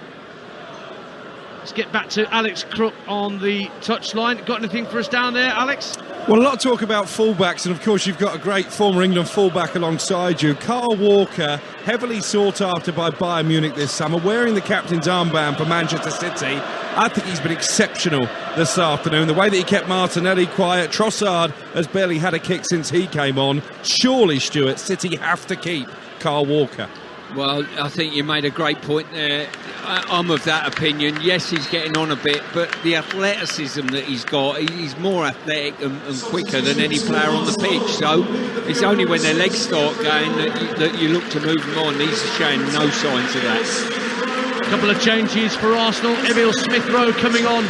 Let's get back to Alex Crook on the touchline. Got anything for us down there, Alex? Well, a lot of talk about fullbacks, and of course you've got a great former England fullback alongside you. Kyle Walker, heavily sought after by Bayern Munich this summer, wearing the captain's armband for Manchester City. I think he's been exceptional this afternoon. The way that he kept Martinelli quiet. Trossard has barely had a kick since he came on. Surely, Stuart, City have to keep Kyle Walker. Well, I think you made a great point there. I'm of that opinion. Yes, he's getting on a bit, but the athleticism that he's got, he's more athletic and quicker than any player on the pitch. So it's only when their legs start going that you look to move them on. He's showing no signs of that. A couple of changes for Arsenal. Emil Smith-Rowe coming on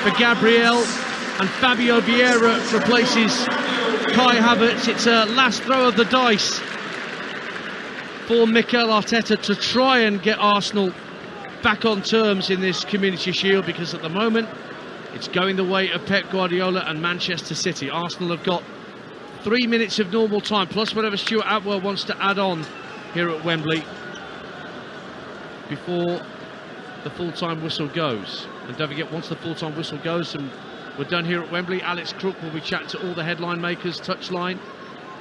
for Gabriel, and Fabio Vieira replaces Kai Havertz. It's a last throw of the dice for Mikel Arteta to try and get Arsenal back on terms in this Community Shield, because at the moment it's going the way of Pep Guardiola and Manchester City. Arsenal have got 3 minutes of normal time, plus whatever Stuart Atwell wants to add on here at Wembley before the full-time whistle goes. And don't forget, once the full-time whistle goes and we're done here at Wembley, Alex Crook will be chatting to all the headline makers, touchline,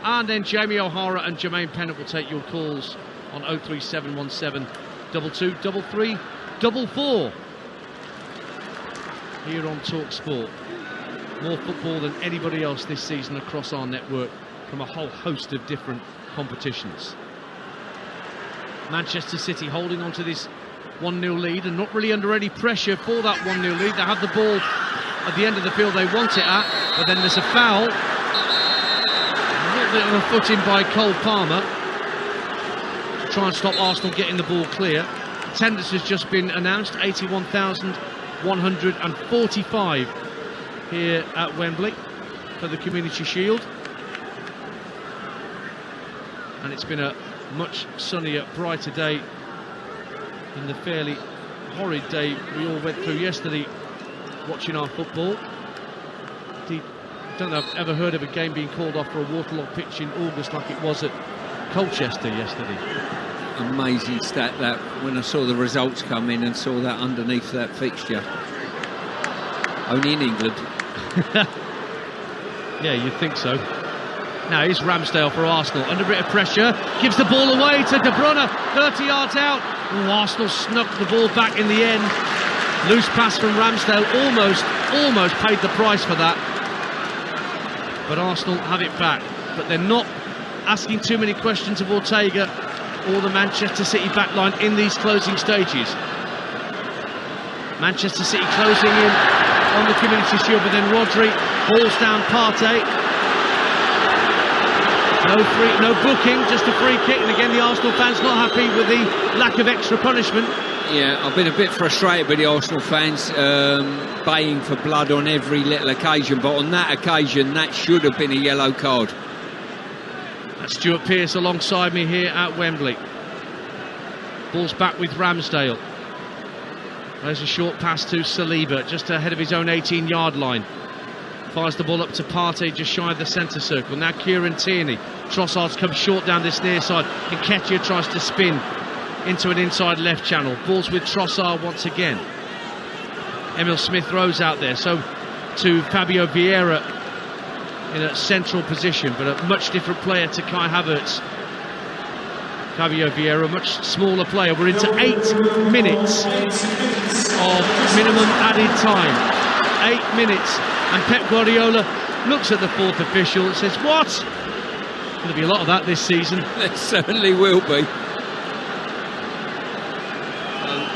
and then Jamie O'Hara and Jermaine Pennant will take your calls on 03717 2233 44 here on Talksport. More football than anybody else this season across our network from a whole host of different competitions. Manchester City holding on to this 1-0 lead and not really under any pressure for that 1-0 lead. They have the ball at the end of the field they want it at, but then there's a foul. A little bit of a foot in by Cole Palmer to try and stop Arsenal getting the ball clear. Attendance has just been announced, 81,145 here at Wembley for the Community Shield. And it's been a much sunnier, brighter day than the fairly horrid day we all went through yesterday watching our football. I don't know if I've ever heard of a game being called off for a waterlogged pitch in August like it was at Colchester yesterday. Amazing stat that, when I saw the results come in and saw that underneath that fixture. Only in England. Yeah, you'd think so. Now here's Ramsdale for Arsenal, under a bit of pressure, gives the ball away to De Bruyne, 30 yards out. Oh, Arsenal snuck the ball back in the end. Loose pass from Ramsdale, almost paid the price for that. But Arsenal have it back. But they're not asking too many questions of Ortega or the Manchester City backline in these closing stages. Manchester City closing in on the Community Shield, but then Rodri balls down Partey. No booking, just a free kick, and again the Arsenal fans not happy with the lack of extra punishment. Yeah, I've been a bit frustrated with the Arsenal fans baying for blood on every little occasion, but on that occasion that should have been a yellow card. That's Stuart Pearce alongside me here at Wembley. Ball's back with Ramsdale. There's a short pass to Saliba, just ahead of his own 18-yard line. Fires the ball up to Partey, just shy of the centre circle. Now Kieran Tierney. Trossard's come short down this near side. Nketiah tries to spin into an inside left channel. Ball's with Trossard once again. Emil Smith-Rowe's out there, so to Fabio Vieira in a central position, but a much different player to Kai Havertz. Fabio Vieira, a much smaller player. We're into 8 minutes of minimum added time. 8 minutes, and Pep Guardiola looks at the fourth official and says, what? There's going to be a lot of that this season. There certainly will be.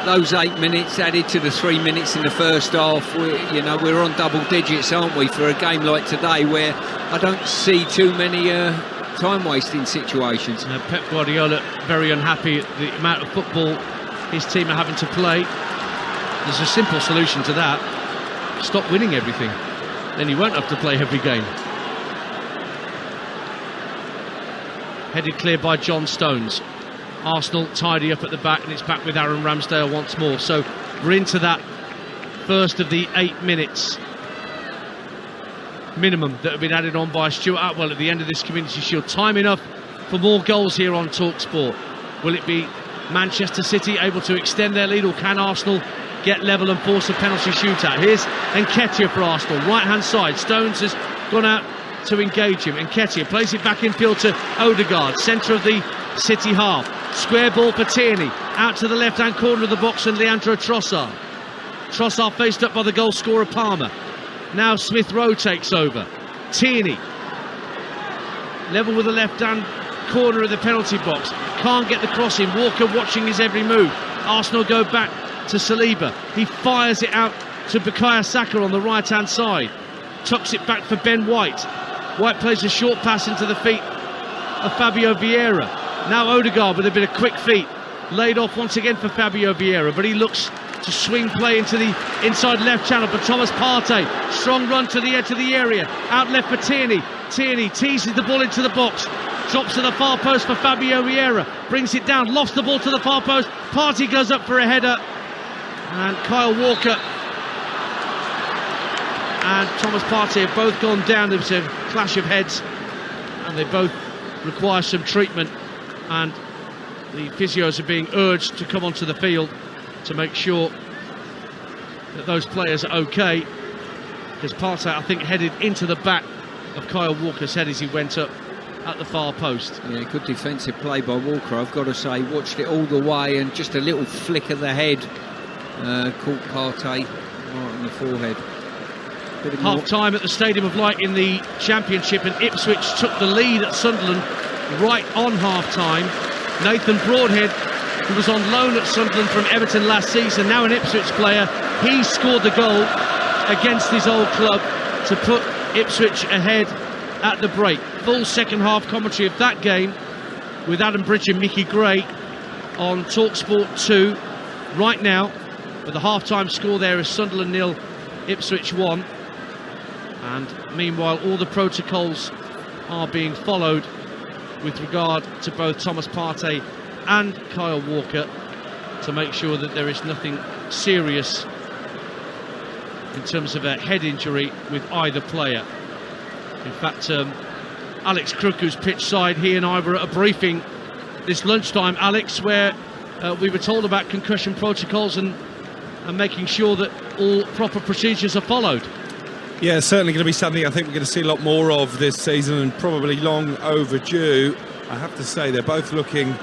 Those 8 minutes added to the 3 minutes in the first half, we're on double digits, aren't we, for a game like today, where I don't see too many time-wasting situations. Pep Guardiola very unhappy at the amount of football his team are having to play. There's a simple solution to that. Stop winning everything. Then you won't have to play every game. Headed clear by John Stones. Arsenal tidy up at the back, and it's back with Aaron Ramsdale once more. So we're into that first of the 8 minutes minimum that have been added on by Stuart Atwell at the end of this Community Shield. Time enough for more goals here on Talksport. Will it be Manchester City able to extend their lead, or can Arsenal get level and force a penalty shootout? Here's Nketiah for Arsenal, right hand side. Stones has gone out to engage him. Nketiah plays it back in field to Odegaard, centre of the City half. Square ball for Tierney, out to the left hand corner of the box, and Leandro Trossard. Trossard faced up by the goal scorer Palmer. Now Smith-Rowe takes over. Tierney level with the left hand corner of the penalty box, can't get the cross in. Walker watching his every move. Arsenal go back to Saliba. He fires it out to Bukayo Saka on the right hand side, tucks it back for Ben White. White plays a short pass into the feet of Fabio Vieira. Now Odegaard with a bit of quick feet, laid off once again for Fabio Vieira, but he looks to swing play into the inside left channel for Thomas Partey. Strong run to the edge of the area, out left for Tierney. Tierney teases the ball into the box, drops to the far post for Fabio Vieira, brings it down, lofts the ball to the far post, Partey goes up for a header, and Kyle Walker and Thomas Partey have both gone down. There was a clash of heads and they both require some treatment, and the physios are being urged to come onto the field to make sure that those players are okay, because Partey, I think, headed into the back of Kyle Walker's head as he went up at the far post. Yeah, good defensive play by Walker, I've got to say. Watched it all the way, and just a little flick of the head caught Partey right on the forehead. Half time at the Stadium of Light in the Championship, and Ipswich took the lead at Sunderland right on half time. Nathan Broadhead, who was on loan at Sunderland from Everton last season, now an Ipswich player, he scored the goal against his old club to put Ipswich ahead at the break. Full second half commentary of that game with Adam Bridge and Mickey Gray on Talksport 2 right now. But the half-time score there is Sunderland 0, Ipswich 1. And meanwhile, all the protocols are being followed with regard to both Thomas Partey and Kyle Walker to make sure that there is nothing serious in terms of a head injury with either player. In fact, Alex Crook, who's pitch side, he and I were at a briefing this lunchtime, Alex, where we were told about concussion protocols and making sure that all proper procedures are followed. Yeah, certainly going to be something I think we're going to see a lot more of this season, and probably long overdue. I have to say they're both looking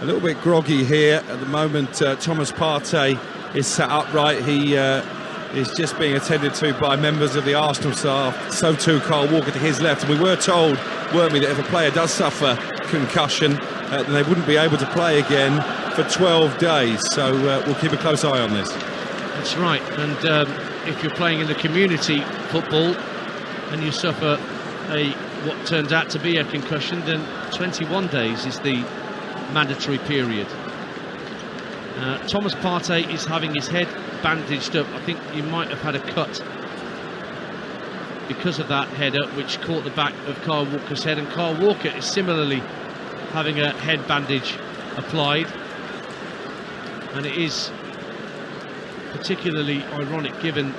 a little bit groggy here at the moment. Thomas Partey is sat upright. He is just being attended to by members of the Arsenal staff. So too Kyle Walker to his left. And we were told, weren't we, that if a player does suffer concussion, then they wouldn't be able to play again for 12 days. So we'll keep a close eye on this. That's right. And if you're playing in the community football and you suffer what turns out to be a concussion, then 21 days is the mandatory period. Thomas Partey is having his head bandaged up. I think he might have had a cut because of that header, which caught the back of Kyle Walker's head, and Kyle Walker is similarly having a head bandage applied. And it is particularly ironic, given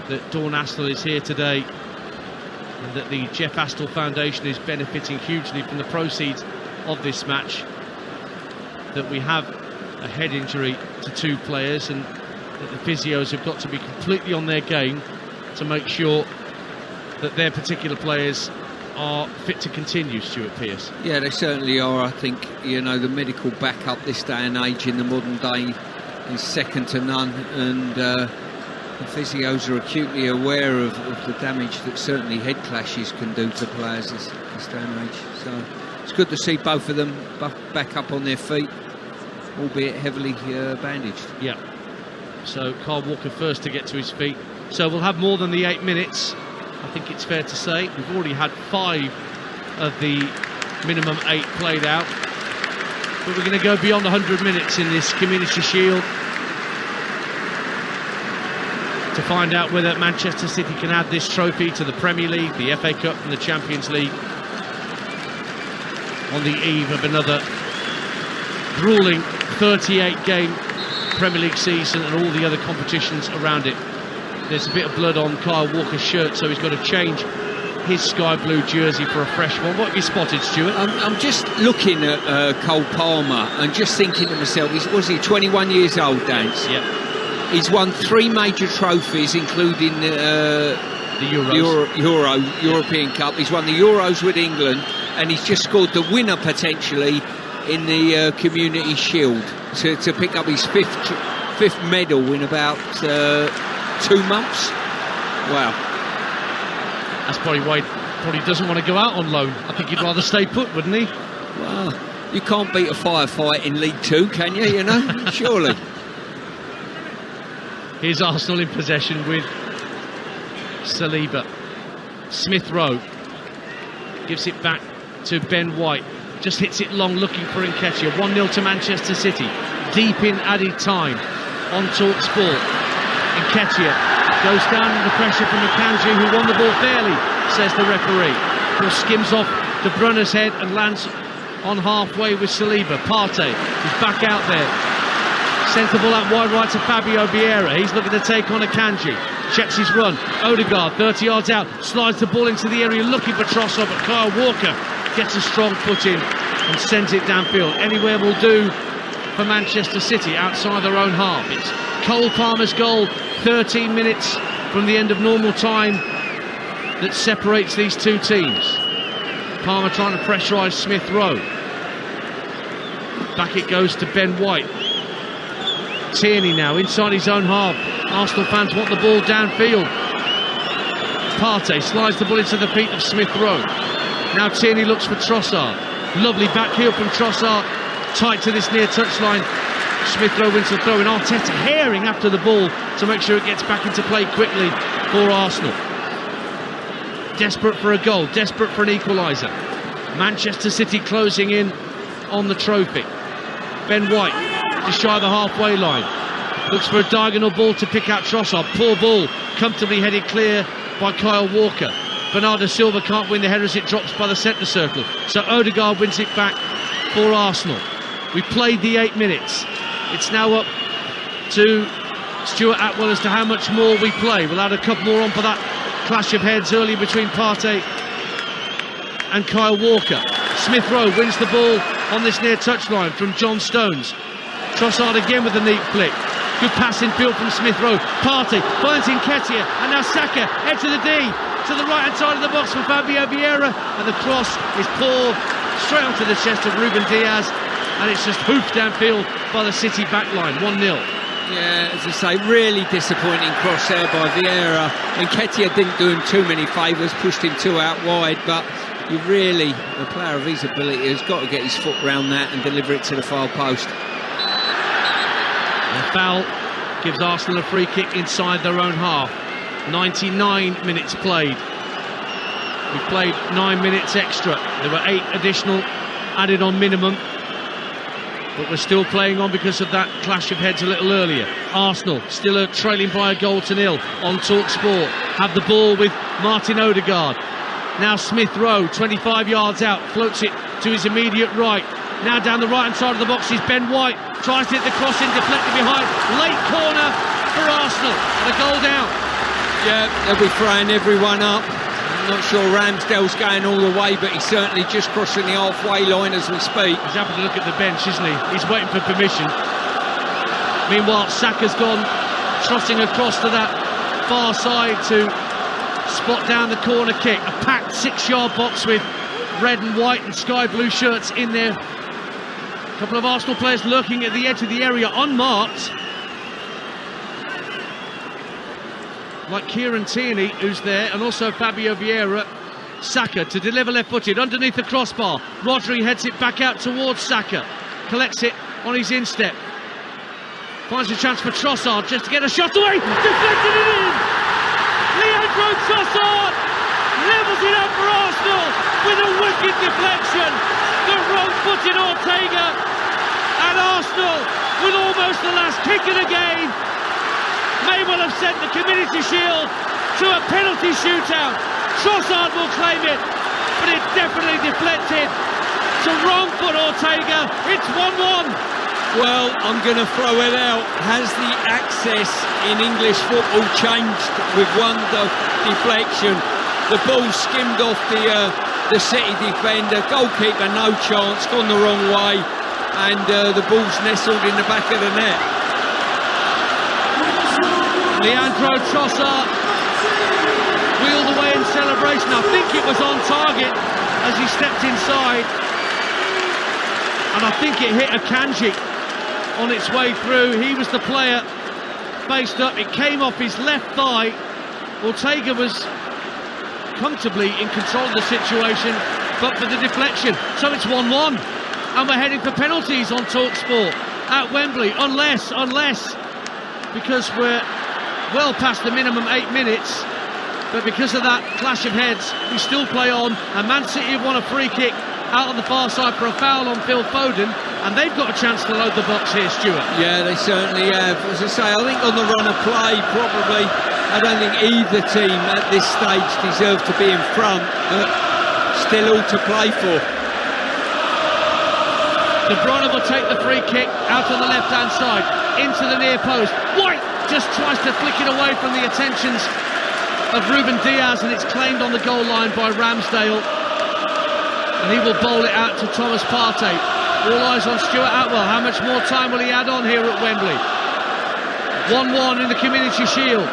that Dawn Astle is here today and that the Jeff Astle Foundation is benefiting hugely from the proceeds of this match, that we have a head injury to two players, and that the physios have got to be completely on their game to make sure that their particular players are fit to continue, Stuart Pearce. Yeah, they certainly are. I think, you know, the medical backup this day and age in the modern day is second to none, and the physios are acutely aware of the damage that certainly head clashes can do to players this day and age. So it's good to see both of them back up on their feet, albeit heavily bandaged. Yeah. So Kyle Walker first to get to his feet. So we'll have more than the 8 minutes, I think it's fair to say. We've already had 5 of the minimum 8 played out. But we're going to go beyond 100 minutes in this Community Shield to find out whether Manchester City can add this trophy to the Premier League, the FA Cup and the Champions League on the eve of another gruelling 38-game Premier League season and all the other competitions around it. There's a bit of blood on Kyle Walker's shirt, so he's got to change his sky blue jersey for a fresh one. What have you spotted, Stuart? I'm just looking at Cole Palmer and just thinking to myself, was he 21 years old, Dance? Yeah. He's won 3 major trophies, including the European Cup. He's won the Euros with England, and he's just scored the winner potentially in the Community Shield to pick up his fifth medal in about 2 months. Wow. That's probably why he probably doesn't want to go out on loan. I think he'd rather stay put, wouldn't he? Well, you can't beat a firefight in League 2, can you? You know, surely. Here's Arsenal in possession with Saliba. Smith Rowe gives it back to Ben White. Just hits it long, looking for Nketiah. 1-0 to Manchester City. Deep in added time on Talksport. Nketiah goes down under pressure from Akanji, who won the ball fairly, says the referee. Ball skims off De Bruyne's head and lands on halfway with Saliba. Partey is back out there. Sends the ball out wide right to Fabio Vieira. He's looking to take on Akanji. Checks his run. Odegaard, 30 yards out. Slides the ball into the area looking for Trossard, but Kyle Walker gets a strong foot in and sends it downfield. Anywhere will do for Manchester City outside their own half. It's Cole Palmer's goal, 13 minutes from the end of normal time, that separates these two teams. Palmer trying to pressurise Smith Rowe. Back it goes to Ben White. Tierney now inside his own half. Arsenal fans want the ball downfield. Partey slides the ball into the feet of Smith Rowe. Now Tierney looks for Trossard. Lovely back heel from Trossard. Tight to this near touchline. Smith Rowe wins the throw in. Arteta herring after the ball to make sure it gets back into play quickly for Arsenal. Desperate for a goal, desperate for an equaliser. Manchester City closing in on the trophy. Ben White just shy of the halfway line. Looks for a diagonal ball to pick out Trossard. Poor ball, comfortably headed clear by Kyle Walker. Bernardo Silva can't win the header as it drops by the centre circle. So Odegaard wins it back for Arsenal. We played the 8 minutes. It's now up to Stuart Atwell as to how much more we play. We'll add a couple more on for that clash of heads early between Partey and Kyle Walker. Smith Rowe wins the ball on this near touchline from John Stones. Trossard again with a neat flick. Good pass in field from Smith Rowe. Partey finds Nketiah, and now Saka head to the D, to the right hand side of the box for Fabio Vieira, and the cross is poor, straight onto the chest of Ruben Diaz, and it's just hoofed downfield by the City backline. 1-0. Yeah, as I say, really disappointing cross there by Vieira. Nketiah didn't do him too many favours, pushed him too out wide, but you really, a player of his ability has got to get his foot round that and deliver it to the far post. The foul gives Arsenal a free kick inside their own half. 99 minutes played. We've played 9 minutes extra. There were 8 additional added on minimum, but we're still playing on because of that clash of heads a little earlier. Arsenal still trailing by a goal to nil on Talksport. Have the ball with Martin Odegaard. Now Smith Rowe, 25 yards out, floats it to his immediate right. Now down the right hand side of the box is Ben White. Tries to hit the cross in, deflected behind. Late corner for Arsenal, and a goal down. Yeah, they'll be throwing everyone up. I'm not sure Ramsdale's going all the way, but he's certainly just crossing the halfway line as we speak. He's happy to look at the bench, isn't he? He's waiting for permission. Meanwhile, Saka's gone trotting across to that far side to spot down the corner kick. A packed 6-yard box with red and white and sky blue shirts in there. A couple of Arsenal players lurking at the edge of the area, unmarked. Like Kieran Tierney, who's there, and also Fabio Vieira. Saka to deliver left-footed underneath the crossbar. Rodri heads it back out towards Saka. Collects it on his instep. Finds a chance for Trossard just to get a shot away. Deflected it in! Leandro Trossard levels it up for Arsenal with a wicked deflection. The wrong-footed Ortega, and Arsenal, with almost the last kick of the game, may well have sent the Community Shield to a penalty shootout. Trossard will claim it, but it definitely deflected to wrong-foot Ortega. It's 1-1. Well, I'm going to throw it out. Has the access in English football changed with one deflection? The ball skimmed off the City defender. Goalkeeper, no chance, gone the wrong way, and the ball's nestled in the back of the net. Leandro Trossard wheeled away in celebration. I think it was on target as he stepped inside, and I think it hit Akanji on its way through. He was the player faced up. It came off his left thigh. Ortega was comfortably in control of the situation, but for the deflection. So it's 1-1, and we're heading for penalties on Talksport at Wembley, unless, because we're well past the minimum 8 minutes, but because of that clash of heads, we still play on, and Man City have won a free kick out on the far side for a foul on Phil Foden, and they've got a chance to load the box here, Stuart. Yeah, they certainly have. As I say, I think on the run of play, probably, I don't think either team at this stage deserve to be in front, but still all to play for. De Bruyne will take the free kick out on the left-hand side, into the near post. White just tries to flick it away from the attentions of Ruben Diaz, and it's claimed on the goal line by Ramsdale. And he will bowl it out to Thomas Partey. All eyes on Stuart Atwell. How much more time will he add on here at Wembley? 1-1 in the Community Shield.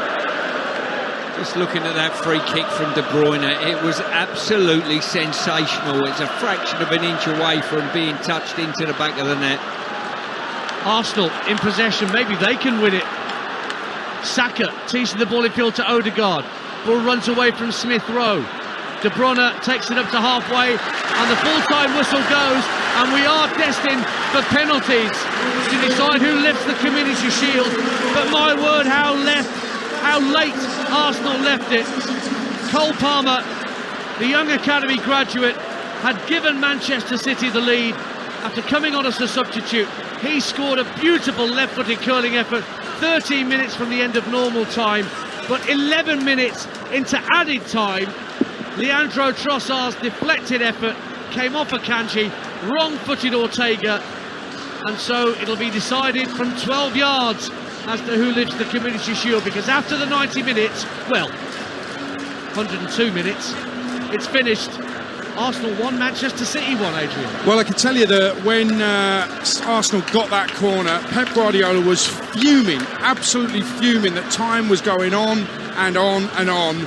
Just looking at that free kick from De Bruyne, it was absolutely sensational. It's a fraction of an inch away from being touched into the back of the net. Arsenal in possession, maybe they can win it. Saka teasing the ball in field to Odegaard. Ball runs away from Smith Rowe. De Bruyne takes it up to halfway, and the full-time whistle goes, and we are destined for penalties to decide who lifts the Community Shield. But my word, how late Arsenal left it. Cole Palmer, the young academy graduate, had given Manchester City the lead after coming on as a substitute. He scored a beautiful left-footed curling effort 13 minutes from the end of normal time, but 11 minutes into added time, Leandro Trossard's deflected effort came off Akanji, wrong-footed Ortega, and so it'll be decided from 12 yards as to who lifts the Community Shield, because after the 90 minutes, well, 102 minutes, it's finished. Arsenal 1, Manchester City 1, Adrian. Well, I can tell you that when Arsenal got that corner, Pep Guardiola was fuming, absolutely fuming, that time was going on and on and on.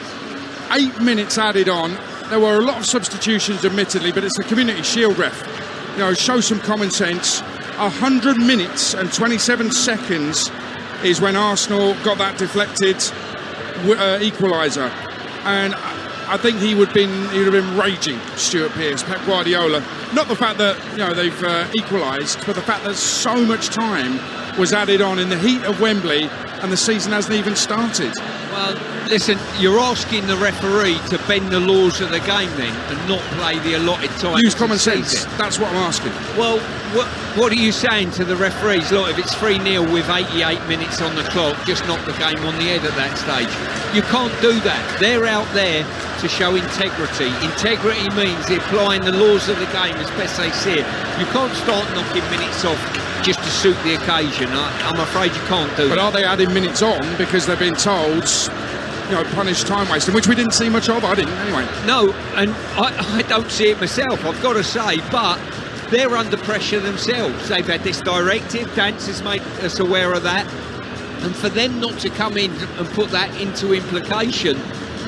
8 minutes added on. There were a lot of substitutions, admittedly, but it's the Community Shield ref. You know, show some common sense. 100 minutes and 27 seconds is when Arsenal got that deflected equaliser. And I think he would have been raging, Stuart Pearce, Pep Guardiola. Not the fact that, you know, they've equalised, but the fact that so much time was added on in the heat of Wembley and the season hasn't even started. Well, listen, you're asking the referee to bend the laws of the game then and not play the allotted time. Use common sense. That's what I'm asking. Well, what are you saying to the referees? Look, if it's 3-0 with 88 minutes on the clock, just knock the game on the head at that stage. You can't do that. They're out there to show integrity. Integrity means applying the laws of the game as best they see it. You can't start knocking minutes off just to suit the occasion. I'm afraid you can't do that. But are they adding minutes on because they've been told, you know, punish time wasting, which we didn't see much of? I didn't, anyway. No, and I don't see it myself, I've got to say, but they're under pressure themselves. They've had this directive, Dance has made us aware of that, and for them not to come in and put that into implication,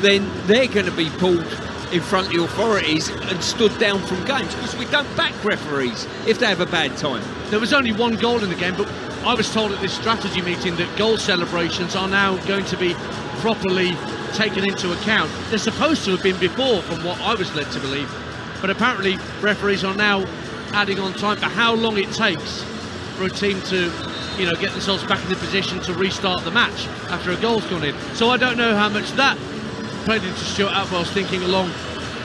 then they're going to be pulled in front of the authorities and stood down from games, because we don't back referees if they have a bad time. There was only one goal in the game, but I was told at this strategy meeting that goal celebrations are now going to be properly taken into account. They're supposed to have been before, from what I was led to believe, but apparently referees are now adding on time for how long it takes for a team to, you know, get themselves back in the position to restart the match after a goal's gone in. So I don't know how much that played into Stuart Atwell's thinking along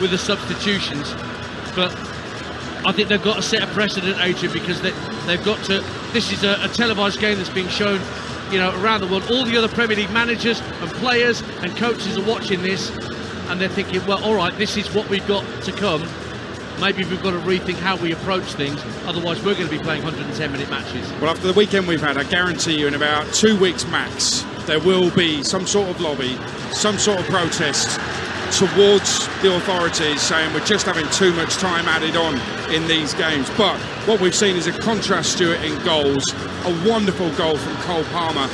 with the substitutions, but I think they've got to set a precedent, Adrian, because they've got to. This is a televised game that's being shown, you know, around the world. All the other Premier League managers and players and coaches are watching this, and they're thinking, well, all right, this is what we've got to come. Maybe we've got to rethink how we approach things, otherwise we're going to be playing 110-minute matches. Well, after the weekend we've had, I guarantee you in about 2 weeks max, there will be some sort of lobby, some sort of protest towards the authorities saying we're just having too much time added on in these games. But what we've seen is a contrast, Stuart, in goals. A wonderful goal from Cole Palmer,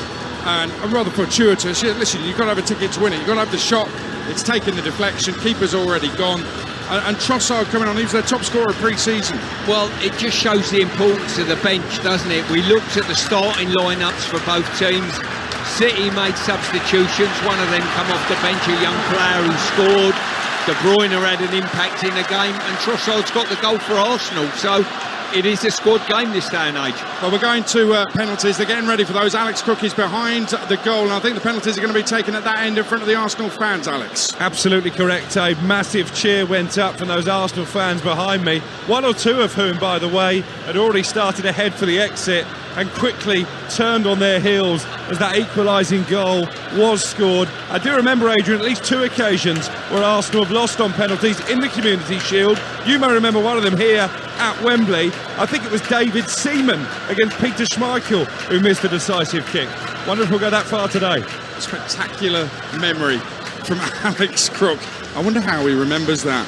and a rather fortuitous. Listen, you've got to have a ticket to win it. You've got to have the shot. It's taken the deflection. Keeper's already gone. And Trossard coming on, he was their top scorer of pre-season. Well, it just shows the importance of the bench, doesn't it? We looked at the starting lineups for both teams. City made substitutions, one of them come off the bench, a young player who scored. De Bruyne had an impact in the game, and Trossard's got the goal for Arsenal. So it is a squad game this day and age. Well, we're going to penalties. They're getting ready for those. Alex Cook is behind the goal, and I think the penalties are going to be taken at that end in front of the Arsenal fans, Alex. Absolutely correct. A massive cheer went up from those Arsenal fans behind me, one or two of whom, by the way, had already started ahead for the exit. and quickly turned on their heels as that equalising goal was scored. I do remember, Adrian, at least 2 occasions where Arsenal have lost on penalties in the Community Shield. You may remember one of them here at Wembley. I think it was David Seaman against Peter Schmeichel who missed a decisive kick. Wonder if we'll go that far today. Spectacular memory from Alex Crook. I wonder how he remembers that.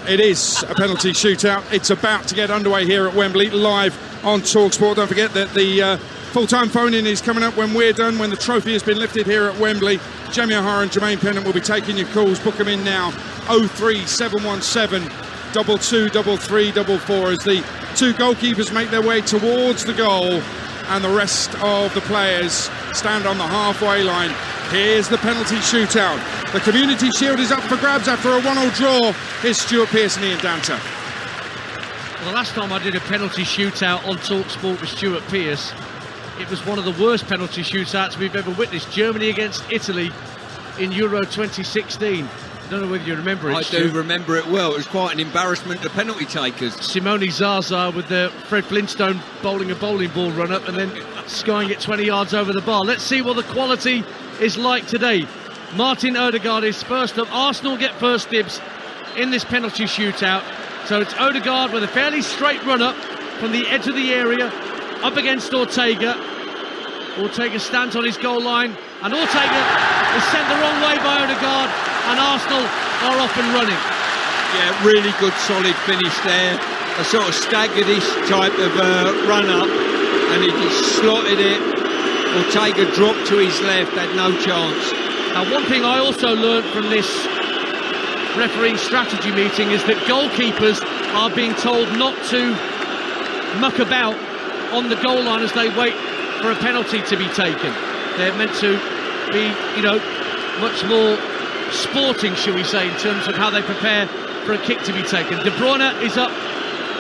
It is a penalty shootout. It's about to get underway here at Wembley, live on Talksport. Don't forget that the full-time phone-in is coming up when we're done, when the trophy has been lifted here at Wembley. Jamie O'Hara and Jermaine Pennant will be taking your calls. Book them in now. 03717 223344 as the 2 goalkeepers make their way towards the goal and the rest of the players stand on the halfway line. Here's the penalty shootout. The Community Shield is up for grabs after a 1-1 draw. Here's Stuart Pearson and Ian Danter. Well, the last time I did a penalty shootout on Talksport with Stuart Pearce, it was one of the worst penalty shootouts we've ever witnessed. Germany against Italy in Euro 2016. I don't know whether you remember it. I do remember it well. It was quite an embarrassment to penalty takers. Simone Zaza with the Fred Flintstone bowling a bowling ball run up and then skying it 20 yards over the bar. Let's see what the quality is like today. Martin Odegaard is first up. Arsenal get first dibs in this penalty shootout. So it's Odegaard with a fairly straight run up from the edge of the area up against Ortega. Ortega stands on his goal line and Ortega is sent the wrong way by Odegaard and Arsenal are off and running. Yeah, really good solid finish there. A sort of staggerish type of run up and he just slotted it. Ortega dropped to his left, had no chance. Now, one thing I also learned from this refereeing strategy meeting is that goalkeepers are being told not to muck about on the goal line as they wait for a penalty to be taken. They're meant to be, much more sporting, shall we say, in terms of how they prepare for a kick to be taken. De Bruyne is up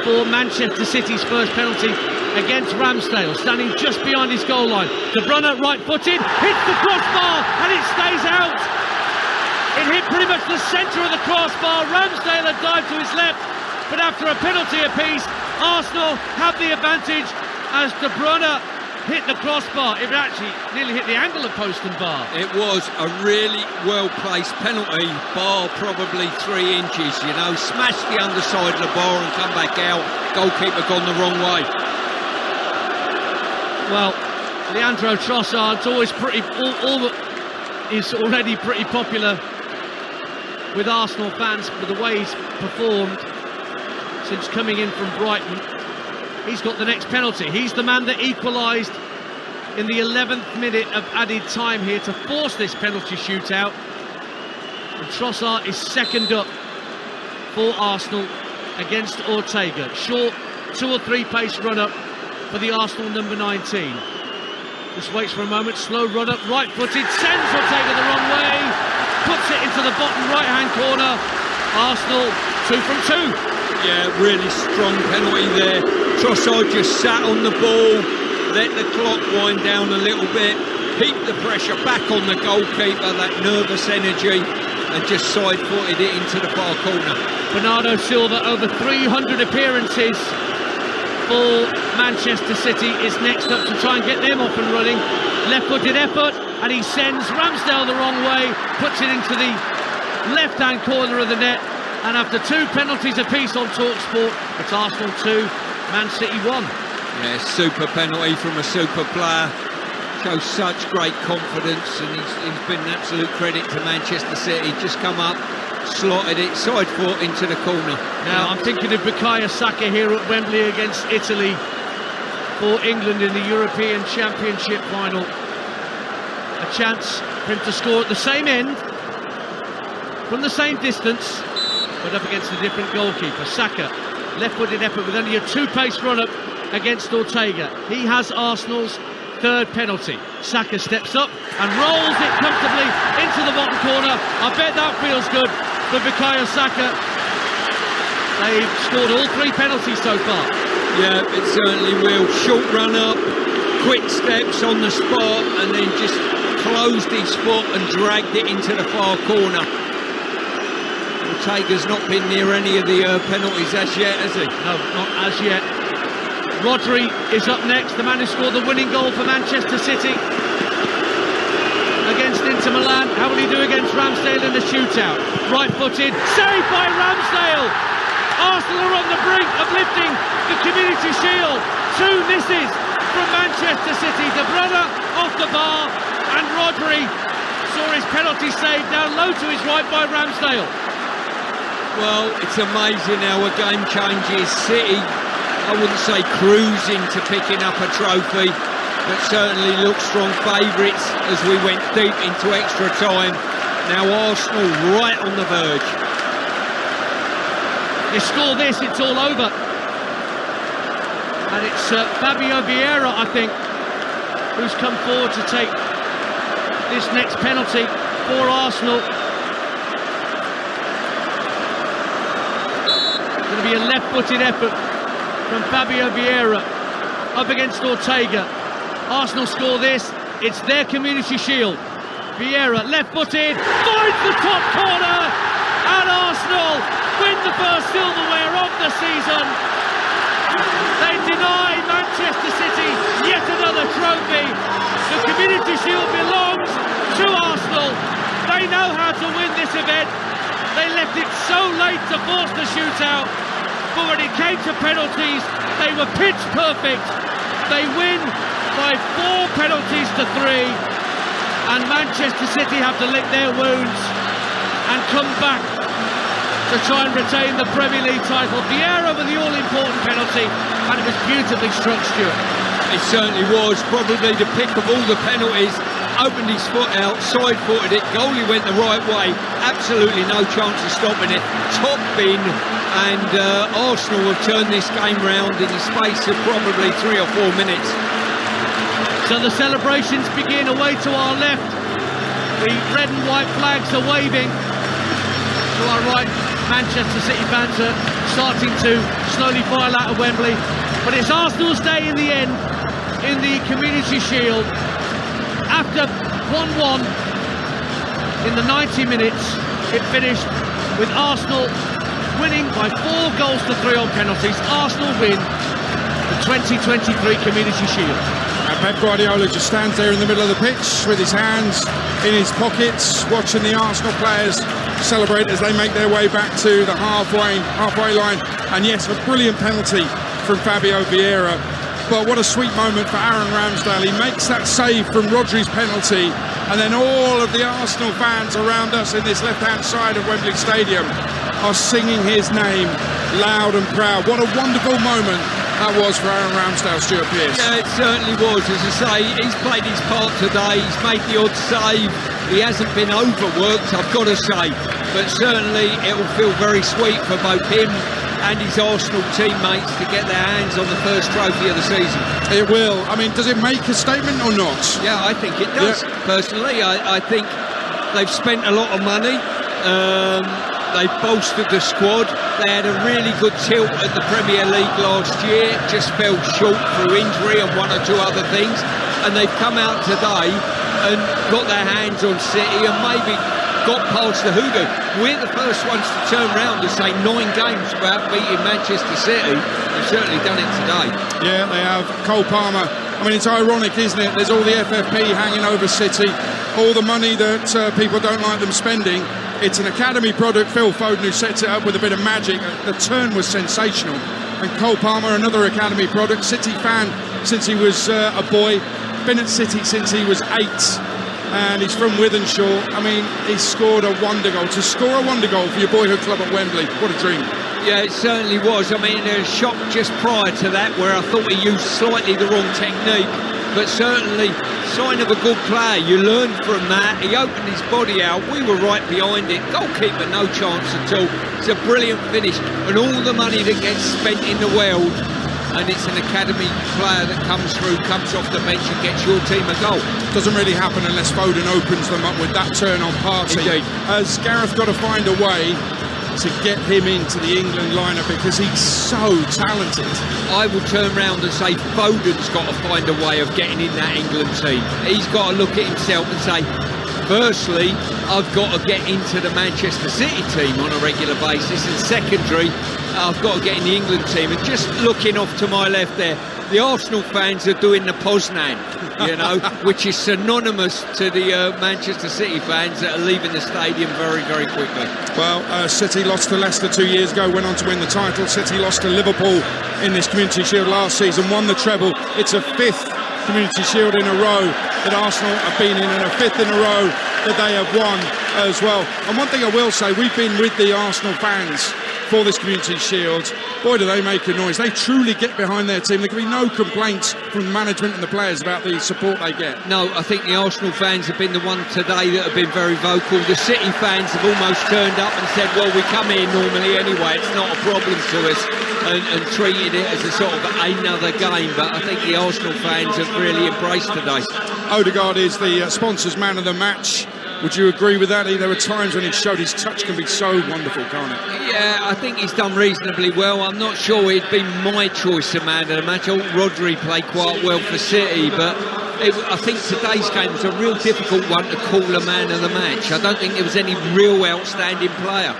for Manchester City's first penalty against Ramsdale, standing just behind his goal line. De Bruyne, right-footed, hits the crossbar and it stays out. It hit pretty much the centre of the crossbar. Ramsdale had dived to his left, but after a penalty apiece, Arsenal have the advantage as De Bruyne hit the crossbar. It actually nearly hit the angle of post and bar. It was a really well-placed penalty, bar probably 3 inches, smashed the underside of the bar and come back out. Goalkeeper gone the wrong way. Well, Leandro Trossard's always is already pretty popular with Arsenal fans for the way he's performed since coming in from Brighton. He's got the next penalty. He's the man that equalised in the 11th minute of added time here to force this penalty shootout. And Trossard is second up for Arsenal against Ortega. Short 2 or 3 pace run up for the Arsenal number 19. Just waits for a moment, slow run up, right footed, sends Ortega the wrong way, puts it into the bottom right hand corner. Arsenal 2 from 2. Yeah, really strong penalty there. Trossard just sat on the ball, let the clock wind down a little bit, heaped the pressure back on the goalkeeper, that nervous energy, and just side-footed it into the far corner. Bernardo Silva, over 300 appearances for Manchester City, is next up to try and get them off and running. Left-footed effort, and he sends Ramsdale the wrong way, puts it into the left-hand corner of the net. And after 2 penalties apiece on Talksport, it's Arsenal 2, Man City 1. Yeah, super penalty from a super player. Shows such great confidence, and he's been an absolute credit to Manchester City. Just come up, slotted it, side foot into the corner. Now, I'm thinking of Bukayo Saka here at Wembley against Italy for England in the European Championship final. A chance for him to score at the same end, from the same distance, but up against a different goalkeeper. Saka, left-footed effort with only a 2-pace run-up against Ortega. He has Arsenal's 3rd penalty. Saka steps up and rolls it comfortably into the bottom corner. I bet that feels good for Bukayo Saka. They've scored all 3 penalties so far. Yeah, it certainly will. Short run-up, quick steps on the spot, and then just closed his foot and dragged it into the far corner. Ortega's not been near any of the penalties as yet, has he? No, not as yet. Rodri is up next, the man who scored the winning goal for Manchester City against Inter Milan. How will he do against Ramsdale in the shootout? Right-footed, saved by Ramsdale. Arsenal are on the brink of lifting the Community Shield. 2 misses from Manchester City. De Bruyne off the bar, and Rodri saw his penalty saved down low to his right by Ramsdale. Well, it's amazing how a game changes. City, I wouldn't say cruising to picking up a trophy, but certainly look strong favourites as we went deep into extra time. Now Arsenal right on the verge. They score this, it's all over. And it's Fabio Vieira, I think, who's come forward to take this next penalty for Arsenal. Going to be a left-footed effort from Fabio Vieira up against Ortega. Arsenal score this, it's their Community Shield. Vieira, left-footed, finds the top corner, and Arsenal win the first silverware of the season. They deny Manchester City yet another trophy. The Community Shield belongs to Arsenal. They know how to win this event. They left it so late to force the shootout, but when it came to penalties, they were pitch perfect. They win by 4 penalties to 3, and Manchester City have to lick their wounds and come back to try and retain the Premier League title. Vieira with the all-important penalty, and it was beautifully struck, Stuart. It certainly was, probably the pick of all the penalties. Opened his foot out, side-footed it, goalie went the right way, absolutely no chance of stopping it. Top bin, and Arsenal have turned this game round in the space of probably 3 or 4 minutes. So the celebrations begin away to our left. The red and white flags are waving. To our right, Manchester City fans are starting to slowly file out of Wembley. But it's Arsenal's day in the end, in the Community Shield. After 1-1 in the 90 minutes, it finished with Arsenal winning by 4 goals to 3 on penalties. Arsenal win the 2023 Community Shield. And Pep Guardiola just stands there in the middle of the pitch with his hands in his pockets, watching the Arsenal players celebrate as they make their way back to the halfway line. And yes, a brilliant penalty from Fabio Vieira. But what a sweet moment for Aaron Ramsdale. He makes that save from Rodri's penalty, and then all of the Arsenal fans around us in this left-hand side of Wembley Stadium are singing his name loud and proud. What a wonderful moment that was for Aaron Ramsdale, Stuart Pearce. Yeah, it certainly was. As I say, he's played his part today. He's made the odd save. He hasn't been overworked, I've got to say. But certainly it will feel very sweet for both him and his Arsenal teammates to get their hands on the first trophy of the season. It will. I mean, does it make a statement or not? Yeah, I think it does. Yeah. Personally, I think they've spent a lot of money. They've bolstered the squad. They had a really good tilt at the Premier League last year, just fell short through injury and 1 or 2 other things. And they've come out today and got their hands on City and maybe got past the hoodoo. We're the first ones to turn around and say 9 games without beating Manchester City. They've certainly done it today. Yeah, they have. Cole Palmer. I mean, it's ironic, isn't it? There's all the FFP hanging over City, all the money that people don't like them spending. It's an academy product. Phil Foden, who sets it up with a bit of magic. The turn was sensational. And Cole Palmer, another academy product, City fan since he was a boy, been at City since he was 8. And he's from Wythenshawe. I mean, he scored a wonder goal. To score a wonder goal for your boyhood club at Wembley, what a dream. Yeah, it certainly was. I mean, there was a shot just prior to that where I thought he used slightly the wrong technique, but certainly sign of a good player. You learn from that. He opened his body out. We were right behind it. Goalkeeper, no chance at all. It's a brilliant finish. And all the money that gets spent in the world, and it's an academy player that comes through, comes off the bench and gets your team a goal. Doesn't really happen unless Foden opens them up with that turn on Partey. Indeed. As Gareth got to find a way to get him into the England lineup because he's so talented. I will turn round and say Foden's got to find a way of getting in that England team. He's got to look at himself and say, firstly, I've got to get into the Manchester City team on a regular basis, and secondary, I've got to get in the England team. And just looking off to my left there, the Arsenal fans are doing the Poznan, you know, which is synonymous to the Manchester City fans that are leaving the stadium very, very quickly. Well, City lost to Leicester 2 years ago, went on to win the title. City lost to Liverpool in this Community Shield last season, won the treble. It's a 5th Community Shield in a row that Arsenal have been in, and a 5th in a row that they have won as well. And one thing I will say, we've been with the Arsenal fans for this Community Shield. Boy, do they make a noise. They truly get behind their team. There can be no complaints from the management and the players about the support they get. No, I think the Arsenal fans have been the one today that have been very vocal. The City fans have almost turned up and said, well, we come here normally anyway, it's not a problem to us, and treated it as a sort of another game. But I think the Arsenal fans have really embraced today. Odegaard is the sponsors' man of the match. Would you agree with that? There were times when he showed his touch can be so wonderful, can't it? Yeah, I think he's done reasonably well. I'm not sure he'd been my choice of man of the match. I thought Rodri played quite well for City, but I think today's game was a real difficult one to call a man of the match. I don't think there was any real outstanding player.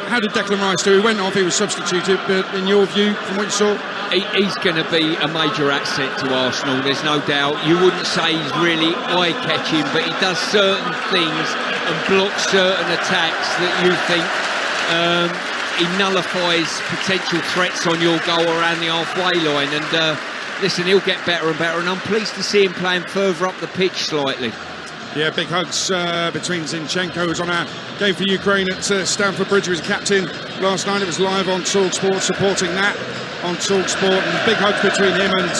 How did Declan Rice do? He went off, he was substituted, but in your view, from what you saw? He's going to be a major asset to Arsenal, there's no doubt. You wouldn't say he's really eye-catching, but he does certain things and blocks certain attacks that you think he nullifies potential threats on your goal around the halfway line. And listen, he'll get better and better, and I'm pleased to see him playing further up the pitch slightly. Yeah, big hugs between Zinchenko, who's on our Game for Ukraine at Stamford Bridge. He was captain last night. It was live on Talksport, supporting that on Talksport. And big hugs between him and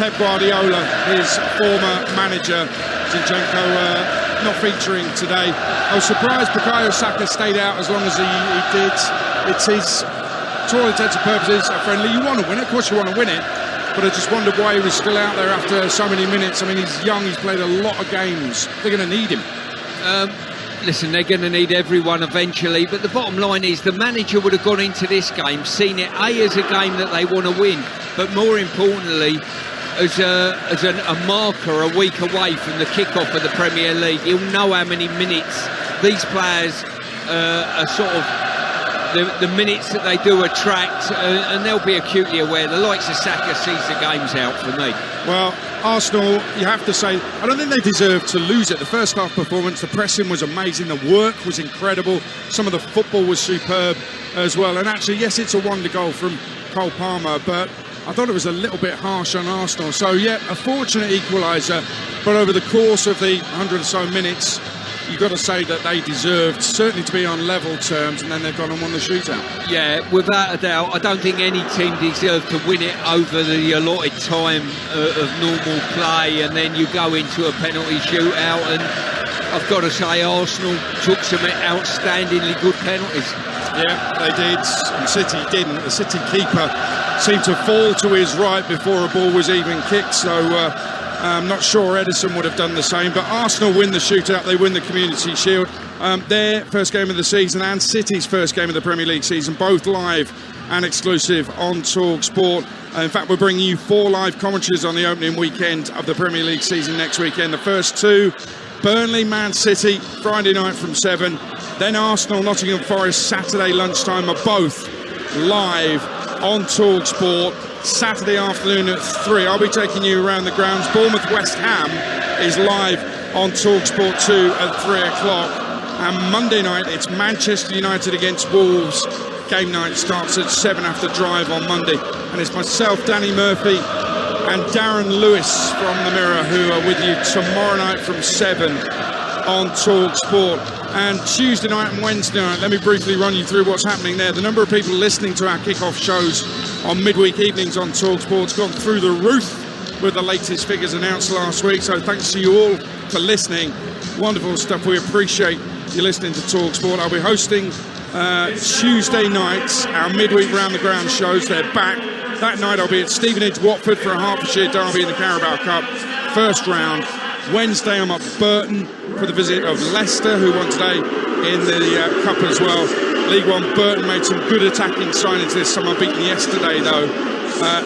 Pep Guardiola, his former manager. Zinchenko not featuring today. I was surprised Bukayo Saka stayed out as long as he did. It's his, to all intents and purposes, a friendly. You want to win it, of course you want to win it. But I just wondered why he was still out there after so many minutes. I mean, he's young, he's played a lot of games. They're going to need him. Listen, they're going to need everyone eventually, but the bottom line is the manager would have gone into this game, seen it as a game that they want to win, but more importantly, as a marker a week away from the kick-off of the Premier League. He'll know how many minutes these players are sort of the minutes that they do attract, and they'll be acutely aware. The likes of Saka sees the games out for me. Well, Arsenal, you have to say, I don't think they deserve to lose it. The first half performance, the pressing was amazing, the work was incredible, some of the football was superb as well. And actually, yes, it's a wonder goal from Cole Palmer, but I thought it was a little bit harsh on Arsenal. So, yeah, a fortunate equaliser, but over the course of the 100 or so minutes, you've got to say that they deserved certainly to be on level terms, and then they've gone and won the shootout. Yeah, without a doubt. I don't think any team deserved to win it over the allotted time of normal play, and then you go into a penalty shootout, and I've got to say Arsenal took some outstandingly good penalties. Yeah, they did, and City didn't. The City keeper seemed to fall to his right before a ball was even kicked, so I'm not sure Edison would have done the same, but Arsenal win the shootout, they win the Community Shield. Their first game of the season and City's first game of the Premier League season, both live and exclusive on Talksport. In fact, we're bringing you 4 live commentaries on the opening weekend of the Premier League season next weekend. The first 2, Burnley, Man City, Friday night from 7. Then Arsenal, Nottingham Forest, Saturday lunchtime, are both live on Talksport. Saturday afternoon at 3. I'll be taking you around the grounds. Bournemouth West Ham is live on Talksport 2 at 3 o'clock. And Monday night, it's Manchester United against Wolves. Game night starts at 7 after drive on Monday. And it's myself, Danny Murphy, and Darren Lewis from The Mirror who are with you tomorrow night from 7 on Talksport. And Tuesday night and Wednesday night, let me briefly run you through what's happening there. The number of people listening to our kick-off shows on midweek evenings on Talksport's gone through the roof with the latest figures announced last week. So thanks to you all for listening. Wonderful stuff. We appreciate you listening to Talksport. I'll be hosting Tuesday nights our midweek round the ground shows. They're back. That night I'll be at Stevenage, Watford for a Hertfordshire derby in the Carabao Cup first round. Wednesday I'm at Burton for the visit of Leicester, who won today in the Cup as well. League One, Burton made some good attacking signings this summer, beaten yesterday though.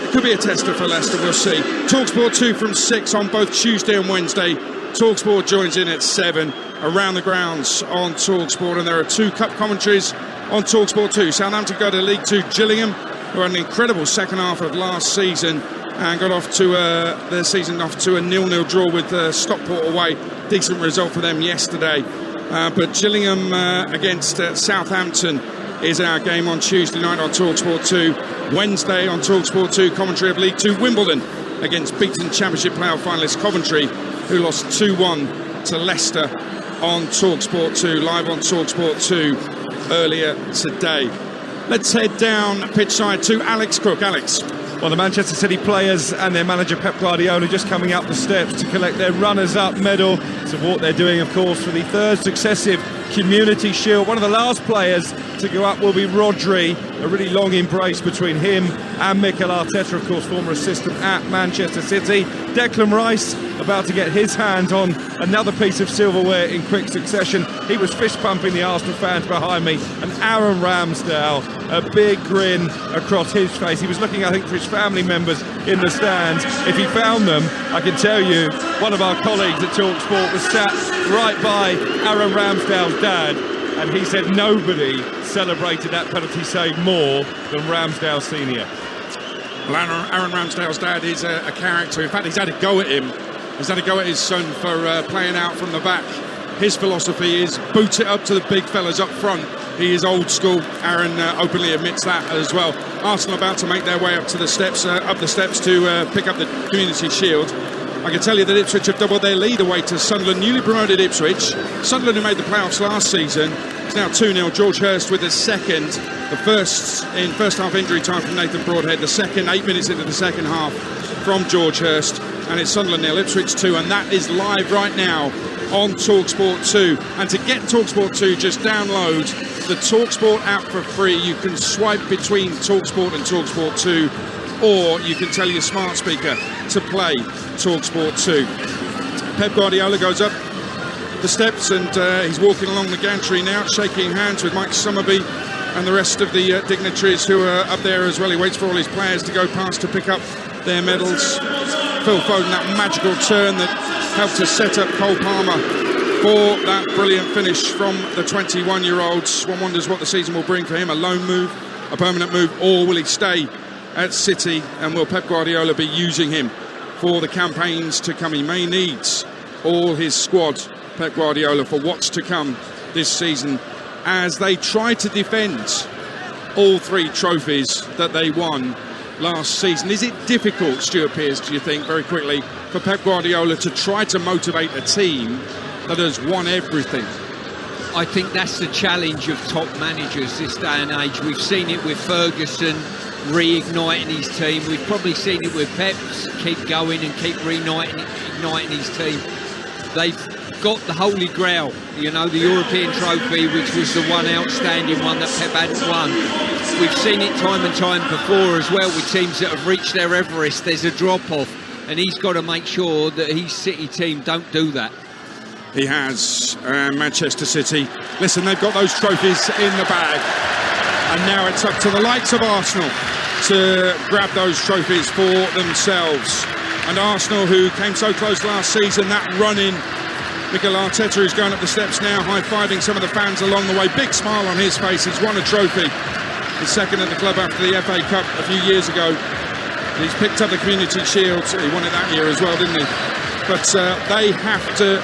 It could be a tester for Leicester, we'll see. Talksport 2 from 6 on both Tuesday and Wednesday. Talksport joins in at 7 around the grounds on Talksport, and there are 2 cup commentaries on Talksport 2. Southampton go to League 2 Gillingham, who had an incredible second half of last season and got off to their season off to a 0-0 draw with Stockport away. Decent result for them yesterday. But Gillingham against Southampton is our game on Tuesday night on Talksport 2. Wednesday on Talksport 2, commentary of League 2 Wimbledon against beaten Championship playoff finalist Coventry, who lost 2-1 to Leicester on Talksport 2, live on Talksport 2 earlier today. Let's head down pitch side to Alex Cook. Alex. Well, the Manchester City players and their manager Pep Guardiola just coming up the steps to collect their runners-up medal. It's what they're doing, of course, for the third successive Community Shield. One of the last players to go up will be Rodri. A really long embrace between him and Mikel Arteta, of course, former assistant at Manchester City. Declan Rice about to get his hands on another piece of silverware in quick succession. He was fist-pumping the Arsenal fans behind me. And Aaron Ramsdale, a big grin across his face. He was looking, I think, for his family members in the stands. If he found them, I can tell you, one of our colleagues at Talksport was sat right by Aaron Ramsdale's dad, and he said nobody celebrated that penalty save more than Ramsdale Senior. Well, Aaron Ramsdale's dad is a character. In fact, he's had a go at him. He's had a go at his son for playing out from the back. His philosophy is boot it up to the big fellas up front. He is old school. Aaron openly admits that as well. Arsenal about to make their way up to the steps, to pick up the Community Shield. I can tell you that Ipswich have doubled their lead away to Sunderland, newly promoted Ipswich. Sunderland, who made the playoffs last season, is now 2-0. George Hurst with the second. The first in first half injury time from Nathan Broadhead. The second, 8 minutes into the second half, from George Hurst. And it's Sunderland 0, Ipswich 2. And that is live right now on Talksport 2. And to get Talksport 2, just download the Talksport app for free. You can swipe between Talksport and Talksport 2, or you can tell your smart speaker to play Talksport 2. Pep Guardiola goes up the steps and he's walking along the gantry now, shaking hands with Mike Summerby and the rest of the dignitaries who are up there as well. He waits for all his players to go past to pick up their medals. Phil Foden, that magical turn that helped to set up Cole Palmer for that brilliant finish from the 21-year-olds. One wonders what the season will bring for him, a loan move, a permanent move, or will he stay at City, and will Pep Guardiola be using him for the campaigns to come? He may need all his squad, Pep Guardiola, for what's to come this season as they try to defend all three trophies that they won last season. Is it difficult, Stuart Pearce, do you think, very quickly, for Pep Guardiola to try to motivate a team that has won everything? I think that's the challenge of top managers this day and age. We've seen it with Ferguson reigniting his team. We've probably seen it with Pep keep going and keep igniting his team. They've got the Holy Grail, the European trophy, which was the one outstanding one that Pep hadn't won. We've seen it time and time before as well with teams that have reached their Everest. There's a drop-off, and he's got to make sure that his City team don't do that. He has. Manchester City, listen, they've got those trophies in the bag, and now it's up to the likes of Arsenal to grab those trophies for themselves. And Arsenal, who came so close last season, that run in, Mikel Arteta, who's going up the steps now, high-fiving some of the fans along the way. Big smile on his face. He's won a trophy. He's second at the club after the FA Cup a few years ago. He's picked up the Community Shield. He won it that year as well, didn't he? But they have to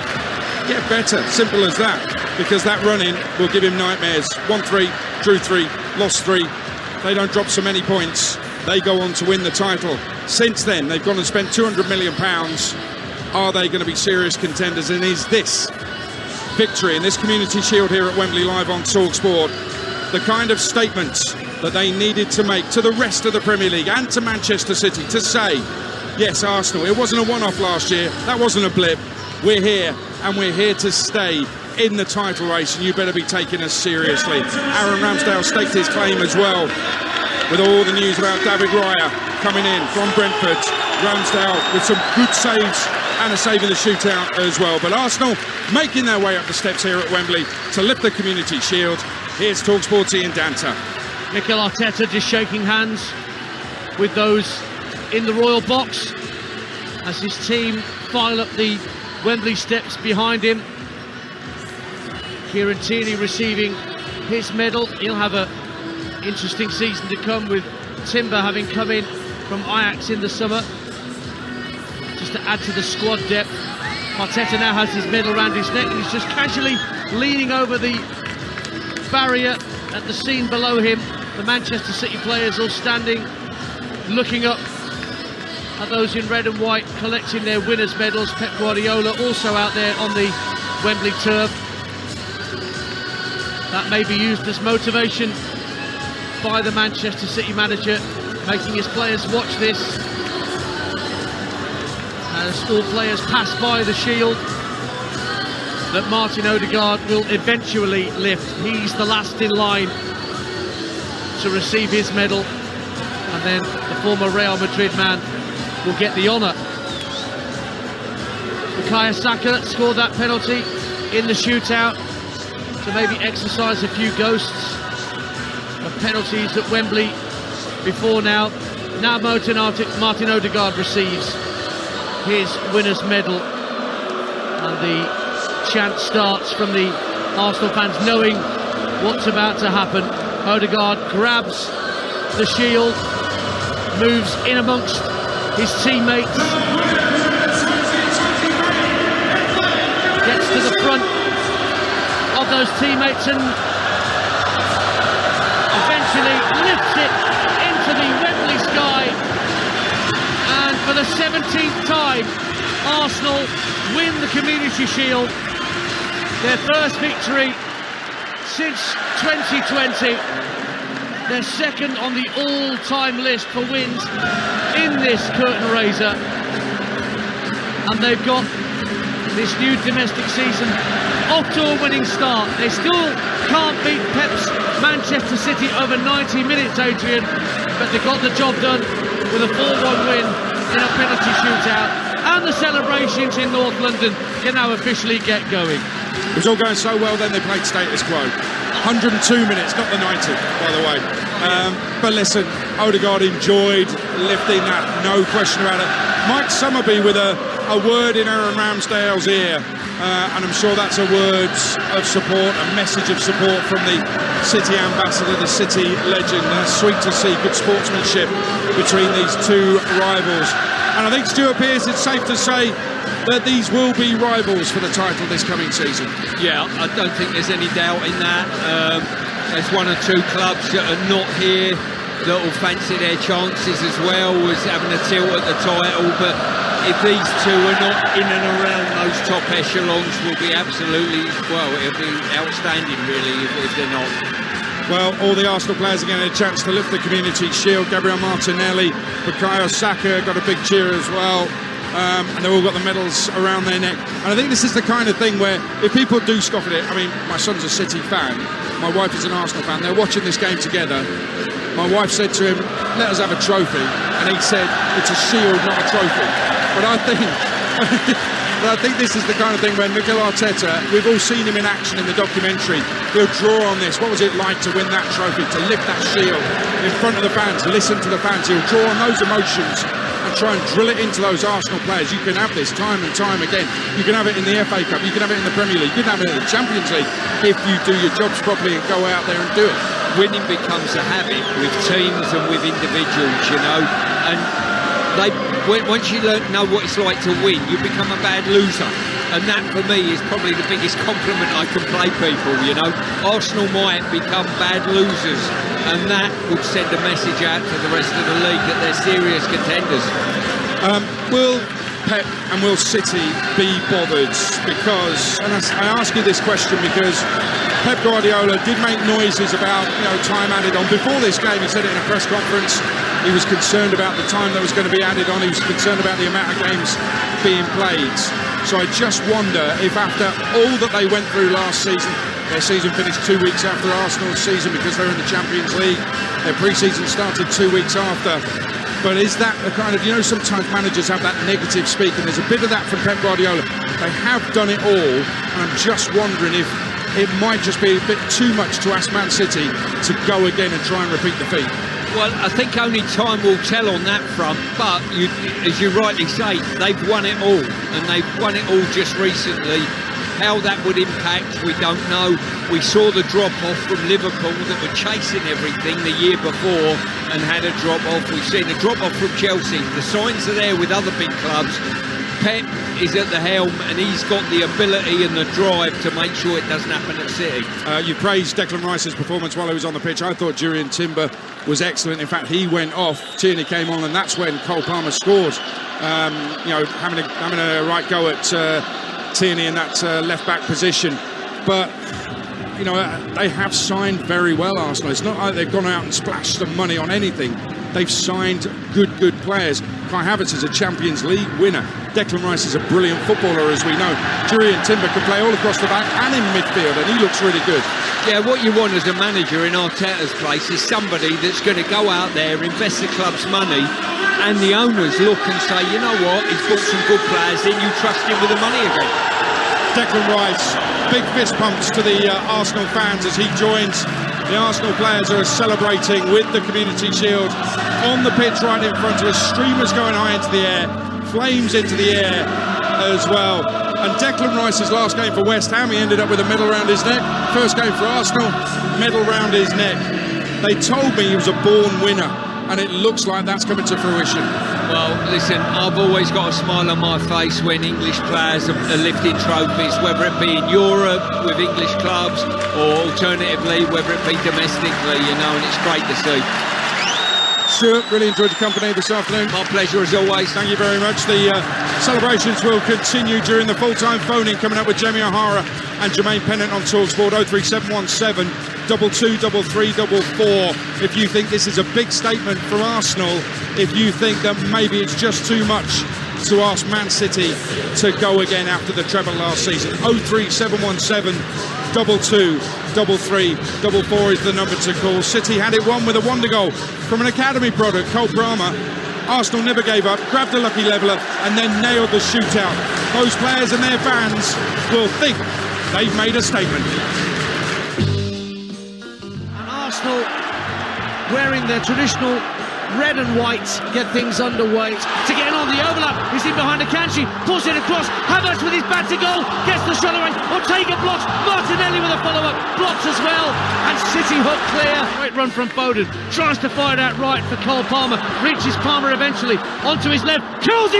get better. Simple as that. Because that run-in will give him nightmares. 1-3, drew 3, lost 3. They don't drop so many points. They go on to win the title. Since then, they've gone and spent £200 million. Are they going to be serious contenders? And is this victory in this Community Shield here at Wembley live on Talksport the kind of statement that they needed to make to the rest of the Premier League and to Manchester City to say, yes, Arsenal, it wasn't a one-off last year, that wasn't a blip, we're here and we're here to stay in the title race, and you better be taking us seriously. Aaron Ramsdale staked his claim as well with all the news about David Raya coming in from Brentford. Ramsdale with some good saves and a save in the shootout as well. But Arsenal making their way up the steps here at Wembley to lift the Community Shield. Here's Talksport's Ian Danter. Mikel Arteta just shaking hands with those in the royal box as his team file up the Wembley steps behind him. Kieran Tierney receiving his medal. He'll have an interesting season to come, with Timber having come in from Ajax in the summer, just to add to the squad depth. Arteta now has his medal round his neck, and he's just casually leaning over the barrier at the scene below him. The Manchester City players all standing, looking up at those in red and white collecting their winners' medals. Pep Guardiola also out there on the Wembley turf. That may be used as motivation by the Manchester City manager, making his players watch this as all players pass by the shield that Martin Odegaard will eventually lift. He's the last in line to receive his medal, and then the former Real Madrid man will get the honour. Bukayo Saka scored that penalty in the shootout to maybe exercise a few ghosts of penalties at Wembley before now. Now Martin Odegaard receives his winner's medal, and the chant starts from the Arsenal fans, knowing what's about to happen. Odegaard grabs the shield, moves in amongst his teammates, gets to the front of those teammates and eventually lifts it into the Wembley sky. And for the 17th time, Arsenal win the Community Shield, their first victory since 2020, their second on the all-time list for wins in this curtain raiser, and they've got this new domestic season off to a winning start. They still can't beat Pep's Manchester City over 90 minutes, Adrian, but they got the job done with a 4-1 win in a penalty shootout, and the celebrations in North London can now officially get going. It was all going so well, then they played status quo. 102 minutes, not the 90, by the way. But listen, Odegaard enjoyed lifting that, no question about it. Mike Summerby with a word in Aaron Ramsdale's ear, and I'm sure that's a word of support, a message of support from the City ambassador, the City legend. Sweet to see good sportsmanship between these two rivals. And I think, Stuart Pearce, it's safe to say that these will be rivals for the title this coming season. Yeah, I don't think there's any doubt in that. There's one or two clubs that are not here that will fancy their chances as well as having a tilt at the title, but if these two are not in and around those top echelons, will be absolutely, well, it'll be outstanding really if they're not. Well, all the Arsenal players are getting a chance to lift the Community Shield. Gabriel Martinelli, Bukayo Saka got a big cheer as well. And they've all got the medals around their neck. And I think this is the kind of thing where if people do scoff at it, I mean, my son's a City fan, my wife is an Arsenal fan, they're watching this game together. My wife said to him, let us have a trophy. And he said, it's a shield, not a trophy. But I think this is the kind of thing when Mikel Arteta, we've all seen him in action in the documentary, he'll draw on this. What was it like to win that trophy, to lift that shield in front of the fans, listen to the fans? He'll draw on those emotions and try and drill it into those Arsenal players. You can have this time and time again. You can have it in the FA Cup, you can have it in the Premier League, you can have it in the Champions League if you do your jobs properly and go out there and do it. Winning becomes a habit with teams and with individuals, you know, and once you know what it's like to win, you become a bad loser. And that, for me, is probably the biggest compliment I can pay people, you know. Arsenal might become bad losers, and that would send a message out to the rest of the league that they're serious contenders. Will Pep and will City be bothered? Because, and I ask you this question because Pep Guardiola did make noises about, time added on. Before this game, he said it in a press conference, he was concerned about the time that was going to be added on. He was concerned about the amount of games being played. So I just wonder if after all that they went through last season, their season finished 2 weeks after Arsenal's season because they're in the Champions League. Their pre-season started 2 weeks after. But is that the kind of, sometimes managers have that negative speak, and there's a bit of that from Pep Guardiola. They have done it all, and I'm just wondering if it might just be a bit too much to ask Man City to go again and try and repeat the feat. Well, I think only time will tell on that front, but as you rightly say, they've won it all, and they've won it all just recently. How that would impact, we don't know. We saw the drop-off from Liverpool that were chasing everything the year before and had a drop-off. We've seen a drop-off from Chelsea. The signs are there with other big clubs. Pep is at the helm and he's got the ability and the drive to make sure it doesn't happen at City. You praised Declan Rice's performance while he was on the pitch. I thought Jurrien Timber was excellent. In fact, he went off, Tierney came on, and that's when Cole Palmer scored. Having a right go at Tierney in that left-back position. But they have signed very well, Arsenal. It's not like they've gone out and splashed some money on anything. They've signed good players. Kai Havertz is a Champions League winner. Declan Rice is a brilliant footballer, as we know. Jurrien Timber can play all across the back and in midfield, and he looks really good. Yeah, what you want as a manager in Arteta's place is somebody that's going to go out there, invest the club's money, and the owners look and say, you know what, he's bought some good players in, you trust him with the money again. Declan Rice, big fist pumps to the Arsenal fans as he joins. The Arsenal players are celebrating with the Community Shield on the pitch right in front of us. Streamers going high into the air, flames into the air as well. And Declan Rice's last game for West Ham, he ended up with a medal round his neck. First game for Arsenal, medal round his neck. They told me he was a born winner, and it looks like that's coming to fruition. Well, listen, I've always got a smile on my face when English players are lifting trophies, whether it be in Europe with English clubs or alternatively whether it be domestically, and it's great to see. Stuart, really enjoyed your company this afternoon. My pleasure as always. Thank you very much. The celebrations will continue during the full-time phoning, coming up with Jamie O'Hara and Jermaine Pennant on Talksport. 03717 223344. If you think this is a big statement for Arsenal, if you think that maybe it's just too much to ask Man City to go again after the treble last season. 03717 223344 is the number to call. City had it won with a wonder goal from an academy product, Cole Palmer. Arsenal never gave up, grabbed a lucky leveller and then nailed the shootout. Those players and their fans will think they've made a statement. Arsenal wearing their traditional red and white get things underway. To get on the overlap, he's in behind Akanji, pulls it across, Havertz with his back to goal, gets the shot away, Ortega blocks, Martinelli with a follow-up, blocks as well, and City hook clear. Great run from Foden, tries to fire it out right for Cole Palmer, reaches Palmer eventually, onto his left, kills him!